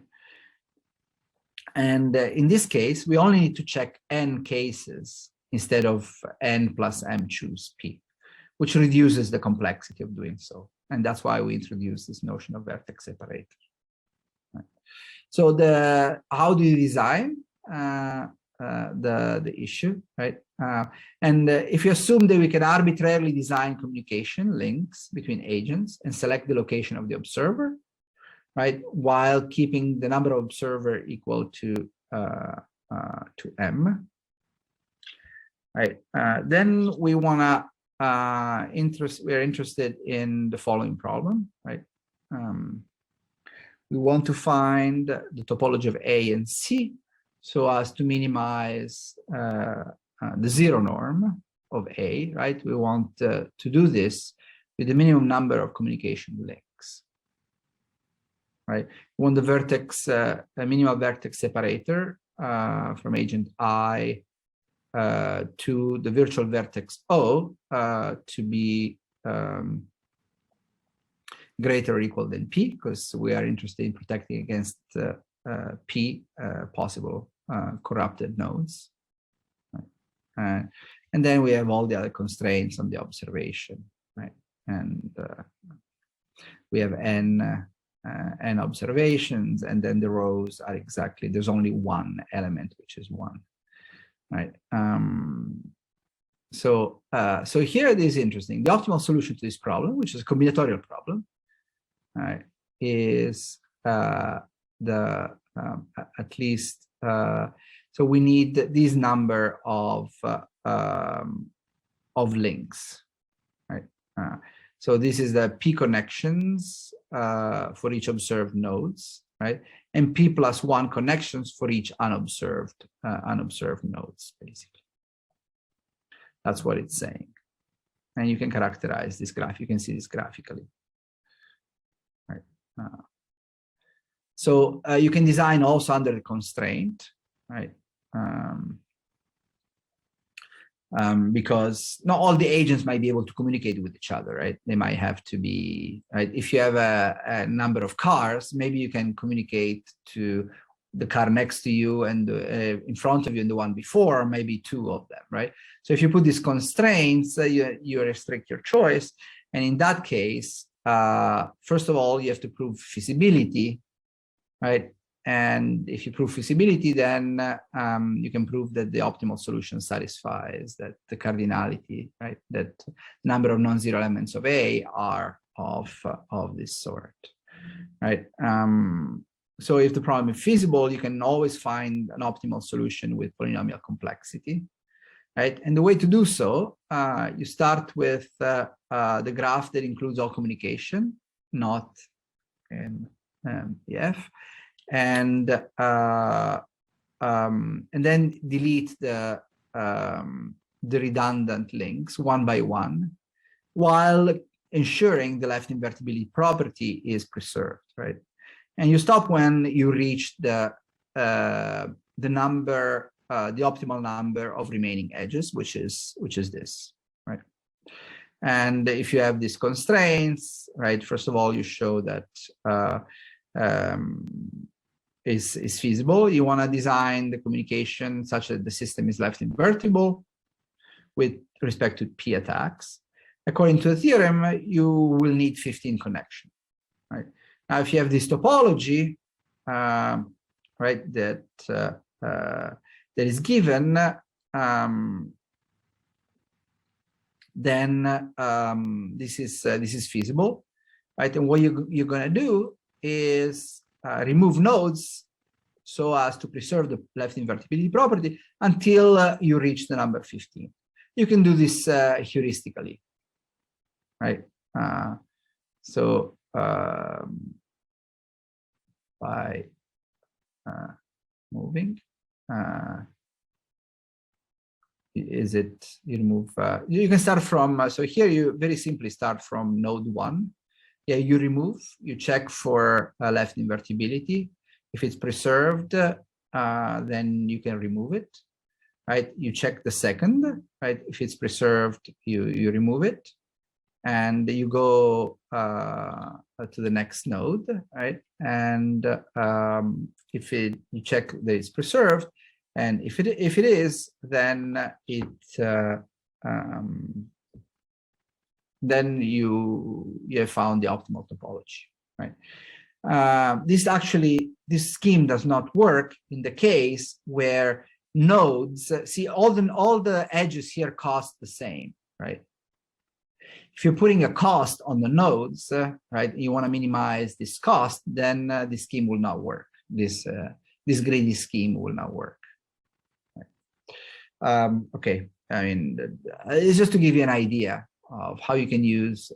And in this case, we only need to check n cases instead of n plus m choose P, which reduces the complexity of doing so. And that's why we introduce this notion of vertex separator. Right. So how do you design the issue, right? And if you assume that we can arbitrarily design communication links between agents and select the location of the observer, right, while keeping the number of observer equal to m, right? Then we wanna we're interested in the following problem, right? We want to find the topology of A and C so as to minimize the zero norm of A, right? We want to do this with the minimum number of communication links, right? We want the vertex, a minimal vertex separator from agent I to the virtual vertex O to be greater or equal than P, because we are interested in protecting against P possible corrupted nodes. And then we have all the other constraints on the observation, right? And we have n observations, and then the rows are exactly, there's only one element, which is 1, right? So here it is interesting. The optimal solution to this problem, which is a combinatorial problem, right, is at least so we need this number of links, right? So this is the P connections for each observed nodes, right? And P plus 1 connections for each unobserved nodes, basically. That's what it's saying. And you can characterize this graph. You can see this graphically. Right. So you can design also under the constraint, right? Because not all the agents might be able to communicate with each other, right? They might have to be, right? If you have a number of cars, maybe you can communicate to the car next to you and in front of you and the one before, or maybe 2 of them, right? So if you put these constraints, you restrict your choice. And in that case, first of all, you have to prove feasibility, right? And if you prove feasibility, then you can prove that the optimal solution satisfies that the cardinality, right? That number of non-zero elements of A are of this sort, right? So if the problem is feasible, you can always find an optimal solution with polynomial complexity. right? And the way to do so, you start with the graph that includes all communication, not in PF, and then delete the redundant links one by one, while ensuring the left invertibility property is preserved, right? And you stop when you reach the number, the optimal number of remaining edges, which is this, right? And if you have these constraints, right, first of all, you show that is feasible. You want to design the communication such that the system is left invertible with respect to P attacks. According to the theorem, you will need 15 connections, right? Now, if you have this topology, right, that is given, then this is feasible, right? And what you're going to do is remove nodes so as to preserve the left invertibility property until you reach the number 15. You can do this heuristically, right? By moving, is it you remove? You can start from. So here you very simply start from node 1. Yeah, you remove. You check for left invertibility. If it's preserved, then you can remove it, right? You check the second, right? If it's preserved, you remove it, and you go to the next node, right? And if you check that it's preserved, and if it is, then then you have found the optimal topology, right? This scheme does not work in the case where nodes, see, all the edges here cost the same, right? If you're putting a cost on the nodes, right, you want to minimize this cost, then this scheme will not work. This greedy scheme will not work. Right. Okay, I mean, it's just to give you an idea of how you can use,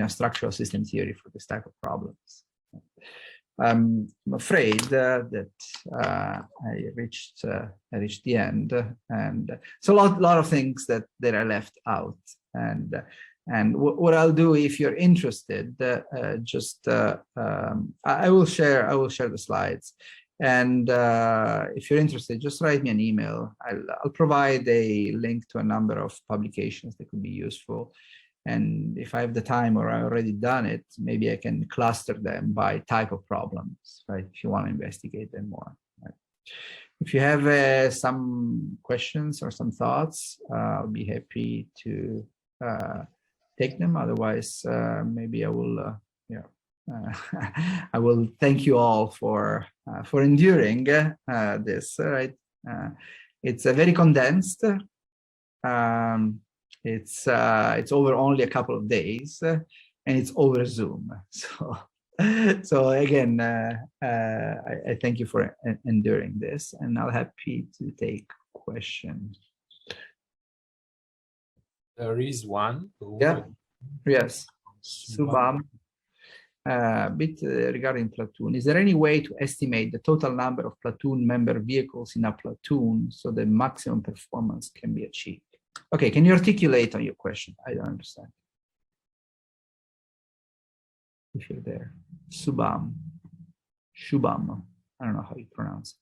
structural system theory for this type of problems. I'm afraid that I reached the end, and so a lot of things that are left out. And what I'll do, if you're interested, I will share the slides. And if you're interested, just write me an email. I'll provide a link to a number of publications that could be useful. And if I have the time, or I already done it, maybe I can cluster them by type of problems, right? If you want to investigate them more. Right? If you have some questions or some thoughts, I'll be happy to take them. Otherwise, maybe I will, I will thank you all for enduring this. Right? It's a very condensed. It's over only a couple of days, and it's over Zoom. So again, I thank you for enduring this, and I'm happy to take questions. There is one. Yeah. Yes. Subham. Bit regarding platoon. Is there any way to estimate the total number of platoon member vehicles in a platoon so the maximum performance can be achieved? Okay, can you articulate on your question? I don't understand. If you're there. Shubham. I don't know how you pronounce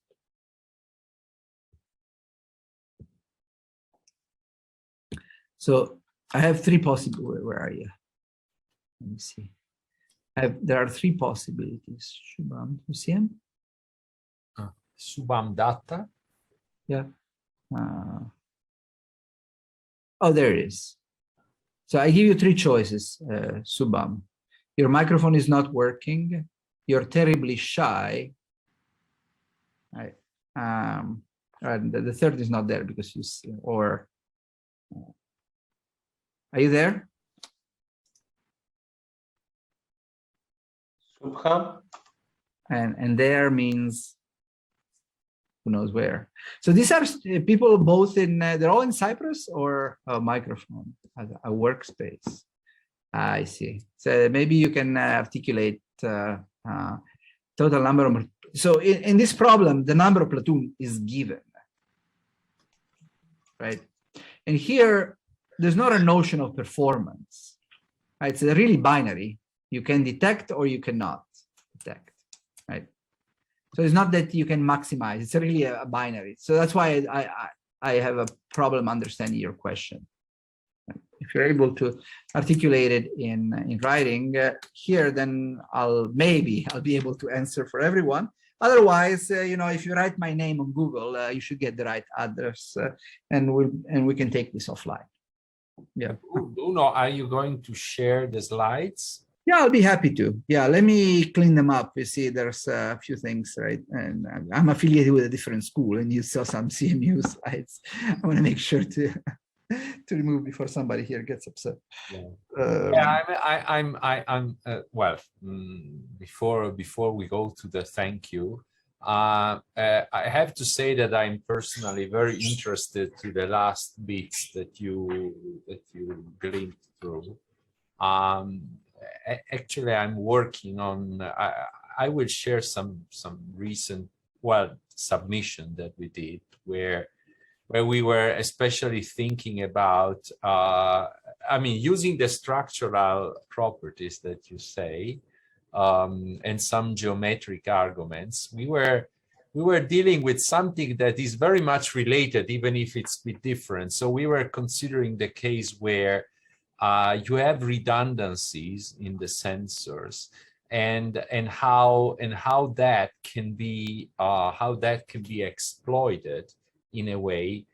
it. So I have three possible. Where are you? Let me see. There are three possibilities. Shubham, you see him? Shubham Datta. Yeah. Oh, there it is. So I give you three choices, Subham. Your microphone is not working. You're terribly shy. Right. And the third is not there because you see, or are you there? Subham. And there means who knows where. So these are people both in, they're all in Cyprus or a microphone, a workspace. I see. So maybe you can articulate total number of, so in this problem, the number of platoon is given, right? And here, there's not a notion of performance, right? It's really binary. You can detect or you cannot detect, right? So it's not that you can maximize, it's really a binary. So that's why I have a problem understanding your question. If you're able to articulate it in writing here, then I'll be able to answer for everyone. Otherwise, you know, if you write my name on Google, you should get the right address, and we can take this offline. Yeah. Bruno, are you going to share the slides? Yeah, I'll be happy to. Yeah, let me clean them up. You see, there's a few things, right? And I'm affiliated with a different school, and you saw some CMU slides. I want to make sure to remove before somebody here gets upset. Yeah, I'm well. Before we go to the thank you, I have to say that I'm personally very interested to the last bits that you gleaned through. Actually, I'm working on. I will share some recent submission that we did where we were especially thinking about, I mean, using the structural properties that you say, and some geometric arguments, we were dealing with something that is very much related, even if it's a bit different. So we were considering the case where you have redundancies in the sensors, and how that can be exploited in a way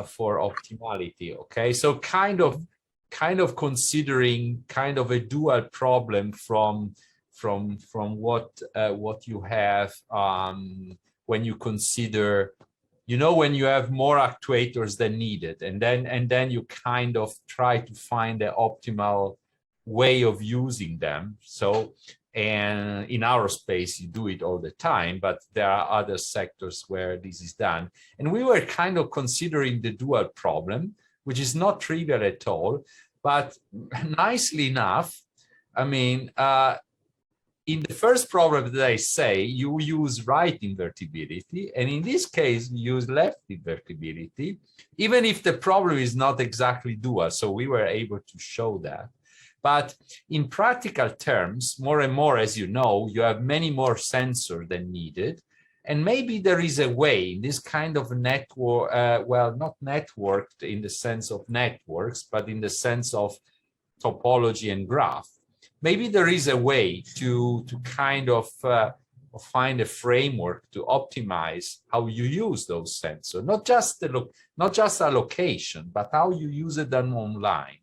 for optimality. Okay, so kind of considering kind of a dual problem from what you have when you consider, you know, when you have more actuators than needed, and then you kind of try to find the optimal way of using them. So, and in our space, you do it all the time, but there are other sectors where this is done. And we were kind of considering the dual problem, which is not trivial at all, but nicely enough, I mean, in the first problem that I say, you use right invertibility, and in this case, you use left invertibility, even if the problem is not exactly dual. So we were able to show that. But in practical terms, more and more, as you know, you have many more sensors than needed. And maybe there is a way in this kind of network, well, not networked in the sense of networks, but in the sense of topology and graph. Maybe there is a way to kind of find a framework to optimize how you use those sensors, not just a location, but how you use it online.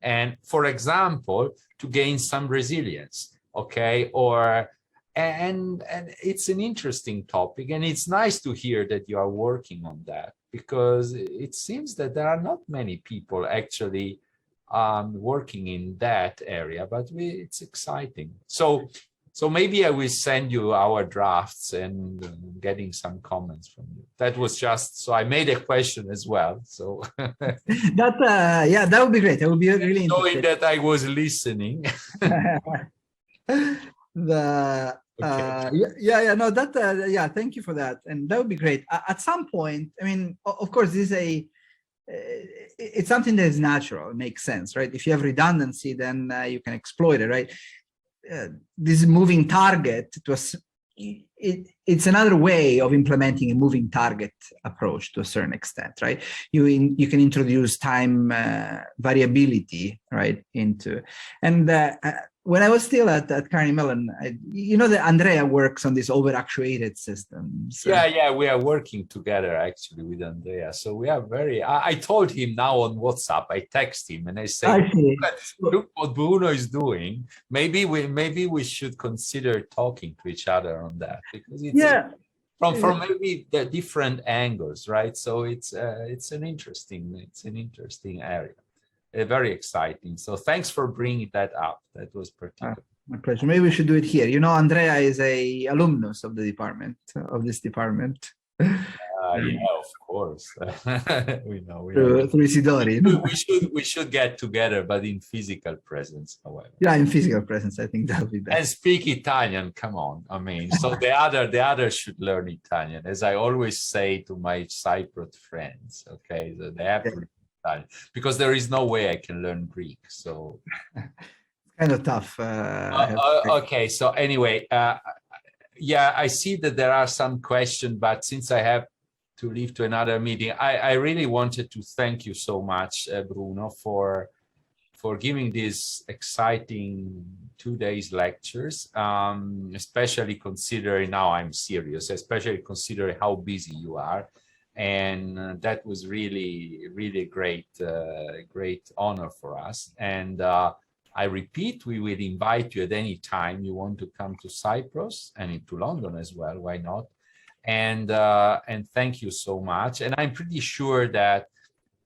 And for example, to gain some resilience, okay? And it's an interesting topic, and it's nice to hear that you are working on that, because it seems that there are not many people actually working in that area, but it's exciting. So maybe I will send you our drafts and getting some comments from you. That was just, so I made a question as well. So that, yeah, that would be great. That would be really interesting. Knowing that I was listening. No, that, yeah, thank you for that. And that would be great. At some point, I mean, of course, this is it's something that is natural, it makes sense, right? If you have redundancy, then you can exploit it, right? This moving target, it's another way of implementing a moving target approach to a certain extent, right? You can introduce time variability, right, into, and when I was still at Carnegie Mellon, you know that Andrea works on these over-actuated systems. Yeah, we are working together actually with Andrea. So we are very, I told him now on WhatsApp, I text him and I say, look what Bruno is doing. Maybe we should consider talking to each other on that, because it's from maybe the different angles, right? So it's an interesting area. Very exciting. So thanks for bringing that up. That was particular. My pleasure. Maybe we should do it here. You know, Andrea is a alumnus of the department, of this department. Yeah, of course. We know. Through Isidori. We should get together, but in physical presence, however. Yeah, in physical presence, I think that would be best. And speak Italian. Come on, I mean, so the others should learn Italian, as I always say to my Cypriot friends. Okay, so they have to learn Italian because there is no way I can learn Greek. So kind of tough. Okay, so anyway, yeah, I see that there are some questions, but since I have to leave to another meeting, I really wanted to thank you so much, Bruno, for giving these exciting 2 days lectures, especially considering, now I'm serious, especially considering how busy you are. And that was really great honor for us. And I repeat, we will invite you at any time you want to come to Cyprus and into London as well. Why not? And thank you so much. And I'm pretty sure that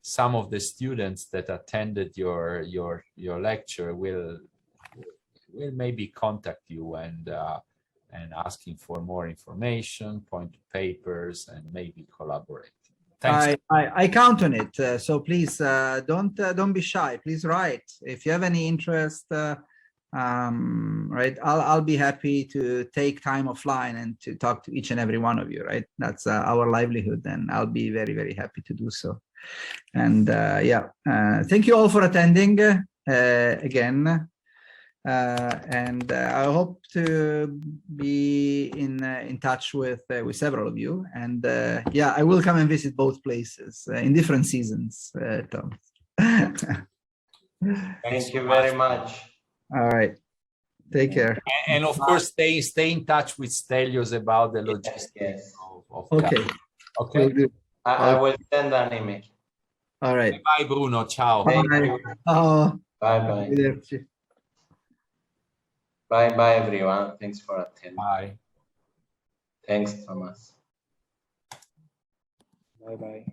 some of the students that attended your lecture will maybe contact you and asking for more information, point to papers, and maybe collaborate. Thanks. I count on it. So please don't be shy. Please write if you have any interest. Right, I'll be happy to take time offline and to talk to each and every one of you. Right, that's our livelihood, and I'll be very happy to do so. And yeah, thank you all for attending again. And I hope to be in touch with several of you. And yeah, I will come and visit both places in different seasons, Tom. Thank you very much. All right. Take care. And of course, stay in touch with Stelios about the logistics. Yes. Of okay. Okay. I will send an email. All right. Bye, Bruno. Ciao. Thank you. Oh. Bye. Bye, everyone. Thanks for attending. Bye. Thanks, Thomas. Bye.